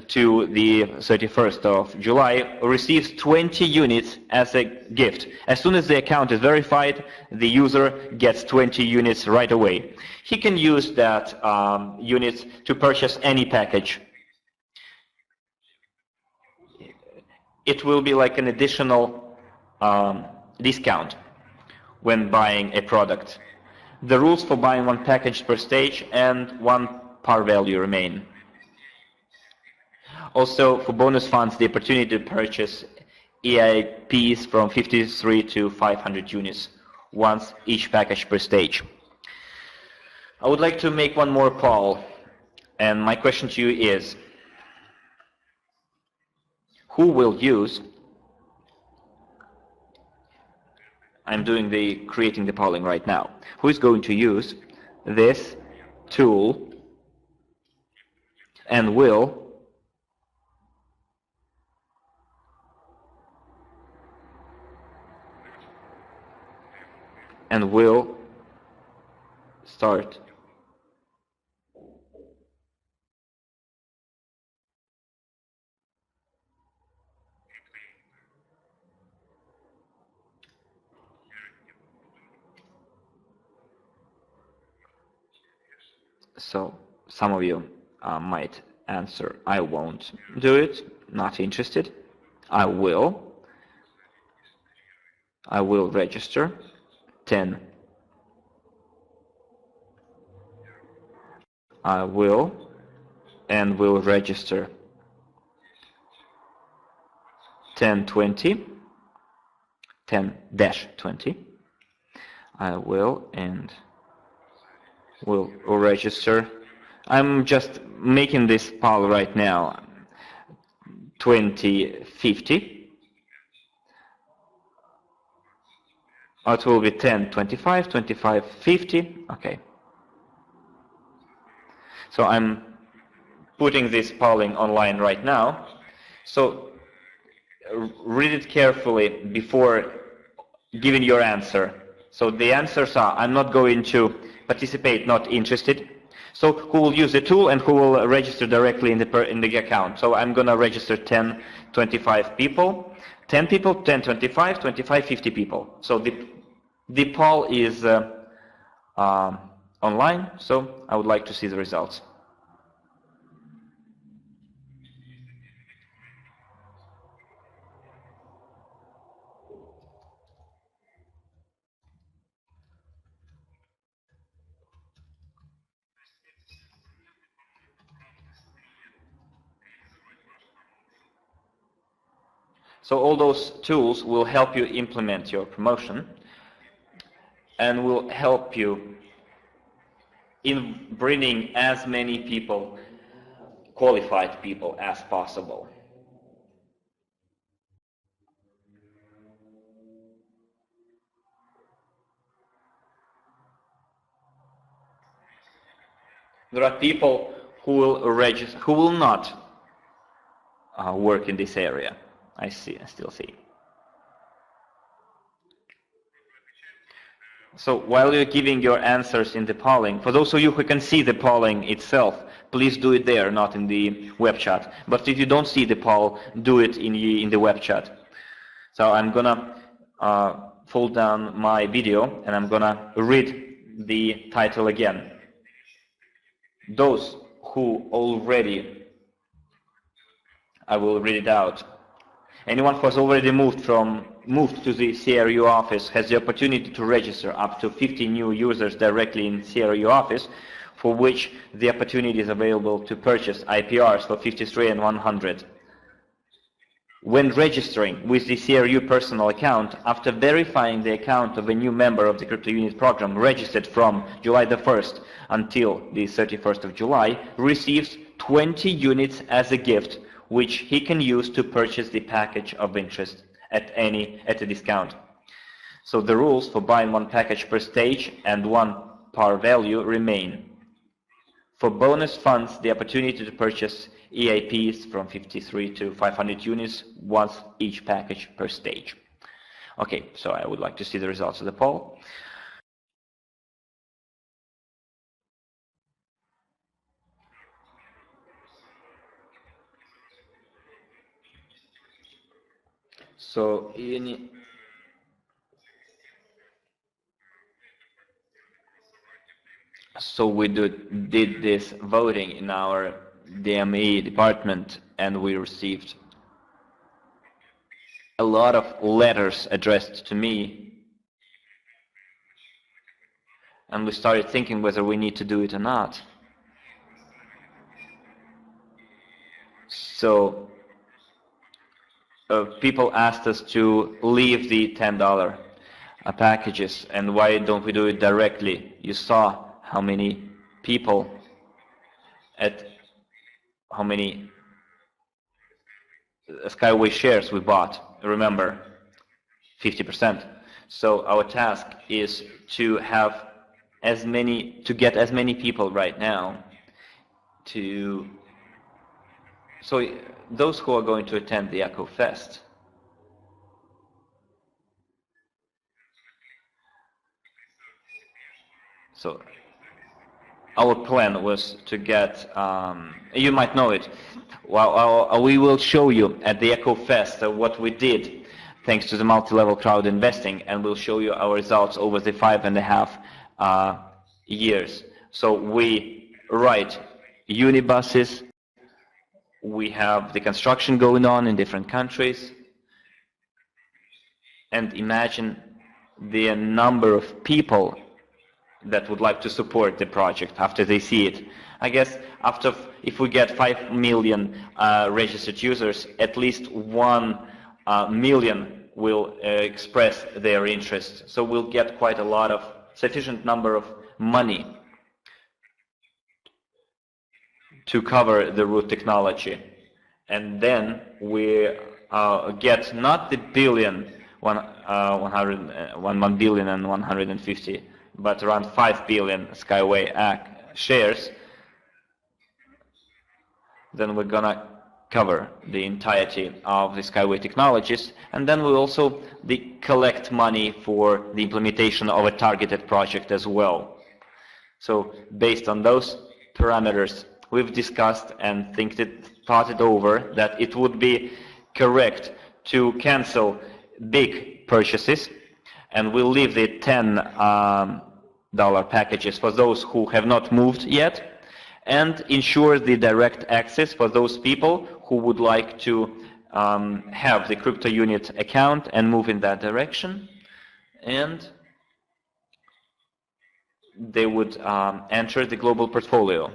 A: to the 31st of July, receives 20 units as a gift. As soon as the account is verified, the user gets 20 units right away. He can use that units to purchase any package. It will be like an additional discount when buying a product. The rules for buying one package per stage and one par value remain. Also, for bonus funds, the opportunity to purchase EIPs from 53 to 500 units, once each package per stage. I would like to make one more poll, and my question to you is, who will use, I'm creating the polling right now, who is going to use this tool and will start So some of you might answer, I won't do it, not interested. I will register 10 I will register 10-20. I will register. I'm just making this poll right now. 2050. It will be 10-25, 25-50. Okay. So I'm putting this polling online right now. So read it carefully before giving your answer. So the answers are: I'm not going to participate, not interested. So who will use the tool and who will register directly in the account? So I'm going to register 10-25 people, 10 people, 10-25, 25-50 people. So the poll is online. So I would like to see the results. So all those tools will help you implement your promotion and will help you in bringing as many people, qualified people, as possible. There are people who will register, who will not work in this area. I still see. So while you're giving your answers in the polling, for those of you who can see the polling itself, please do it there, not in the web chat. But if you don't see the poll, do it in the web chat. So I'm gonna fold down my video and I'm gonna read the title again. Those who already, I will read it out. Anyone who has already moved to the CRU office has the opportunity to register up to 50 new users directly in CRU office, for which the opportunity is available to purchase IPRs for 53 and 100. When registering with the CRU personal account, after verifying the account of a new member of the crypto unit program registered from July the 1st until the 31st of July, receives 20 units as a gift, which he can use to purchase the package of interest at a discount. So the rules for buying one package per stage and one par value remain. For bonus funds, the opportunity to purchase EIPs from 53 to 500 units, once each package per stage. Okay, so I would like to see the results of the poll. So we did this voting in our DME department, and we received a lot of letters addressed to me, and we started thinking whether we need to do it or not. So people asked us to leave the $10 packages, and why don't we do it directly? You saw how many people how many Skyway shares we bought. Remember, 50%. So our task is to have get as many people right now so those who are going to attend the Echo Fest. So our plan was to get, you might know it, well, we will show you at the Echo Fest what we did thanks to the multi-level crowd investing, and we'll show you our results over the 5.5 years. So we write unibuses, we have the construction going on in different countries, and imagine the number of people that would like to support the project after they see it. I guess if we get 5 million registered users, at least 1 million will express their interest. So we'll get quite a lot of sufficient number of money to cover the root technology. And then we get not the billion, 1 billion and 150, but around 5 billion Skyway shares. Then we're gonna cover the entirety of the Skyway technologies, and then we'll also collect money for the implementation of a targeted project as well. So based on those parameters, we've discussed and thought it over that it would be correct to cancel big purchases, and we'll leave the $10 packages for those who have not moved yet, and ensure the direct access for those people who would like to have the crypto unit account and move in that direction, and they would enter the global portfolio.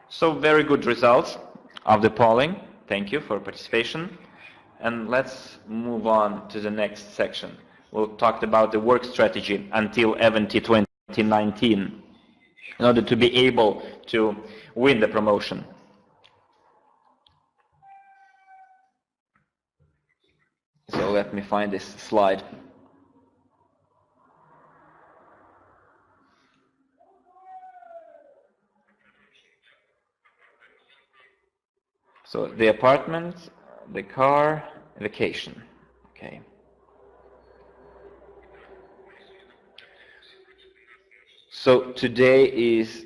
A: So very good results of the polling. Thank you for participation. And let's move on to the next section. We'll talk about the work strategy until Event 2019 in order to be able to win the promotion. So let me find this slide. So the apartment, the car, vacation. Okay. So today is,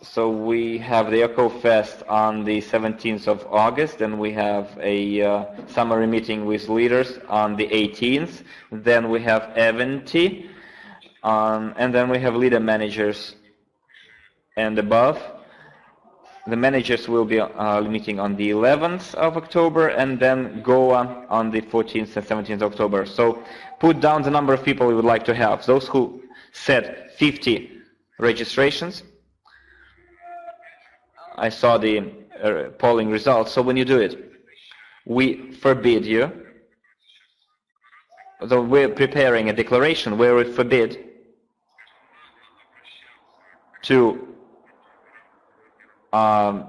A: so we have the EcoFest on the 17th of August, and we have a summary meeting with leaders on the 18th. Then we have Eventi, and then we have leader managers and above. The managers will be meeting on the 11th of October, and then Goa on the 14th and 17th of October. So put down the number of people we would like to have. Those who said 50 registrations. I saw the polling results. So when you do it, we forbid you, so we're preparing a declaration where we forbid to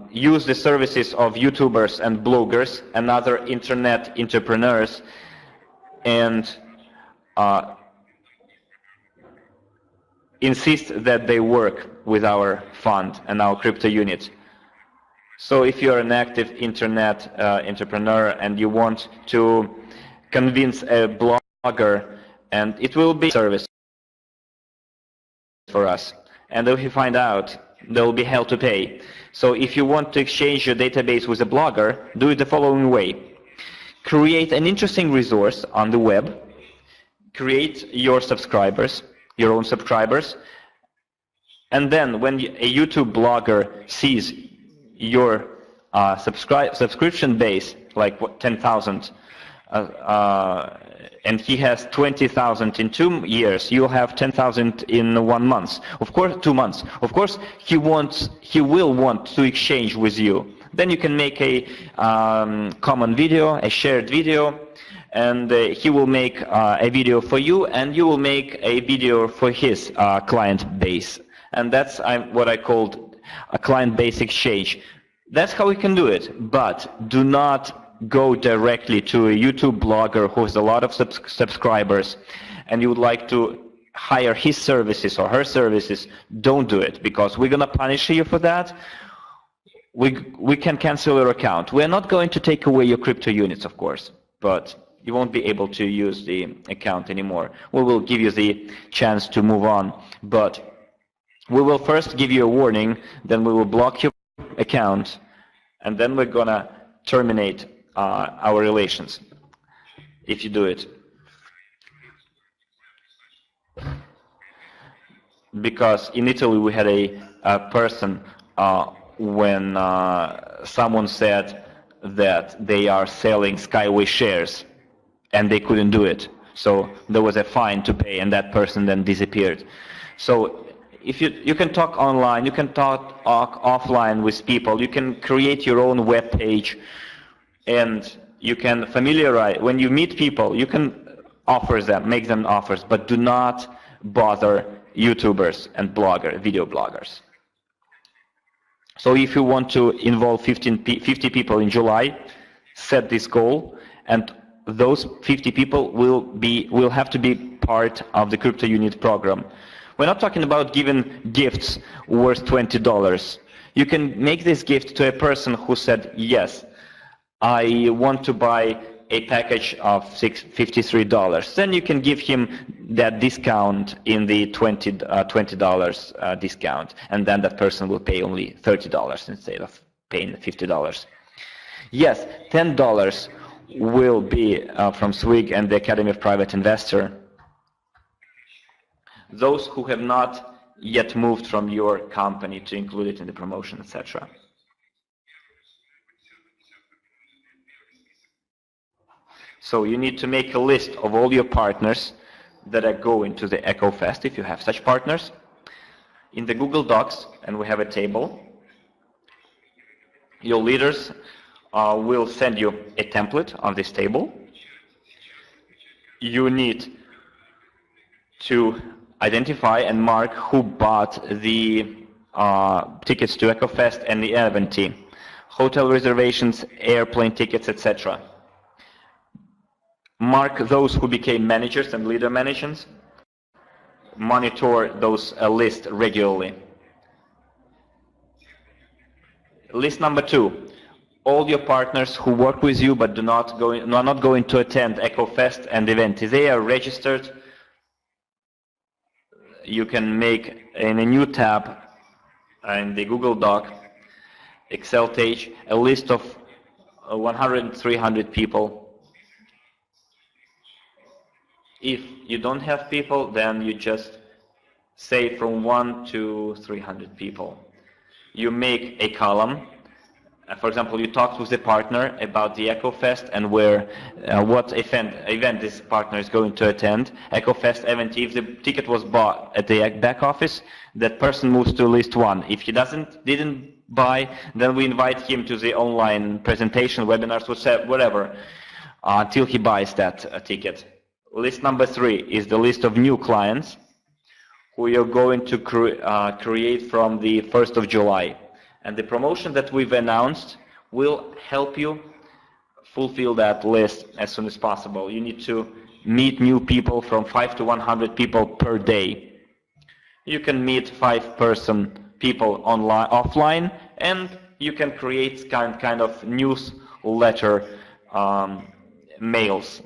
A: use the services of YouTubers and bloggers and other internet entrepreneurs, and insist that they work with our fund and our crypto unit. So if you're an active internet entrepreneur and you want to convince a blogger, and it will be a service for us, and if you find out, there will be hell to pay. So if you want to exchange your database with a blogger, do it the following way. Create an interesting resource on the web, create your subscribers, your own subscribers, and then when a YouTube blogger sees your subscription base, like 10,000, and he has 20,000 in 2 years, you'll have 10,000 in 1 month. Of course, 2 months. Of course, he will want to exchange with you. Then you can make a common video, a shared video, and he will make a video for you, and you will make a video for his client base. And that's what I called a client base exchange. That's how we can do it, but do not go directly to a YouTube blogger who has a lot of subscribers and you would like to hire his services or her services. Don't do it, because we're going to punish you for that. We can cancel your account. We're not going to take away your crypto units, of course, but you won't be able to use the account anymore. We will give you the chance to move on, but we will first give you a warning, then we will block your account, and then we're going to terminate our relations if you do it. Because in Italy we had a person when someone said that they are selling Skyway shares and they couldn't do it. So there was a fine to pay and that person then disappeared. So if you can talk online, you can talk offline with people, you can create your own web page, and you can familiarize, when you meet people, you can make them offers, but do not bother YouTubers and video bloggers. So if you want to involve 50 people in July, set this goal, and those 50 people will have to be part of the Crypto Unit program. We're not talking about giving gifts worth $20. You can make this gift to a person who said, yes, I want to buy a package of $53. Then you can give him that discount in the $20 discount, and then that person will pay only $30 instead of paying $50. Yes, $10 will be from SWIG and the Academy of Private Investor. Those who have not yet moved from your company to include it in the promotion, etc. So you need to make a list of all your partners that are going to the EcoFest, if you have such partners, in the Google Docs, and we have a table. Your leaders will send you a template on this table. You need to identify and mark who bought the tickets to EcoFest and the event, hotel reservations, airplane tickets, etc. Mark those who became managers and leader managers. Monitor those lists regularly. List number 2. All your partners who work with you but are not going to attend EcoFest and event. If they are registered, you can make in a new tab in the Google Doc, Excel page, a list of 100, 300 people. If you don't have people, then you just say from 1 to 300 people. You make a column. For example, you talked with the partner about the EcoFest and what event this partner is going to attend. EcoFest event, if the ticket was bought at the back office, that person moves to list 1. If he didn't buy, then we invite him to the online presentation, webinars, whatever, until he buys that ticket. List number 3 is the list of new clients who you're going to create from the 1st of July. And the promotion that we've announced will help you fulfill that list as soon as possible. You need to meet new people from 5 to 100 people per day. You can meet 5-person people offline, and you can create kind of newsletter mails.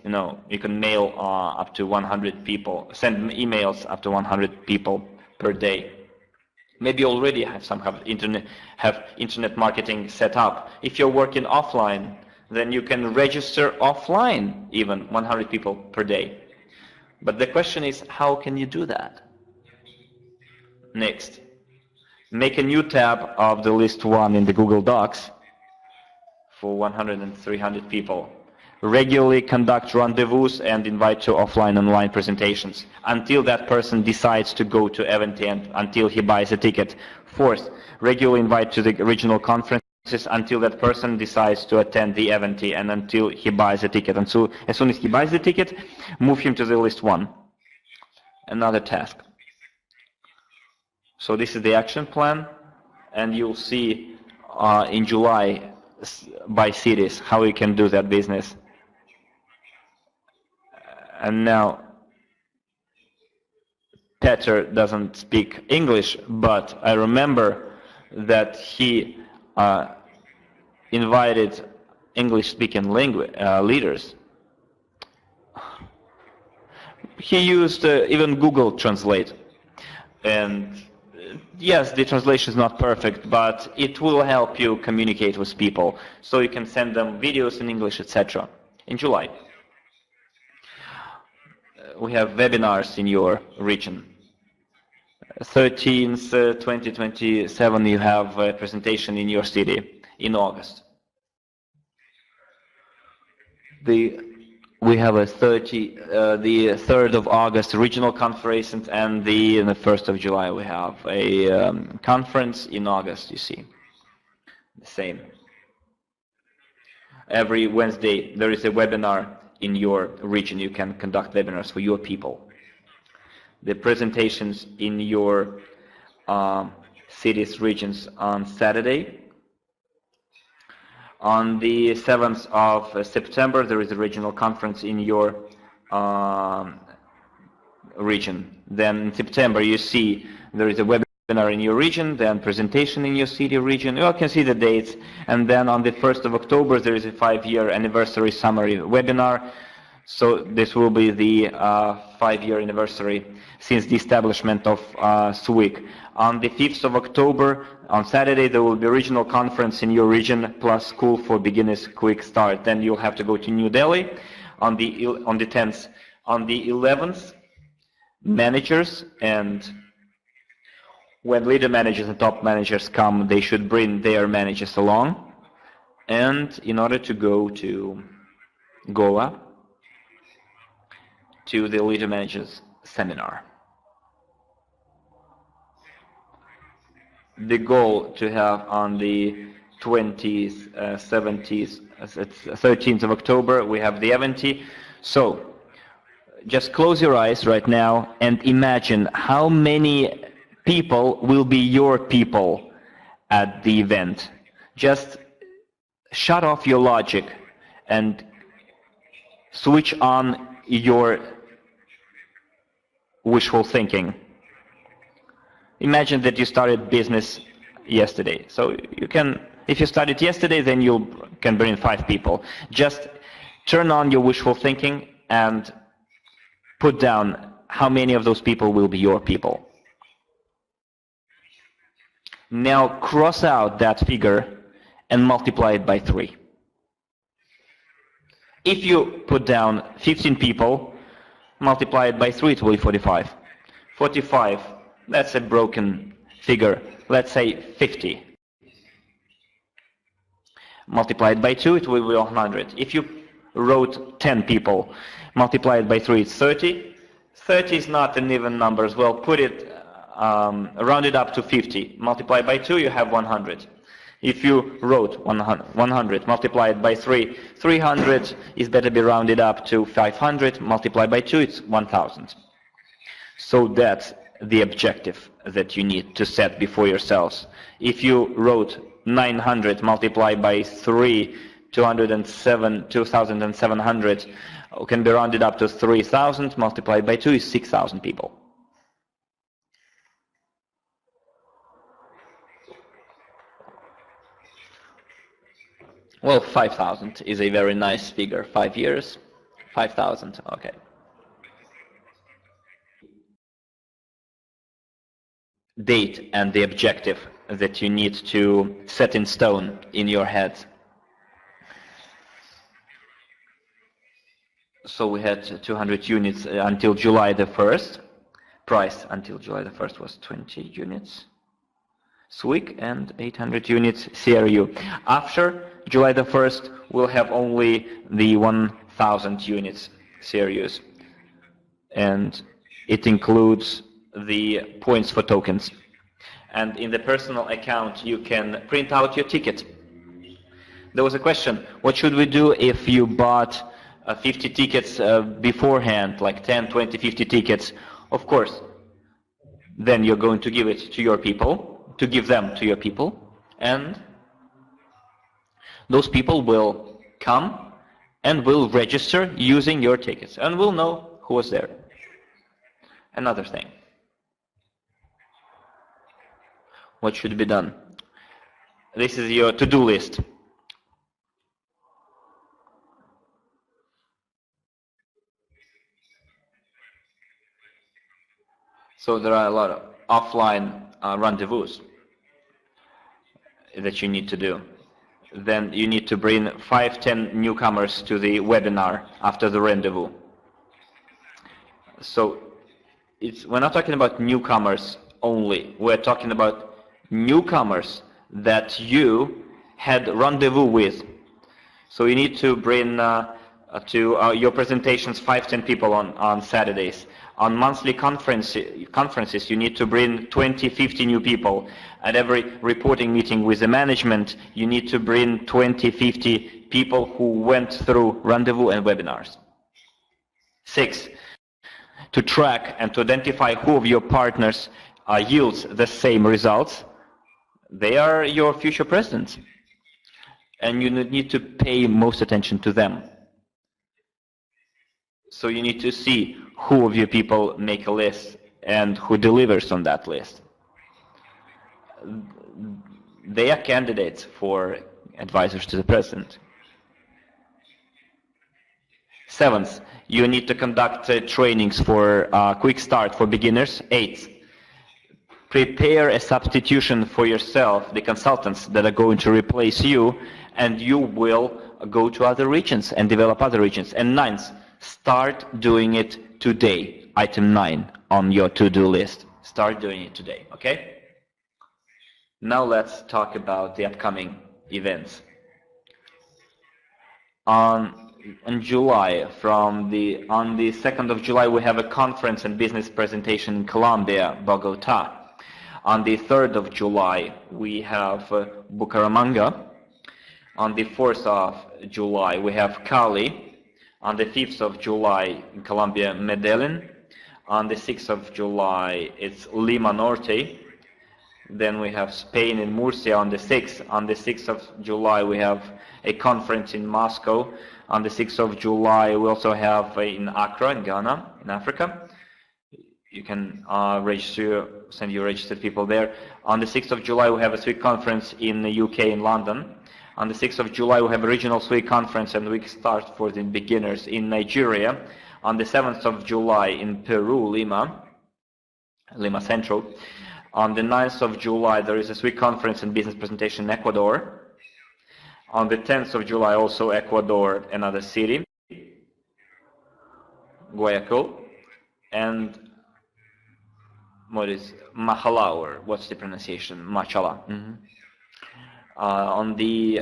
A: You can mail up to 100 people, send emails up to 100 people per day. Maybe you already have internet marketing set up. If you're working offline, then you can register offline even 100 people per day. But the question is, how can you do that? Next, make a new tab of the list 1 in the Google Docs for 100 and 300 people. Regularly conduct rendezvous and invite to offline and online presentations until that person decides to go to event and until he buys a ticket. 4th, regularly invite to the regional conferences until that person decides to attend the event and until he buys a ticket. And so as soon as he buys the ticket, move him to the list 1. Another task. So this is the action plan, and you'll see in July by cities how you can do that business. And now, Peter doesn't speak English, but I remember that he invited English-speaking leaders. He used even Google Translate. And yes, the translation is not perfect, but it will help you communicate with people. So you can send them videos in English, etc. in July. We have webinars in your region. 13th, 2027, you have a presentation in your city in August. The we have the 3rd of August regional conference, and the 1st of July we have a conference in August, you see. The same. Every Wednesday there is a webinar in your region. You can conduct webinars for your people. The presentations in your cities, regions on Saturday. On the 7th of September, there is a regional conference in your region. Then in September, you see there is a webinar in your region, then presentation in your city region. You can see the dates. And then on the 1st of October, there is a 5-year anniversary summary webinar. So this will be the 5-year anniversary since the establishment of SWIG. On the 5th of October, on Saturday, there will be a regional conference in your region, plus School for Beginners Quick Start. Then you'll have to go to New Delhi on the 10th. On the 11th, managers, and when leader managers and top managers come, they should bring their managers along. And in order to go to Goa, to the leader managers seminar. The goal to have on the 20th, 17th, 13th of October, we have the event. So just close your eyes right now and imagine how many people will be your people at the event. Just shut off your logic and switch on your wishful thinking. Imagine that you started business yesterday. So you can, if you started yesterday, then you can bring 5 people. Just turn on your wishful thinking and put down how many of those people will be your people. Now cross out that figure and multiply it by 3. If you put down 15 people, multiply it by 3, it will be 45. 45, that's a broken figure. Let's say 50. Multiply it by 2, it will be 100. If you wrote 10 people, multiply it by 3, it's 30. 30 is not an even number as well. Put it, round it up to 50. Multiply by 2, you have 100. If you wrote 100, multiply it by 3, 300 is better be rounded up to 500, multiply by 2, it's 1000. So that's the objective that you need to set before yourselves. If you wrote 900, multiply by 3, 2,700 can be rounded up to 3,000, multiplied by 2 is 6,000 people. Well, 5,000 is a very nice figure. 5 years, 5,000, okay. Date and the objective that you need to set in stone in your head. So we had 200 units until July the 1st. Price until July the 1st was 20 units. SWIG and 800 units CRU. After July the 1st, we'll have only the 1,000 units CRUs. And it includes the points for tokens. And in the personal account, you can print out your ticket. There was a question, what should we do if you bought 50 tickets beforehand, like 10, 20, 50 tickets? Of course, then you're going to give it to your people, to give them to your people, and those people will come and will register using your tickets, and will know who was there. Another thing. What should be done? This is your to-do list. So there are a lot of offline rendezvous that you need to do. Then you need to bring 5-10 newcomers to the webinar after the rendezvous. So we're not talking about newcomers only. We're talking about newcomers that you had rendezvous with. So you need to bring to your presentations 5-10 people on Saturdays. On monthly conferences, you need to bring 20-50 new people. At every reporting meeting with the management, you need to bring 20-50 people who went through rendezvous and webinars. 6, to track and to identify who of your partners yields the same results. They are your future presidents, and you need to pay most attention to them. So you need to see who of your people make a list and who delivers on that list. They are candidates for advisors to the president. 7th, you need to conduct trainings for quick start for beginners. 8th, prepare a substitution for yourself, the consultants that are going to replace you, and you will go to other regions and develop other regions. And 9th, start doing it today. Item 9 on your to-do list. Start doing it today, okay? Now let's talk about the upcoming events. On July, on the 2nd of July, we have a conference and business presentation in Colombia, Bogota. On the 3rd of July, we have Bucaramanga. On the 4th of July, we have Cali. On the 5th of July, in Colombia, Medellin. On the 6th of July, it's Lima Norte. Then we have Spain in Murcia on the 6th. On the 6th of July, we have a conference in Moscow. On the 6th of July, we also have in Accra, in Ghana, in Africa. You can send your registered people there. On the 6th of July, we have a SWIG conference in the UK, in London. On the 6th of July, we have a regional SWIG conference and week start for the beginners in Nigeria. On the 7th of July, in Peru, Lima Central. On the 9th of July, there is a SWIG conference and business presentation in Ecuador. On the 10th of July, also Ecuador, another city, Guayaquil. And what is Machala, or what's the pronunciation? Machala. On the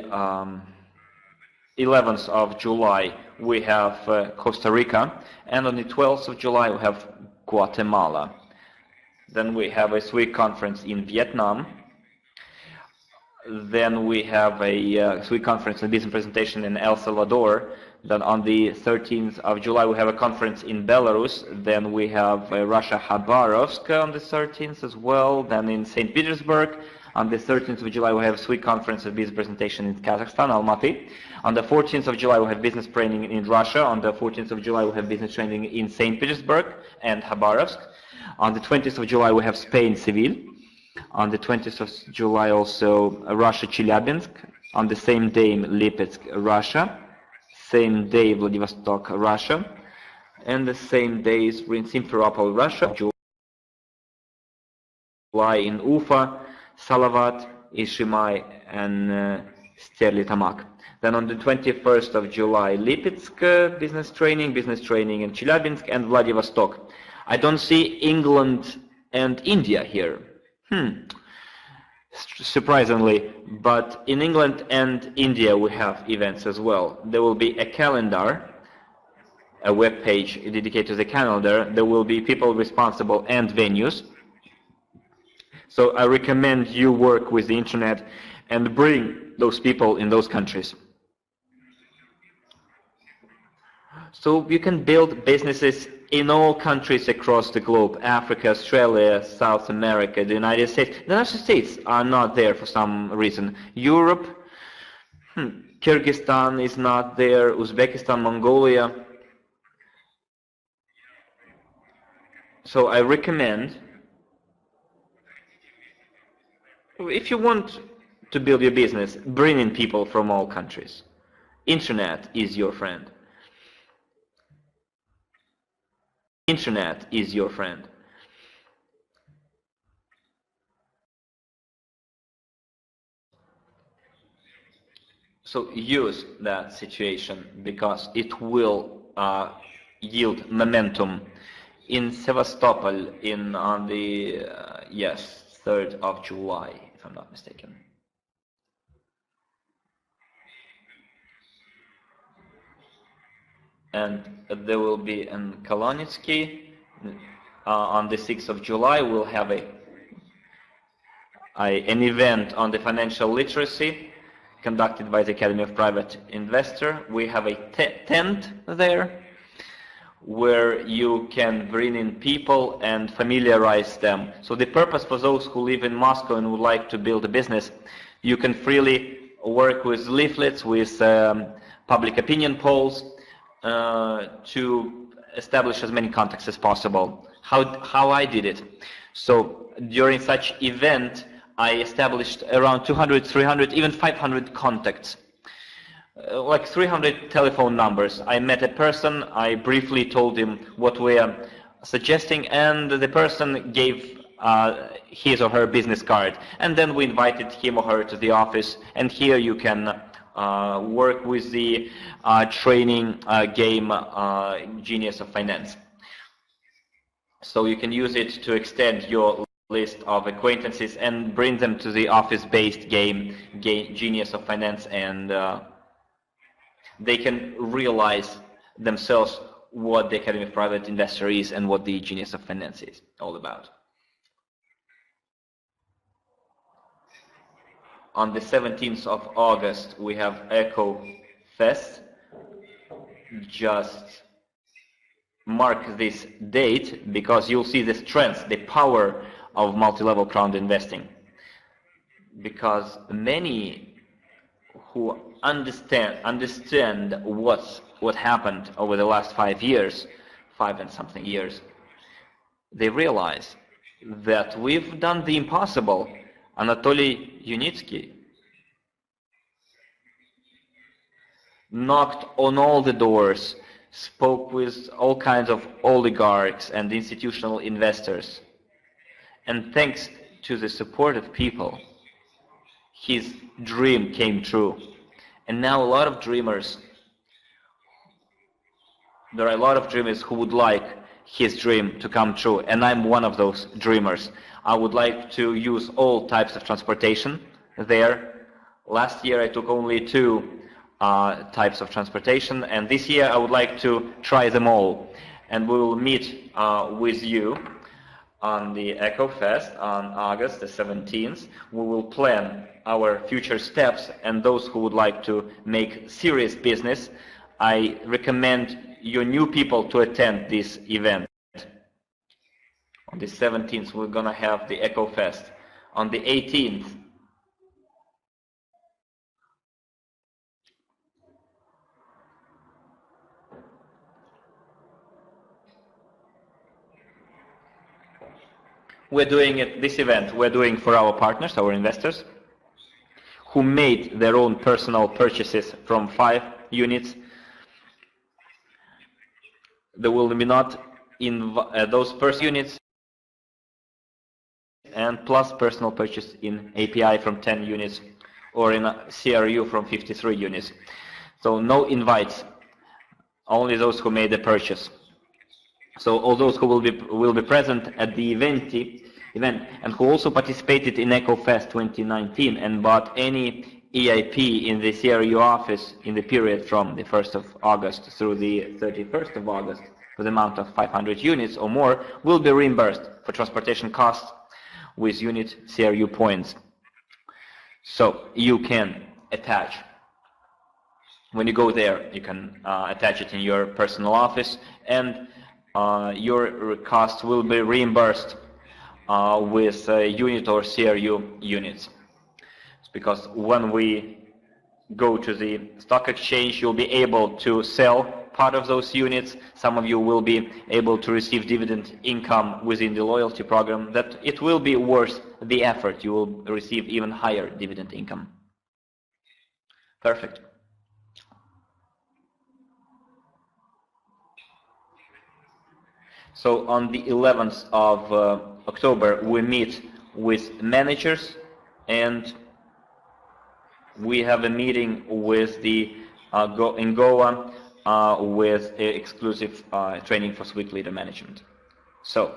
A: 11th of July, we have Costa Rica. And on the 12th of July, we have Guatemala. Then we have a SWIG conference in Vietnam. Then we have a SWIG conference and business presentation in El Salvador. Then on the 13th of July, we have a conference in Belarus. Then we have Russia, Khabarovsk on the 13th as well. Then in St. Petersburg. On the 13th of July, we have a SWIG conference and business presentation in Kazakhstan, Almaty. On the 14th of July, we have business training in Russia. On the 14th of July, we have business training in St. Petersburg and Khabarovsk. On the 20th of July, we have Spain, Seville. On the 20th of July, also Russia, Chelyabinsk. On the same day, Lipetsk, Russia. Same day, Vladivostok, Russia. And the same days, we're in Simferopol, Russia. July in Ufa, Salavat, Ishimai, and Sterlitamak. Then on the 21st of July, Lipetsk, business training in Chelyabinsk and Vladivostok. I don't see England and India here. Surprisingly, but in England and India we have events as well. There will be a calendar, a web page dedicated to the calendar. There will be people responsible and venues. So I recommend you work with the internet and bring those people in those countries. So you can build businesses in all countries across the globe: Africa, Australia, South America, the United States. The United States are not there for some reason. Europe, Kyrgyzstan is not there, Uzbekistan, Mongolia. So I recommend, if you want to build your business, bring in people from all countries. Internet is your friend. Internet is your friend. So use that situation because it will yield momentum. In Sevastopol, on the 3rd of July, if I'm not mistaken. and there will be in Kolonitsky on the 6th of July. We'll have an event on the financial literacy conducted by the Academy of Private Investor. We have a tent there where you can bring in people and familiarize them. So the purpose for those who live in Moscow and would like to build a business, you can freely work with leaflets, with public opinion polls to establish as many contacts as possible. How I did it. So during such event, I established around 200, 300, even 500 contacts. Like 300 telephone numbers. I met a person, I briefly told him what we are suggesting, and the person gave his or her business card. And then we invited him or her to the office, and here you can work with the training game Genius of Finance. So you can use it to extend your list of acquaintances and bring them to the office-based game Genius of Finance, and they can realize themselves what the Academy of Private Investor is and what the Genius of Finance is all about. On the 17th of August, we have Echo Fest. Just mark this date because you'll see the strength, the power of multi-level crowd investing. Because many who understand what happened over the last 5 years, 5 and something years, they realize that we've done the impossible. Anatoly Yunitsky knocked on all the doors, spoke with all kinds of oligarchs and institutional investors, and thanks to the support of people, his dream came true. And now there are a lot of dreamers who would like his dream to come true, and I'm one of those dreamers. I would like to use all types of transportation there. Last year I took only 2 types of transportation, and this year I would like to try them all. And we will meet with you on the Echo Fest on August the 17th. We will plan our future steps, and those who would like to make serious business, I recommend your new people to attend this event. On the 17th, we're going to have the Echo Fest. On the 18th, we're doing this event we're doing for our partners, our investors, who made their own personal purchases from 5 units. There will be not in those first units, and plus personal purchase in API from 10 units or in a CRU from 53 units. So no invites, only those who made the purchase. So all those who will be present at the event and who also participated in EcoFest 2019 and bought any EIP in the CRU office in the period from the 1st of August through the 31st of August for the amount of 500 units or more will be reimbursed for transportation costs with unit CRU points. So you can attach, when you go there, you can attach it in your personal office, and your cost will be reimbursed with unit or CRU units. It's because when we go to the stock exchange, you'll be able to sell part of those units. Some of you will be able to receive dividend income within the loyalty program, that it will be worth the effort. You will receive even higher dividend income. Perfect. So on the 11th of October, we meet with managers, and we have a meeting with the in Goa with exclusive training for SWIG leader management. So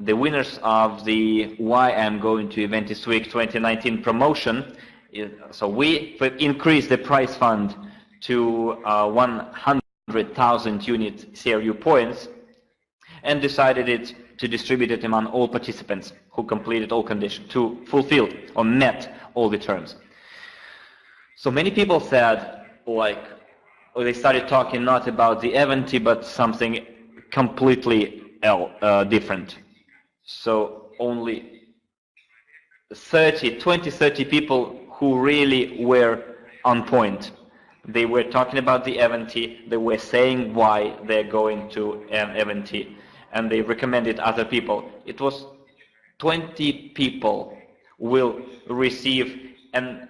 A: the winners of the Why I'm Going to Event is SWIG 2019 promotion. So we increased the prize fund to 100,000 unit CRU points and decided it to distribute it among all participants who completed all conditions, to fulfill or met all the terms. So many people said, like, or they started talking not about the event, but something completely different. So only 20-30 people who really were on point. They were talking about the event, they were saying why they're going to an event, and they recommended other people. It was 20 people will receive, and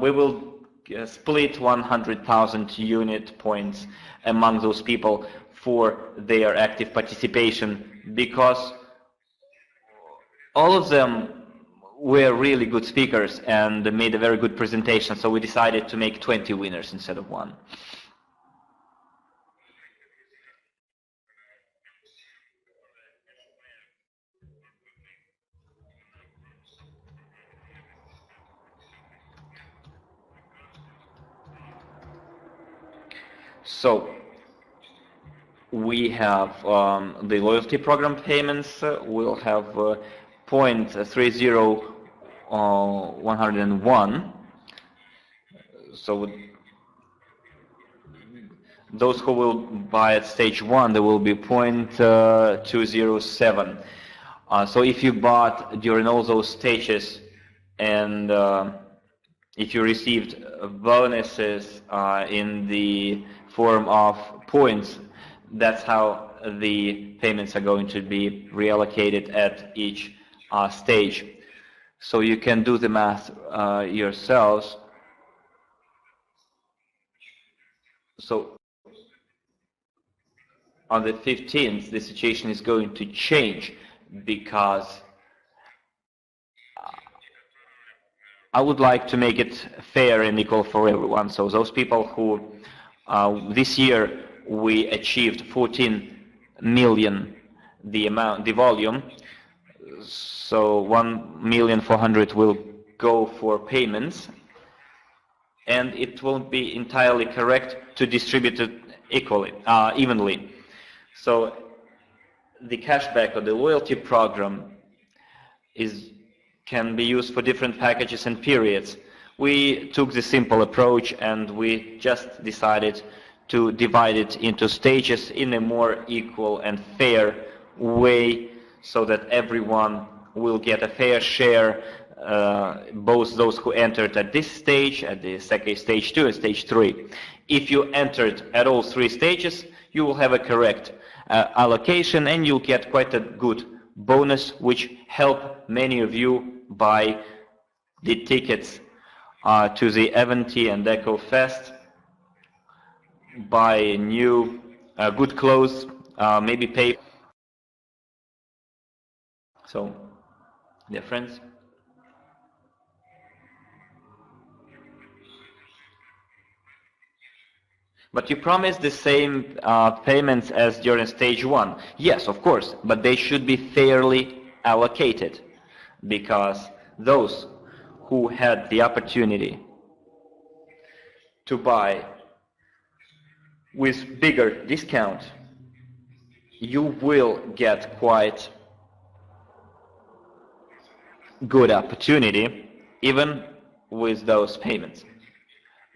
A: we will split 100,000 unit points among those people for their active participation, because all of them were really good speakers and made a very good presentation, so we decided to make 20 winners instead of one. So we have the loyalty program payments. We'll have 0.30101. So those who will buy at stage 1, there will be 0.207. So if you bought during all those stages, and if you received bonuses in the form of points, that's how the payments are going to be reallocated at each stage. So you can do the math yourselves. So on the 15th, the situation is going to change, because I would like to make it fair and equal for everyone. So those people who this year we achieved 14 million the volume, so 1,400,000 will go for payments, and it won't be entirely correct to distribute it evenly. So the cashback or the loyalty program can be used for different packages and periods. We took the simple approach, and we just decided to divide it into stages in a more equal and fair way, so that everyone will get a fair share, both those who entered at this stage, at the second stage 2 and stage 3. If you entered at all 3 stages, you will have a correct allocation, and you'll get quite a good bonus, which help many of you buy the tickets to the event and Deco Fest, buy new good clothes, maybe pay. So, dear friends, but you promised the same payments as during stage 1. Yes, of course, but they should be fairly allocated, because those who had the opportunity to buy with bigger discount, you will get quite good opportunity even with those payments.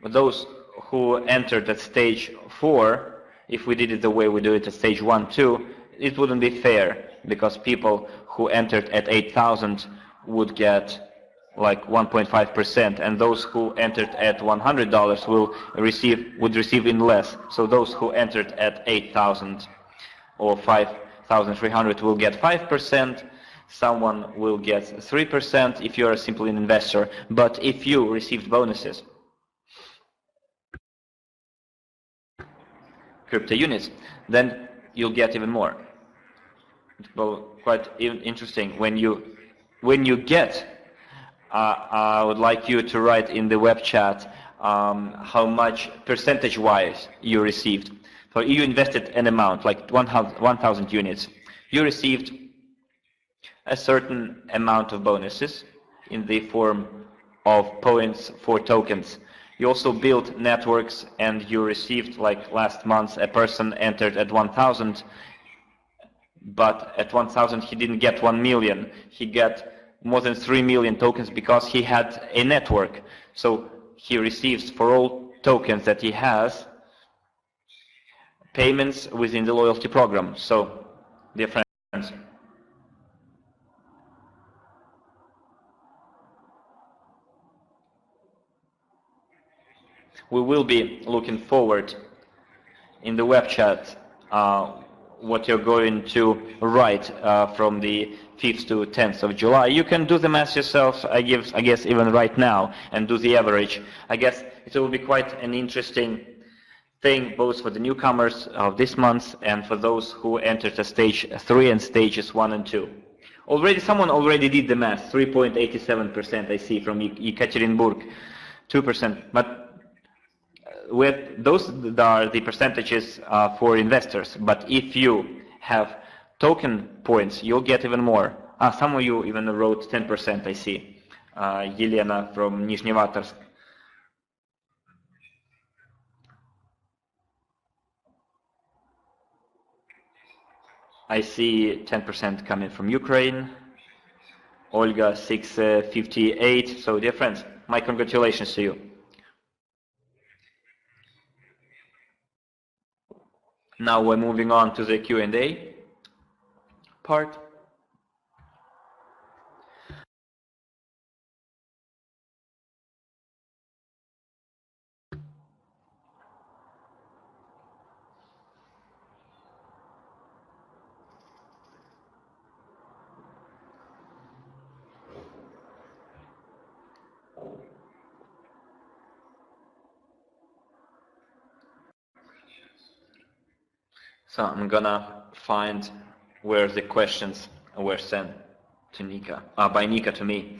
A: But those who entered at stage 4, if we did it the way we do it at stage 1, 2, it wouldn't be fair, because people who entered at 8,000 would get like 1.5%, and those who entered at $100 would receive in less. So those who entered at 8,000 or 5,300 will get 5%. Someone will get 3% if you are simply an investor. But if you received bonuses, crypto units, then you'll get even more. Well, quite interesting. When you get, I would like you to write in the web chat how much percentage-wise you received. So you invested an amount, like 1,000 units. You received a certain amount of bonuses in the form of points for tokens. You also build networks, and you received, like last month, a person entered at 1,000, but at 1,000 he didn't get 1 million. He got more than 3 million tokens because he had a network. So he receives for all tokens that he has payments within the loyalty program. So, dear friends, we will be looking forward in the web chat what you're going to write from the 5th to 10th of July. You can do the math yourself, I guess even right now, and do the average. I guess it will be quite an interesting thing both for the newcomers of this month and for those who entered the stage 3 and stages 1 and 2. Someone already did the math, 3.87% I see from Yekaterinburg, 2%, but with those are the percentages for investors, but if you have token points, you'll get even more. Some of you even wrote 10%, I see. Yelena from Nizhnevatorsk. I see 10% coming from Ukraine. Olga 658. So, dear friends, my congratulations to you. Now we're moving on to the Q&A part. So I'm gonna find where the questions were sent to Nika, by Nika to me.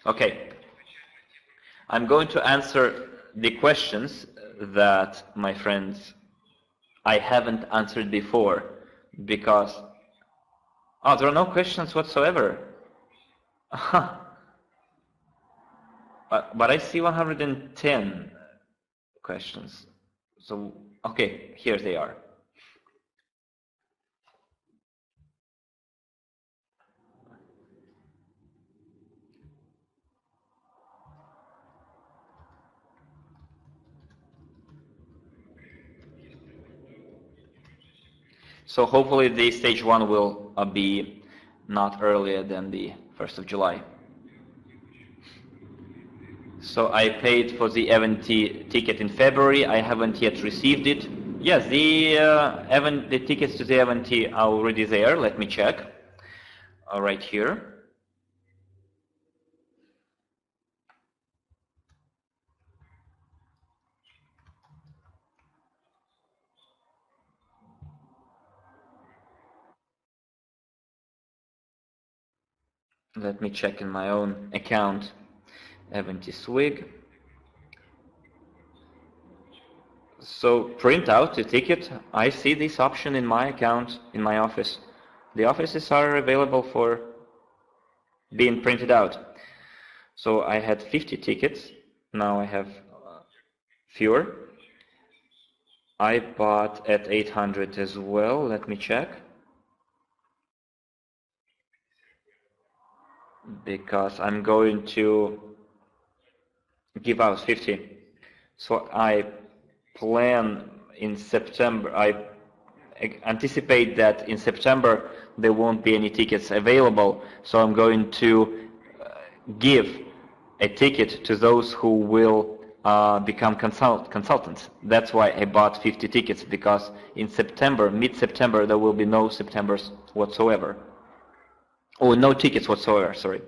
A: Okay, I'm going to answer the questions that, my friends, I haven't answered before because, there are no questions whatsoever. But I see 110 questions. So, okay, here they are. So hopefully the stage 1 will be not earlier than the 1st of July. So I paid for the event ticket in February. I haven't yet received it. Yes, the tickets to the event are already there. Let me check. Right here. Let me check in my own account. Event SWIG. So print out the ticket. I see this option in my account in my office. The offices are available for being printed out. So I had 50 tickets. Now I have fewer. I bought at 800 as well. Let me check. Because I'm going to give out 50. So I plan in September, I anticipate that in September there won't be any tickets available. So I'm going to give a ticket to those who will become consultants. That's why I bought 50 tickets, because in September, mid-September, there will be no Septembers whatsoever. Oh, no tickets whatsoever, sorry.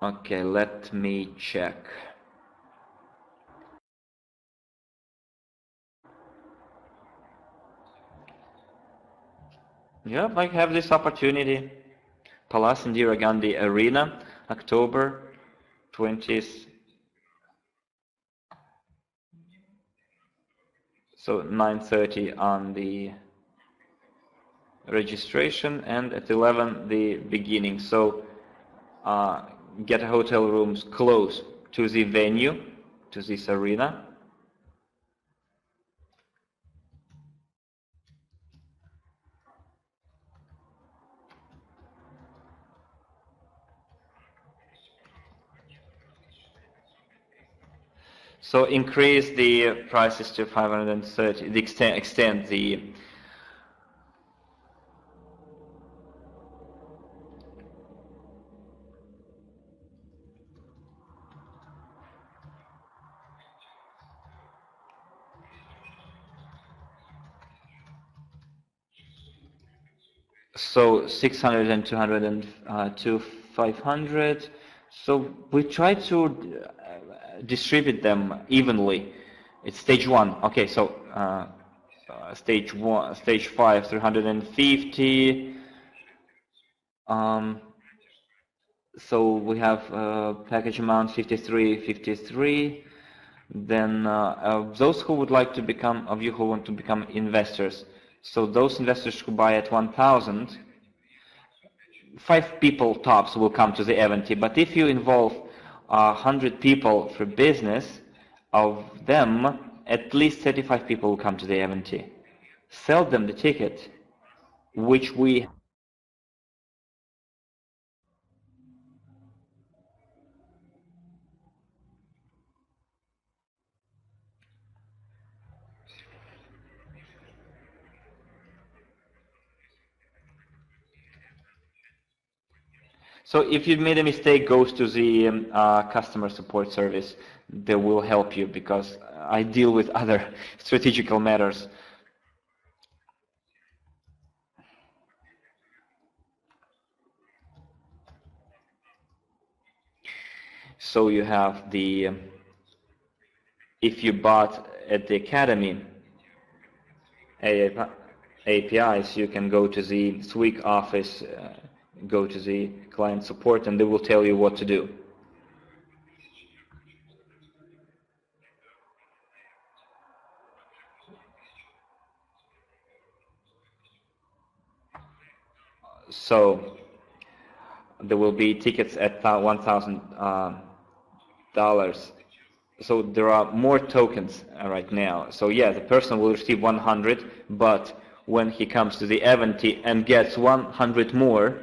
A: Okay, let me check. Yeah, I have this opportunity. Palace Indira Gandhi Arena, October 20th. So 9:30 on the registration, and at 11 the beginning. So get hotel rooms close. to the venue, to this arena. So increase the prices to 530, extend the so 600 and 200 and to 500. So we try to distribute them evenly. It's stage 1. Okay, so stage 1, stage 5, 350. So we have package amount 53. Then those who would like to become, of you who want to become investors. So those investors who buy at 1,000, 5 people tops will come to the event. But if you involve 100 people for business, of them, at least 35 people will come to the event. Sell them the ticket, which we So if you made a mistake, goes to the customer support service. They will help you because I deal with other strategical matters. So you have the, if you bought at the academy APIs, you can go to the SWIG office, go to the client support, and they will tell you what to do. So there will be tickets at $1,000. So there are more tokens right now. So yeah, the person will receive 100, but when he comes to the event and gets 100 more,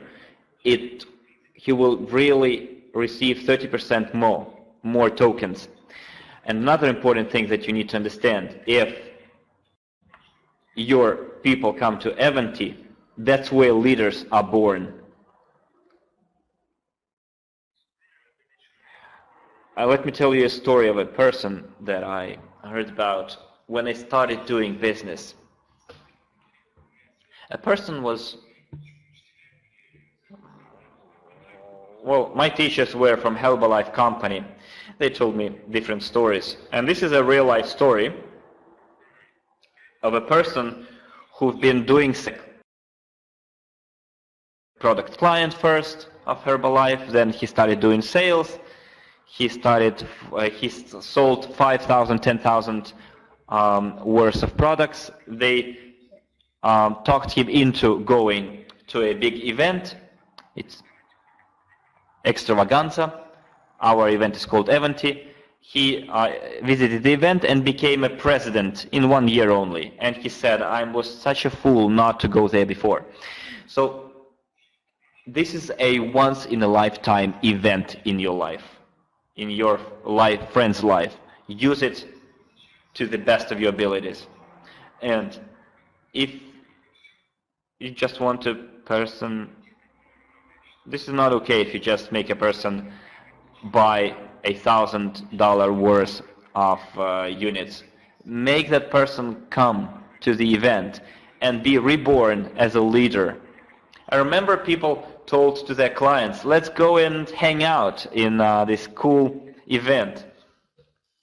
A: he will really receive 30% more tokens. And another important thing that you need to understand, if your people come to event, that's where leaders are born. Let me tell you a story of a person that I heard about when I started doing business. A person was, well, my teachers were from Herbalife company. They told me different stories. And this is a real life story of a person who's been doing product client first of Herbalife, then he started doing sales. He sold 5,000, 10,000 worth of products. They talked him into going to a big event. It's Extravaganza. Our event is called Eventy. He visited the event and became a president in 1 year only. And he said, I was such a fool not to go there before. So this is a once-in-a-lifetime event in your life, in your friend's life. Use it to the best of your abilities. And if you just want a person, this is not okay if you just make a person buy $1,000 worth of units. Make that person come to the event and be reborn as a leader. I remember people told to their clients, let's go and hang out in this cool event.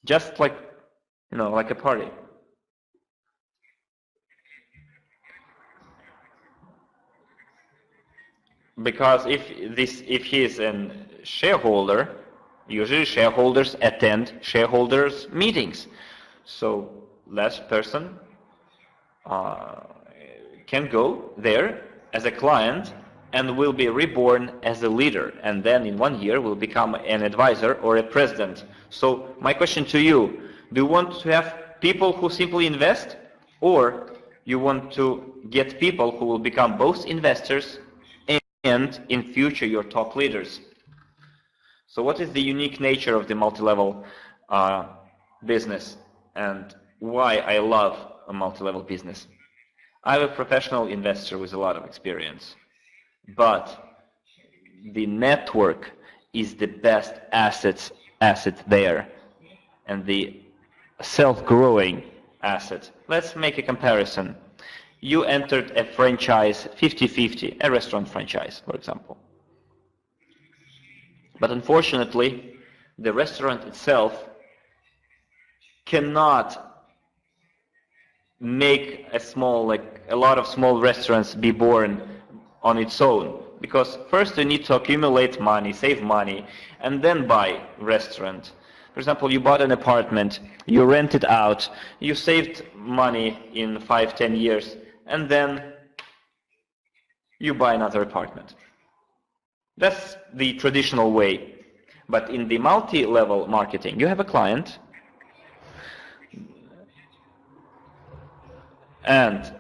A: Just like, like a party. Because if he is a shareholder, usually shareholders attend shareholders meetings. So that person can go there as a client and will be reborn as a leader, and then in 1 year will become an advisor or a president. So my question to you, do you want to have people who simply invest, or you want to get people who will become both investors and in future your top leaders? So what is the unique nature of the multi-level business, and why I love a multi-level business? I'm a professional investor with a lot of experience, but the network is the best asset there, and the self-growing asset. Let's make a comparison. You entered a franchise 50-50, a restaurant franchise, for example. But unfortunately, the restaurant itself cannot make a lot of small restaurants be born on its own, because first you need to accumulate money, save money, and then buy restaurant. For example, you bought an apartment, you rent it out, you saved money in 5-10 years, and then you buy another apartment. That's the traditional way. But in the multi-level marketing, you have a client, and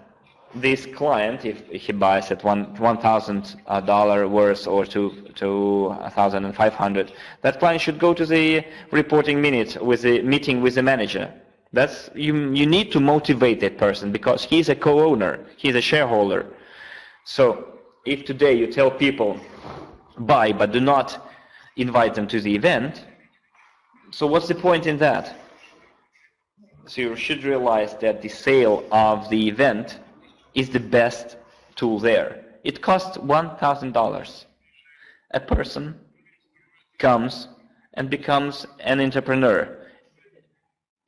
A: this client, if he buys at $1,000 worth or to $1,500, that client should go to the reporting minute with the meeting with the manager. That's you need to motivate that person, because he's a co-owner, he's a shareholder. So if today you tell people buy but do not invite them to the event, so what's the point in that? So you should realize that the sale of the event is the best tool there. It costs $1,000. A person comes and becomes an entrepreneur.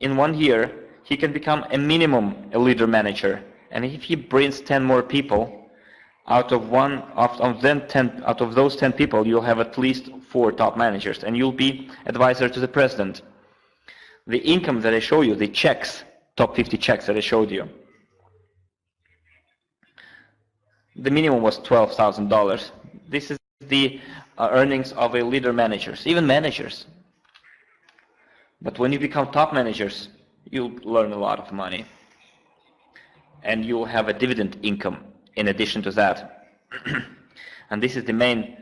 A: In 1 year, he can become a minimum a leader manager. And if he brings 10 more people, out of those 10 people, you'll have at least 4 top managers, and you'll be advisor to the president. The income that I show you, the checks, top 50 checks that I showed you, the minimum was $12,000. This is the earnings of a leader managers, even managers. But when you become top managers, you'll learn a lot of money, and you'll have a dividend income in addition to that. And this is the main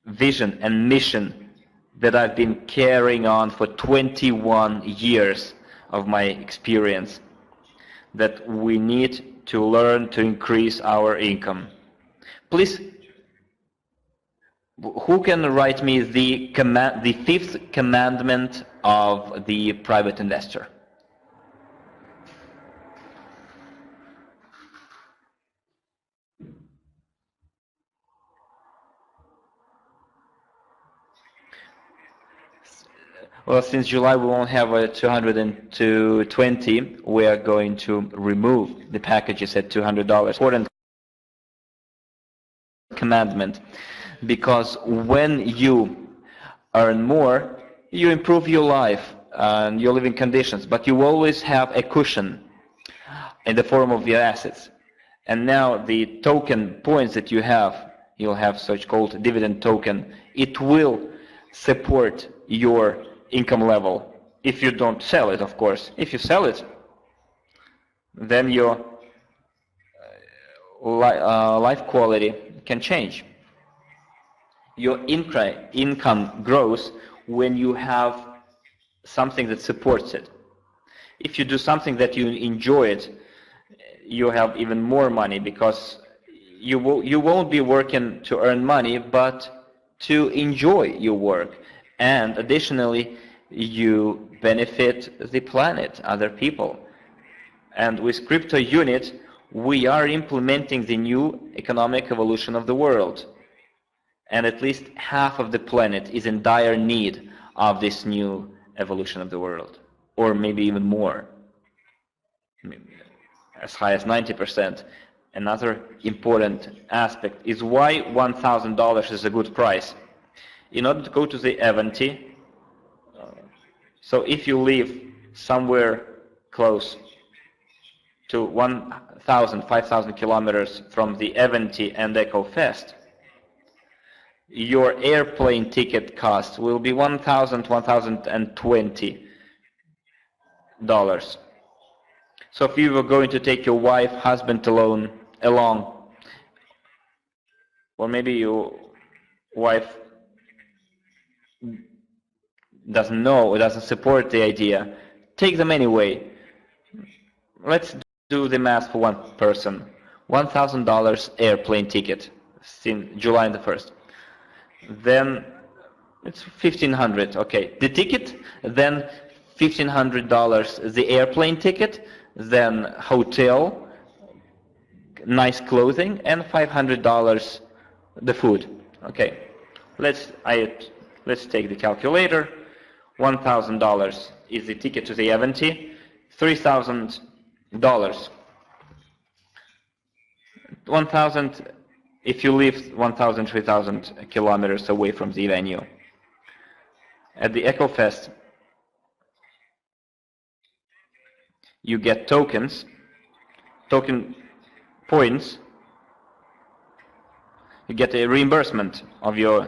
A: vision and mission that I've been carrying on for 21 years of my experience, that we need to learn to increase our income. Please, who can write me the 5th commandment of the private investor? Well, since July we won't have a 220, we are going to remove the packages at $200. Important commandment, because when you earn more, you improve your life and your living conditions, but you always have a cushion in the form of your assets. And now the token points that you'll have such called dividend token. It will support your income level if you don't sell it, of course. If you sell it, then your life quality can change. Your income grows when you have something that supports it. If you do something that you enjoy it, you have even more money, because you won't be working to earn money, but to enjoy your work. And additionally, you benefit the planet, other people. And with crypto unit, we are implementing the new economic evolution of the world. And at least half of the planet is in dire need of this new evolution of the world, or maybe even more, as high as 90%. Another important aspect is why $1,000 is a good price. In order to go to the event, so if you live somewhere close to 5,000 kilometers from the event and Echo Fest, your airplane ticket cost will be $1,020. So if you were going to take your wife, husband along, or maybe your wife doesn't know or doesn't support the idea, take them anyway. Let's do the math for one person. $1,000 airplane ticket since July the 1st. Then it's $1,500. Okay, the ticket, then $1,500 the airplane ticket, then hotel, nice clothing, and $500 the food. Okay, let's take the calculator. $1,000 is the ticket to the event. $3,000. 1,000 if you live 1,000, 3,000 kilometers away from the venue. At the Echo Fest, you get token points. You get a reimbursement of your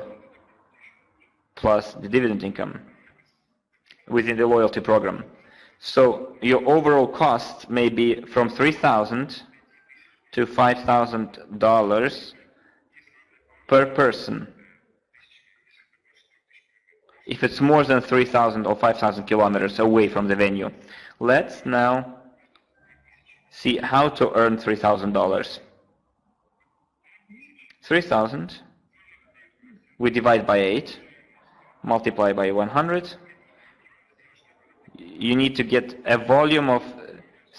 A: plus the dividend income within the loyalty program. So your overall cost may be from $3,000 to $5,000 per person. If it's more than 3,000 or 5,000 kilometers away from the venue. Let's now see how to earn $3,000. 3,000 we divide by 8, multiply by 100. You need to get a volume of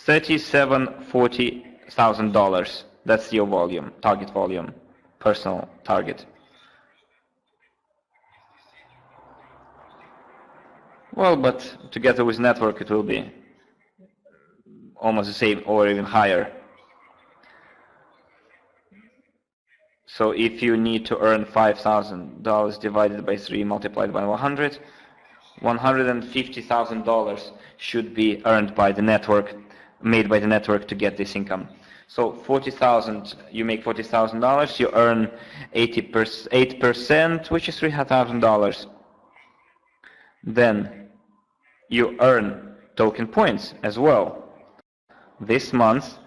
A: $37,000-$40,000. That's your volume, target volume, personal target. Well, but together with network it will be almost the same or even higher. So if you need to earn $5,000 divided by 3 multiplied by 100, $150,000 should be earned by the network, made by the network to get this income. So 40,000, you make $40,000, you earn 8%, which is $3,000. Then you earn token points as well. This month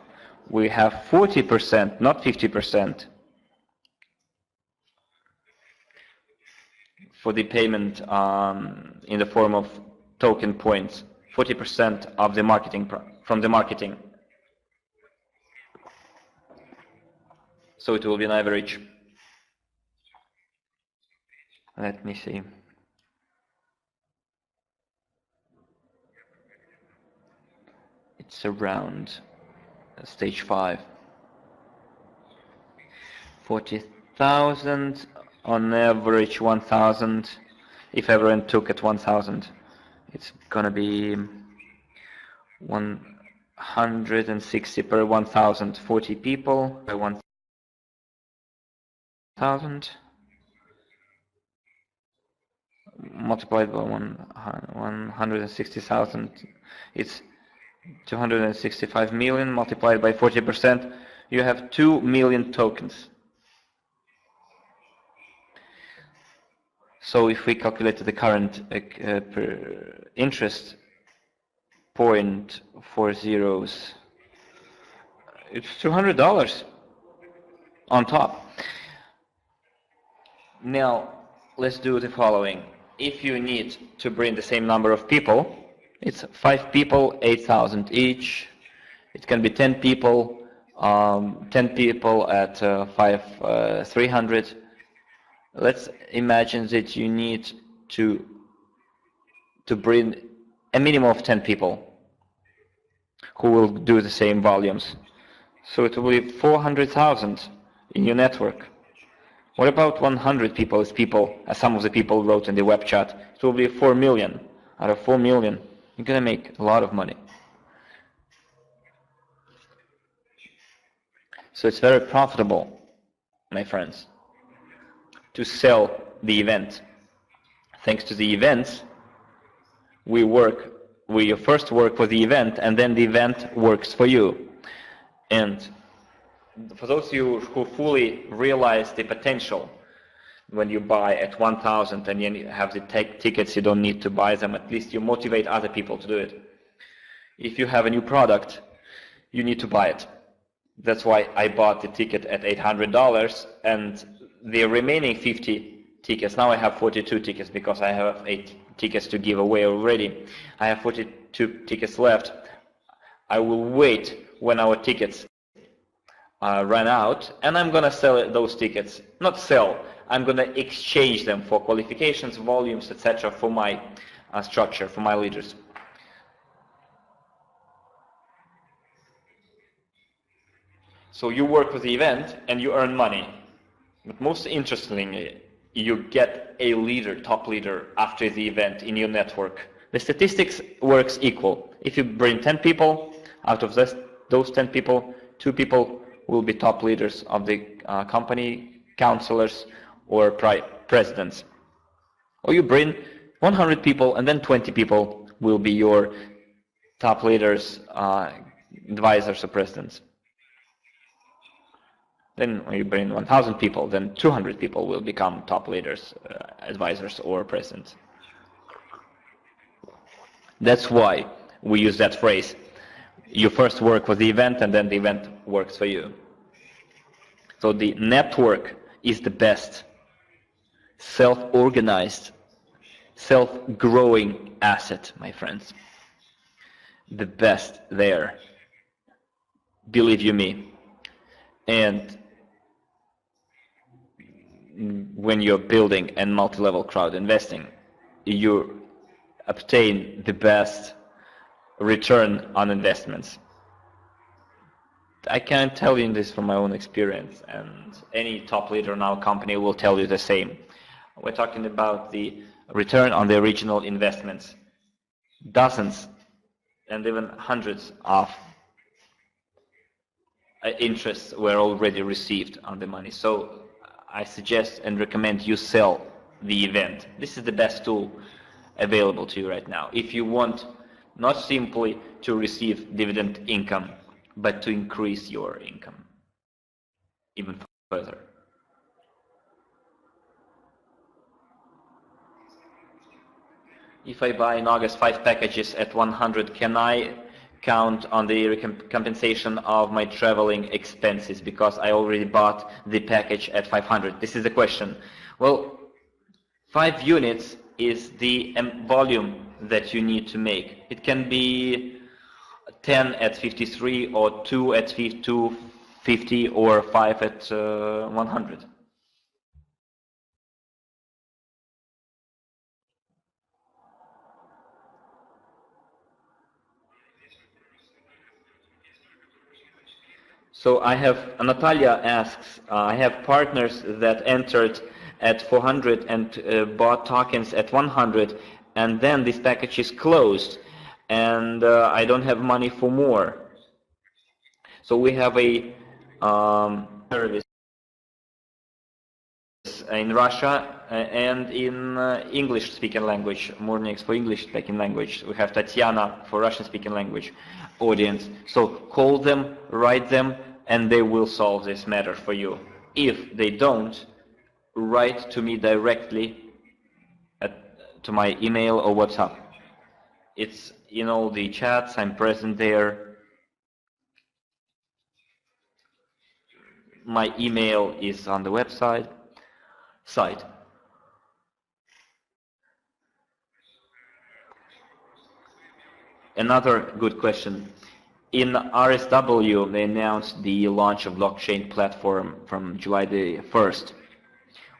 A: we have 40%, not 50%, for the payment in the form of token points. 40% of the marketing from the marketing. So it will be an average. Let me see. It's around stage 5. 40,000 on average, 1,000. If everyone took at 1,000, it's gonna be 160 per 1,000. 40 people by 1,000 multiplied by 160,000. It's 265 million multiplied by 40%. You have 2 million tokens. So if we calculate the current interest, 0.40, it's $200 on top. Now let's do the following. If you need to bring the same number of people, it's 5 people, 8,000 each. It can be 10 people, 10 people at 300. Let's imagine that you need to bring a minimum of 10 people who will do the same volumes. So it will be 400,000 in your network. What about 100 people, as some of the people wrote in the web chat? It will be 4 million. Out of 4 million, you're going to make a lot of money. So it's very profitable, my friends, to sell the event. Thanks to the events, we first work for the event, and then the event works for you. And for those of you who fully realize the potential, when you buy at 1,000 and you have the tickets, you don't need to buy them, at least you motivate other people to do it. If you have a new product, you need to buy it. That's why I bought the ticket at $800, and the remaining 50 tickets, now I have 42 tickets because I have 8 tickets to give away already. I have 42 tickets left. I will wait when our tickets run out, and I'm going to sell those tickets. Not sell, I'm going to exchange them for qualifications, volumes, etc. for my structure, for my leaders. So you work with the event and you earn money. But most interestingly, you get a leader, top leader, after the event in your network. The statistics works equal. If you bring 10 people, out of those 10 people, 2 people will be top leaders of the company, counselors, or presidents. Or you bring 100 people, and then 20 people will be your top leaders, advisors, or presidents. Then when you bring 1,000 people, then 200 people will become top leaders, advisors, or presidents. That's why we use that phrase. You first work with the event, and then the event works for you. So the network is the best self-organized, self-growing asset, my friends. The best there. Believe you me. And when you're building and multi-level crowd investing, you obtain the best return on investments. I can tell you this from my own experience, and any top leader in our company will tell you the same. We're talking about the return on the original investments. Dozens and even hundreds of interests were already received on the money. So I suggest and recommend you sell the event. This is the best tool available to you right now. If you want not simply to receive dividend income, but to increase your income even further. If I buy in August 5 packages at 100, can I count on the compensation of my traveling expenses because I already bought the package at 500? This is the question. Well, 5 units is the volume that you need to make. It can be 10 at 53 or 2 at 250 or 5 at 100. So I have, Natalia asks, I have partners that entered at 400 and bought tokens at 100, and then this package is closed, and I don't have money for more. So we have a service in Russia and in English-speaking language, mornings for English-speaking language. We have Tatiana for Russian-speaking language audience. So call them, write them, and they will solve this matter for you. If they don't, write to me directly to my email or WhatsApp. It's in all the chats, I'm present there. My email is on the website. Another good question. In RSW, they announced the launch of blockchain platform from July the 1st.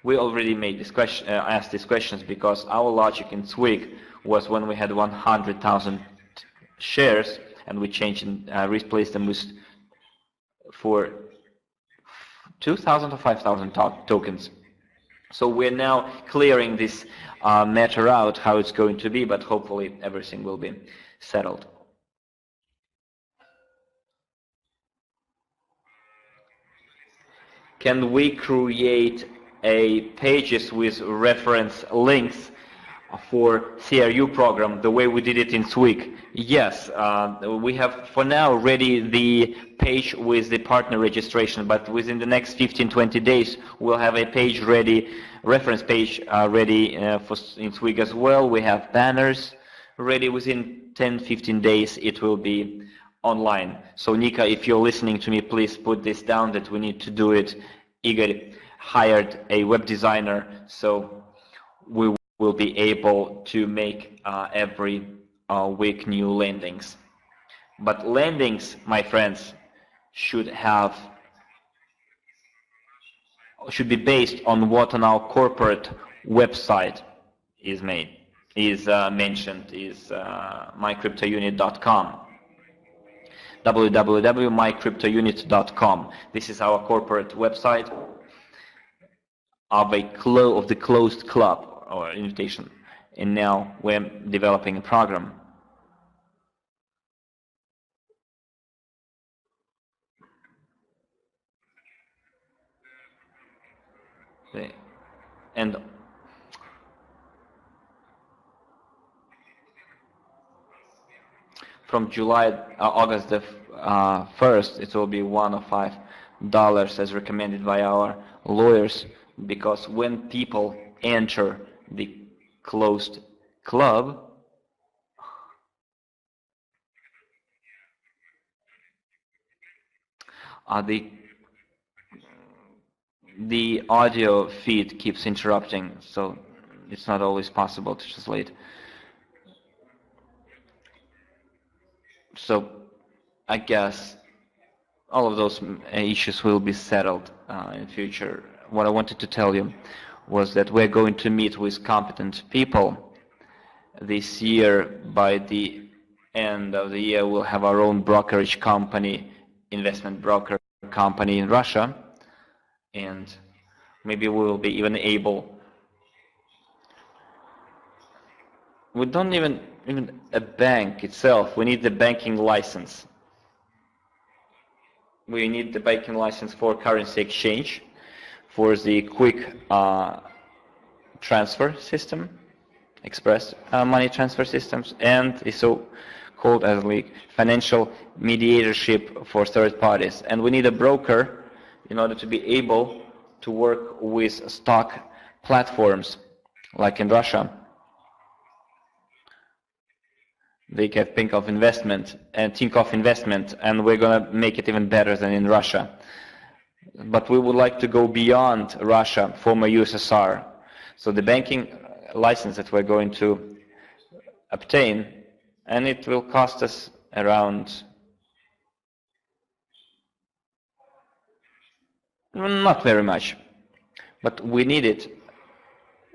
A: We already made this question, asked these questions because our logic in SWIG was when we had 100,000 shares and we changed and replaced them with for 2,000 or 5,000 tokens. So we're now clearing this matter out, how it's going to be, but hopefully everything will be settled. Can we create pages with reference links? for CRU program the way we did it in SWIG. Yes, we have for now ready the page with the partner registration, but within the next 15-20 days we'll have a page ready, reference page ready in SWIG as well. We have banners ready. Within 10-15 days it will be online. So Nika, if you're listening to me, please put this down that we need to do it. Igor hired a web designer, so we will be able to make every week new landings. But landings, my friends, should be based on what on our corporate website is mentioned, is mycryptounit.com. www.mycryptounit.com. This is our corporate website of the closed club or invitation, and now we're developing a program. And from August the 1st, it will be $105 as recommended by our lawyers, because when people enter the closed club, the audio feed keeps interrupting, so it's not always possible to translate. So I guess all of those issues will be settled in the future. What I wanted to tell you was that we're going to meet with competent people this year. By the end of the year, we'll have our own brokerage company, investment broker company in Russia, and maybe we will be even able. We don't even a bank itself. We need the banking license. We need the banking license for currency exchange, for the quick transfer system, express money transfer systems, and the so-called as financial mediatorship for third parties. And we need a broker in order to be able to work with stock platforms, like in Russia. They can think of investment, and we're going to make it even better than in Russia. But we would like to go beyond Russia, former USSR. So the banking license that we're going to obtain, and it will cost us around, not very much, but we need it.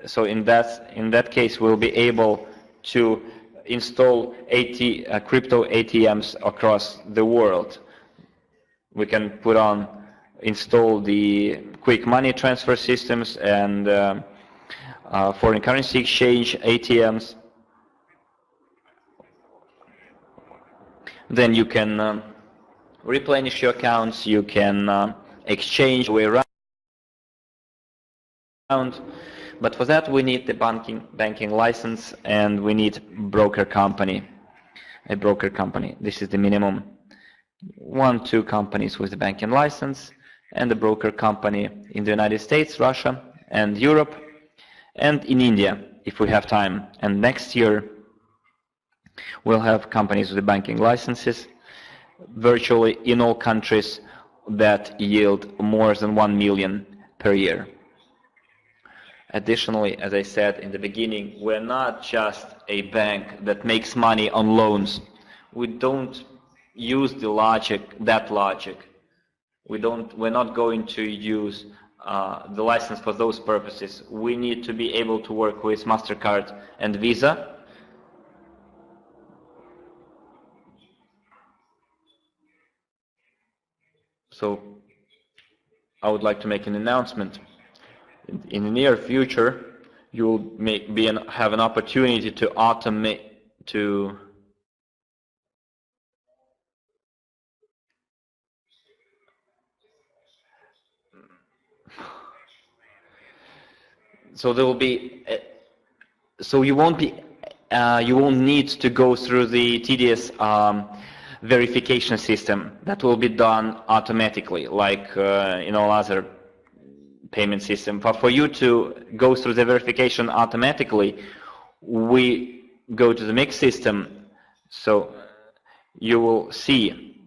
A: So in that case, we'll be able to install crypto ATMs across the world. We can install the quick money transfer systems and foreign currency exchange ATMs. Then you can replenish your accounts, you can exchange way around. But for that we need the banking license, and we need a broker company. This is the minimum. 1-2 companies with the banking license, and the broker company in the United States, Russia, and Europe, and in India, if we have time. And next year we'll have companies with the banking licenses virtually in all countries that yield more than 1 million per year. Additionally, as I said in the beginning, we're not just a bank that makes money on loans. We don't use that logic. We're not going to use the license for those purposes. We need to be able to work with MasterCard and Visa. So I would like to make an announcement. In the near future, you will have an opportunity to automate so there will be So you won't need to go through the tedious verification system that will be done automatically, like in all other payment system. But for you to go through the verification automatically, we go to the mix system. So you will see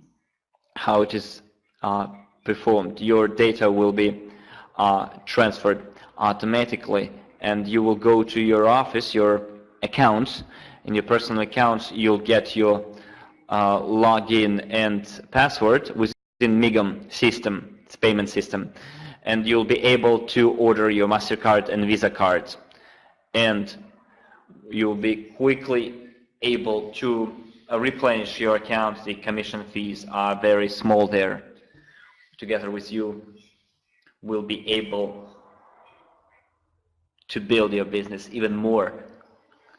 A: how it is performed. Your data will be transferred automatically, and you will go to your office, your accounts. In your personal accounts, you'll get your login and password within MIGAM system, its payment system, and you'll be able to order your MasterCard and Visa cards, and you'll be quickly able to replenish your account. The commission fees are very small there. Together with you, we'll be able to build your business even more,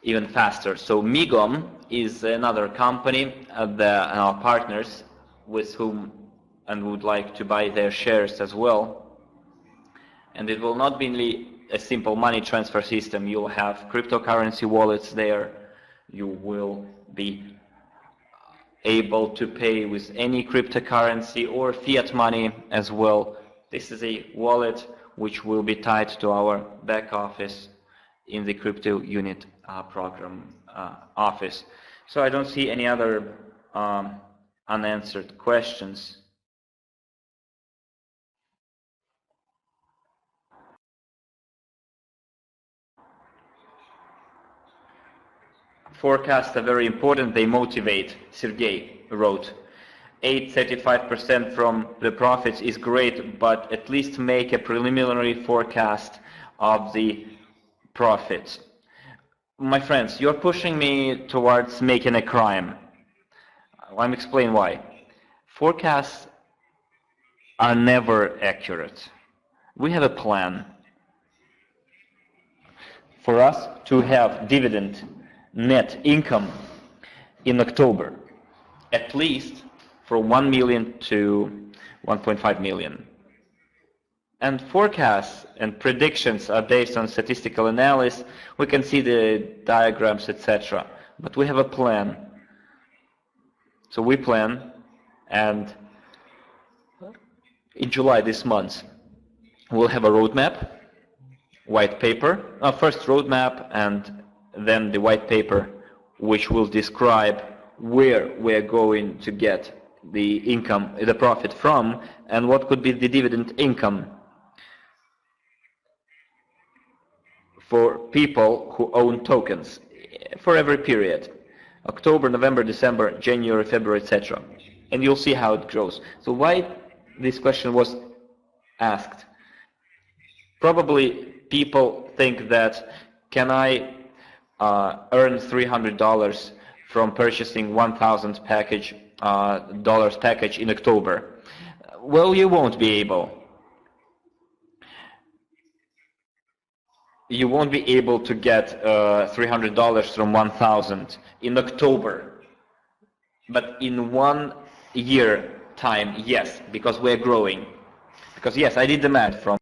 A: even faster. So MIGOM is another company, our partners with whom and would like to buy their shares as well. And it will not be only a simple money transfer system. You'll have cryptocurrency wallets there. You will be able to pay with any cryptocurrency or fiat money as well. This is a wallet which will be tied to our back office in the crypto unit program office. So I don't see any other unanswered questions. Forecasts are very important, they motivate, Sergey wrote. 35% from the profits is great, but at least make a preliminary forecast of the profits. My friends, you're pushing me towards making a crime. Let me explain why. Forecasts are never accurate. We have a plan for us to have dividend net income in October, at least from 1 million to 1.5 million. And forecasts and predictions are based on statistical analysis. We can see the diagrams, etc. But we have a plan. So we plan, and in July this month, we'll have a roadmap, white paper, first roadmap and then the white paper, which will describe where we're going to get the income, the profit from, and what could be the dividend income for people who own tokens for every period, October, November, December, January, February, etc. And you'll see how it grows. So why this question was asked? Probably people think that, can I earn $300 from purchasing 1,000 dollars package in October? Well, you won't be able. You won't be able to get $300 from 1,000 in October. But in 1 year time, yes, because we're growing. Because yes, I did the math from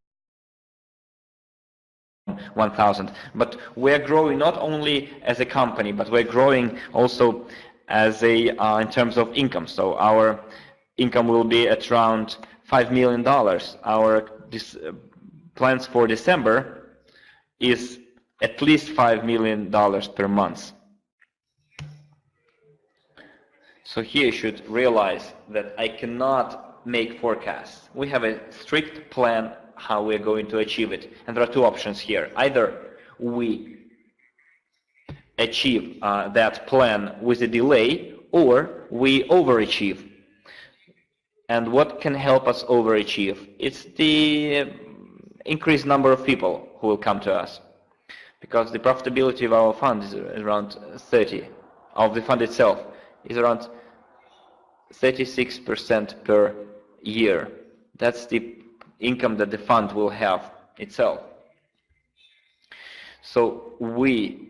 A: 1,000. But we're growing not only as a company, but we're growing also as a in terms of income. So our income will be at around $5 million. Our plans for December is at least $5 million per month. So here you should realize that I cannot make forecasts. We have a strict plan how we're going to achieve it. And there are two options here. Either we achieve that plan with a delay, or we overachieve. And what can help us overachieve? It's the increased number of people who will come to us. Because the profitability of our fund is around 30, of the fund itself is around 36% per year. That's the income that the fund will have itself. So we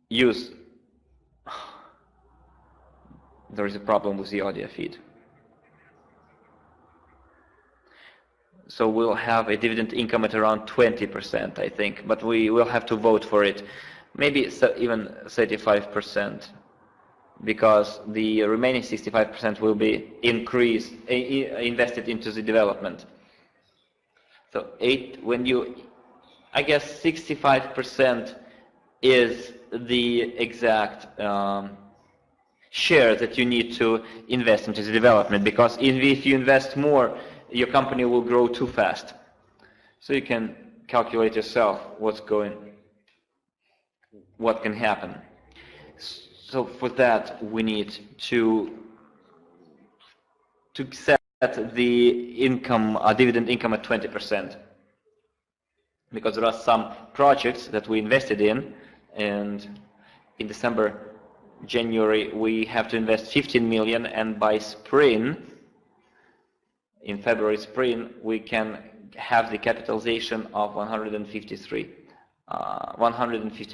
A: use, there is a problem with the audio feed. So we'll have a dividend income at around 20%, I think, but we will have to vote for it. Maybe even 35%, because the remaining 65% will be invested into the development. So I guess 65% is the exact share that you need to invest into the development, because if you invest more, your company will grow too fast. So you can calculate yourself what can happen. So for that, we need to set the dividend income at 20%, because there are some projects that we invested in, and in January, we have to invest 15 million, and by in February spring, we can have the capitalization of $150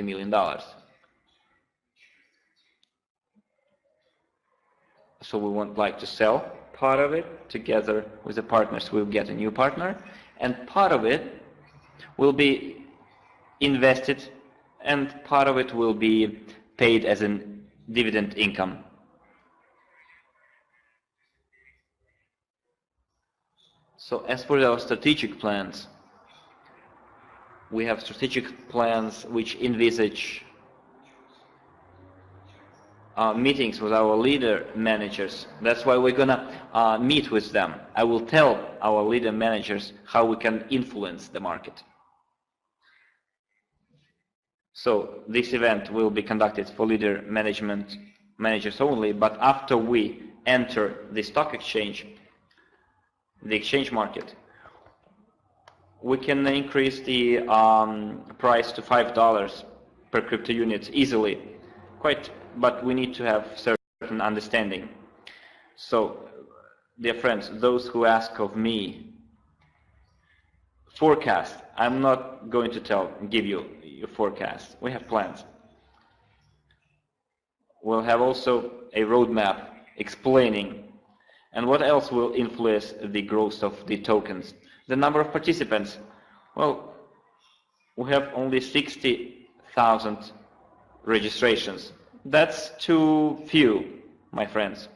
A: million. So we would like to sell part of it together with the partners. We'll get a new partner, and part of it will be invested, and part of it will be paid as a dividend income. So as for our strategic plans, we have strategic plans which envisage meetings with our leader managers. That's why we're gonna meet with them. I will tell our leader managers how we can influence the market. So this event will be conducted for leader managers only, but after we enter the stock exchange, the exchange market, we can increase the price to $5 per crypto unit easily, but we need to have certain understanding. So, dear friends, those who ask of me forecast, I'm not going to give you a forecast. We have plans. We'll have also a roadmap explaining. And what else will influence the growth of the tokens? The number of participants. Well, we have only 60,000 registrations. That's too few, my friends.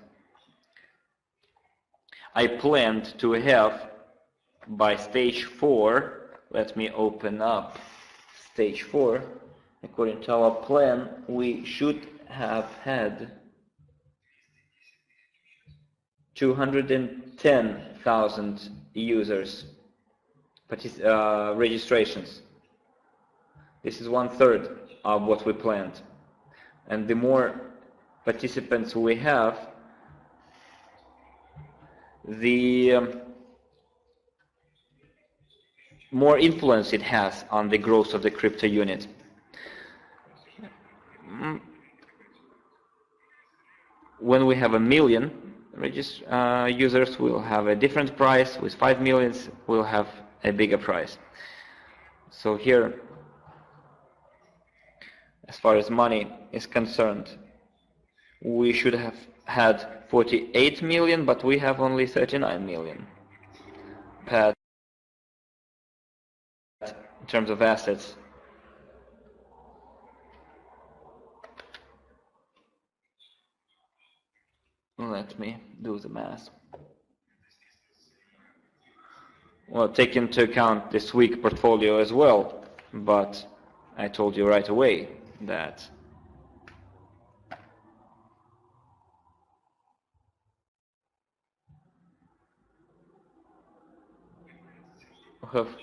A: I planned to have by stage 4, let me open up stage 4. According to our plan, we should have had 210,000 users registrations. This is 1/3 of what we planned. And the more participants we have, the more influence it has on the growth of the crypto unit. When we have 1 million users, we'll have a different price. With 5 million, we'll have a bigger price. So here, as far as money is concerned, we should have had 48 million, but we have only 39 million in terms of assets. Let me do the math. Well, take into account the SWIG portfolio as well, but I told you right away that we have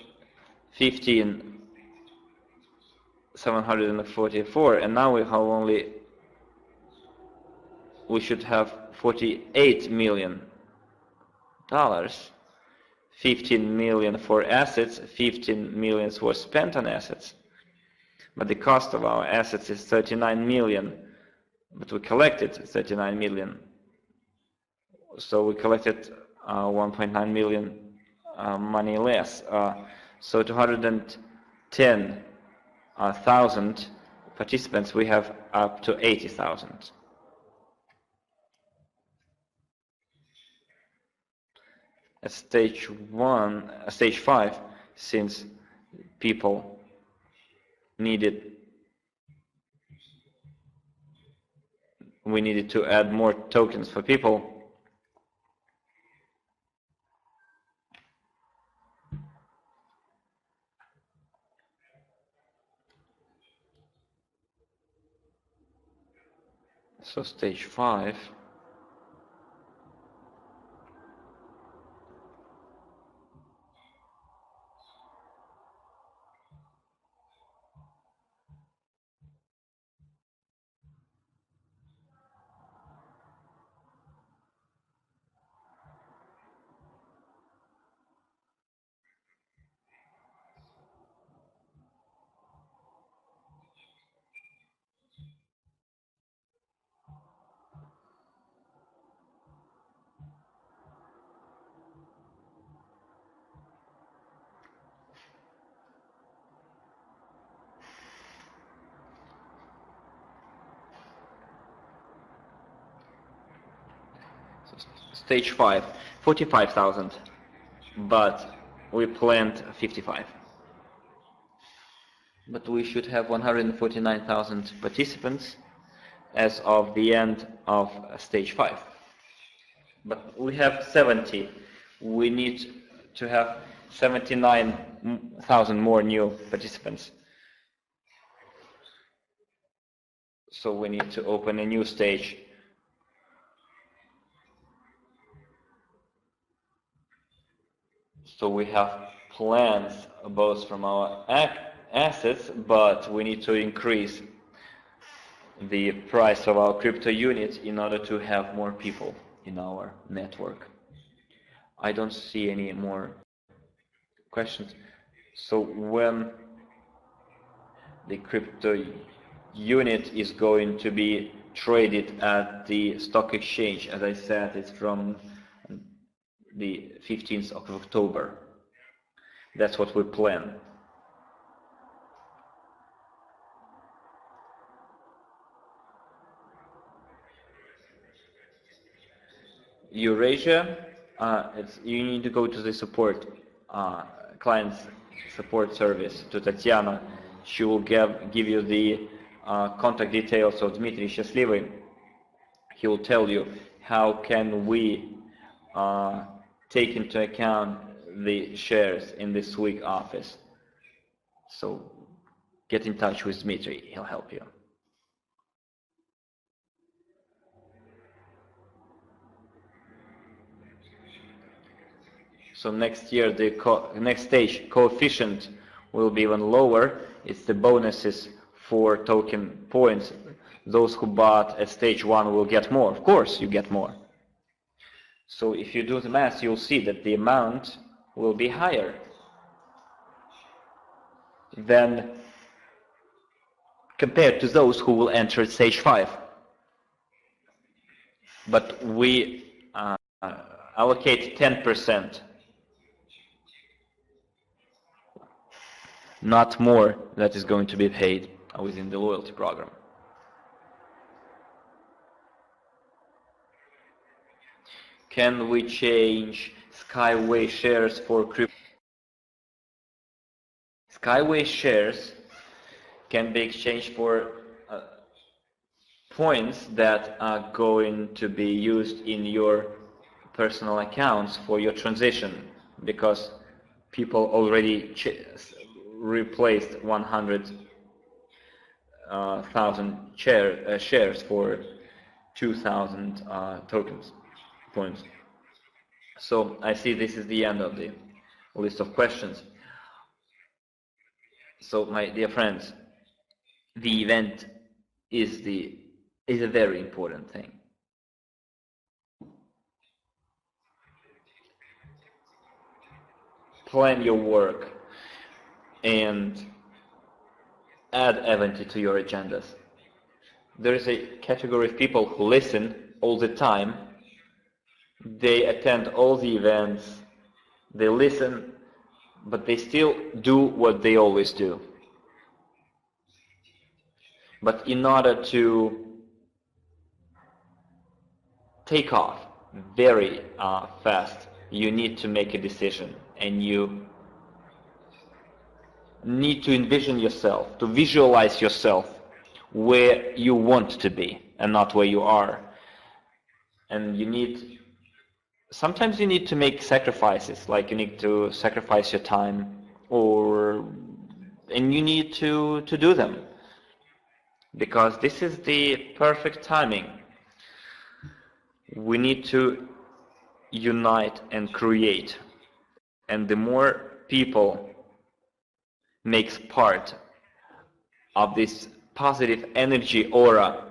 A: 15,744, and now we have we should have $48 million, 15 million for assets, 15 million was spent on assets, but the cost of our assets is 39 million, but we collected 39 million, so we collected 1.9 million money less, so 210,000 participants, we have up to 80,000. at stage 5, since people needed, we needed to add more tokens for people. So stage 5. Stage 5, 45,000, but we planned 55. But we should have 149,000 participants as of the end of stage 5. But we have 70. We need to have 79,000 more new participants. So we need to open a new stage. So we have plans both from our assets, but we need to increase the price of our crypto units in order to have more people in our network. I don't see any more questions. So when the crypto unit is going to be traded at the stock exchange, as I said, it's from the 15th of October. That's what we plan. Eurasia, you need to go to the support, client support service, to Tatiana. She will give you the contact details of Dmitry Счастливый. He will tell you how can we take into account the shares in the SWIG office. So get in touch with Dmitry, he'll help you. So next year, the next stage coefficient will be even lower. It's the bonuses for token points. Those who bought at stage 1 will get more. Of course, you get more. So if you do the math, you'll see that the amount will be higher than compared to those who will enter at stage 5. But we allocate 10%. Not more, that is going to be paid within the loyalty program. Can we change Skyway shares for crypto? Skyway shares can be exchanged for points that are going to be used in your personal accounts for your transition, because people already replaced 100,000 shares for 2,000 tokens points. So I see this is the end of the list of questions. So my dear friends, the event is a very important thing. Plan your work and add Avanti to your agendas. There is a category of people who listen all the time. They attend all the events, they listen, but they still do what they always do. But in order to take off very fast you need to make a decision, and you need to envision yourself, to visualize yourself where you want to be and not where you are. And sometimes you need to make sacrifices, like you need to sacrifice your time, and you need to do them, because this is the perfect timing. We need to unite and create, and the more people makes part of this positive energy aura,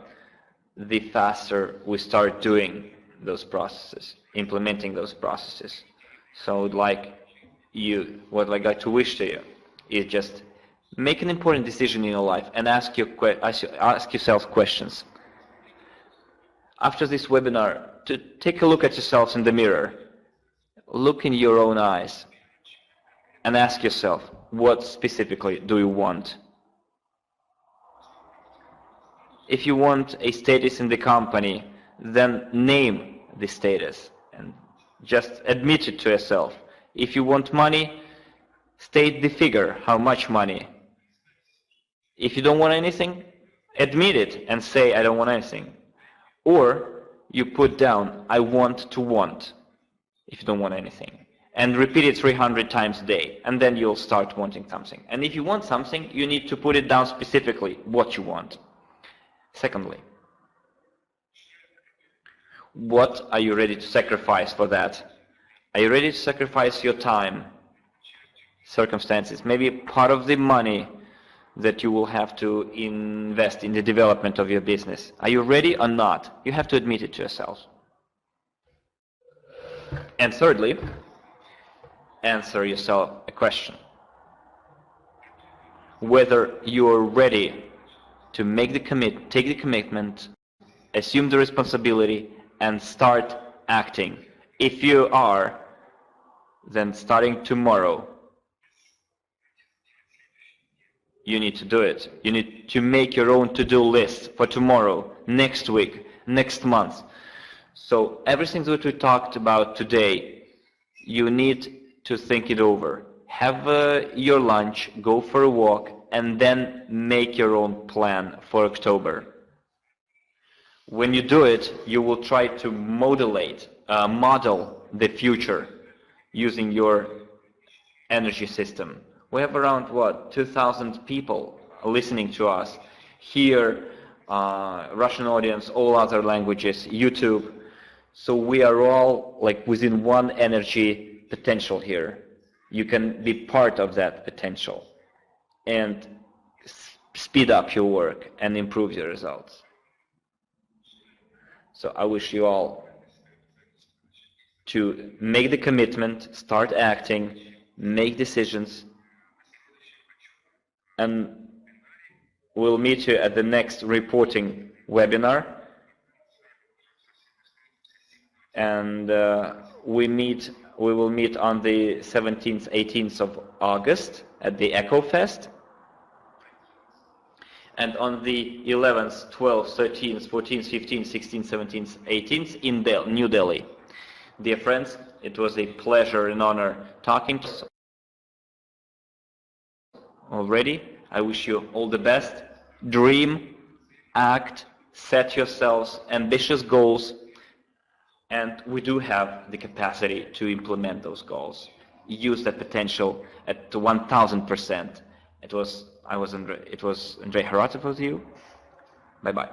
A: the faster we start doing those processes, implementing those processes. So what I'd like to wish to you is just make an important decision in your life and ask yourself questions. After this webinar, to take a look at yourselves in the mirror, look in your own eyes, and ask yourself, what specifically do you want? If you want a status in the company, then name the status and just admit it to yourself. If you want money, state the figure, how much money. If you don't want anything, admit it and say, I don't want anything. Or you put down, I want to want, if you don't want anything. And repeat it 300 times a day, and then you'll start wanting something. And if you want something, you need to put it down specifically, what you want. Secondly, what are you ready to sacrifice for that? Are you ready to sacrifice your time, circumstances, maybe part of the money that you will have to invest in the development of your business? Are you ready or not? You have to admit it to yourself. And thirdly, answer yourself a question: whether you are ready to take the commitment, assume the responsibility, and start acting. If you are, then starting tomorrow, you need to do it. You need to make your own to-do list for tomorrow, next week, next month. So everything that we talked about today, you need to think it over. Have your lunch, go for a walk, and then make your own plan for October. When you do it, you will try to model the future using your energy system. We have around 2,000 people listening to us here, Russian audience, all other languages, YouTube. So we are all within one energy potential here. You can be part of that potential and speed up your work and improve your results. So I wish you all to make the commitment, start acting, make decisions, and we'll meet you at the next reporting webinar. And we will meet on the 17th, 18th of August at the Echo Fest. And on the 11th, 12th, 13th, 14th, 15th, 16th, 17th, 18th in New Delhi. Dear friends, it was a pleasure and honor talking to you already. I wish you all the best. Dream, act, set yourselves ambitious goals, and we do have the capacity to implement those goals. Use that potential at 1,000%. It was Andrei Haratov with you. Bye-bye.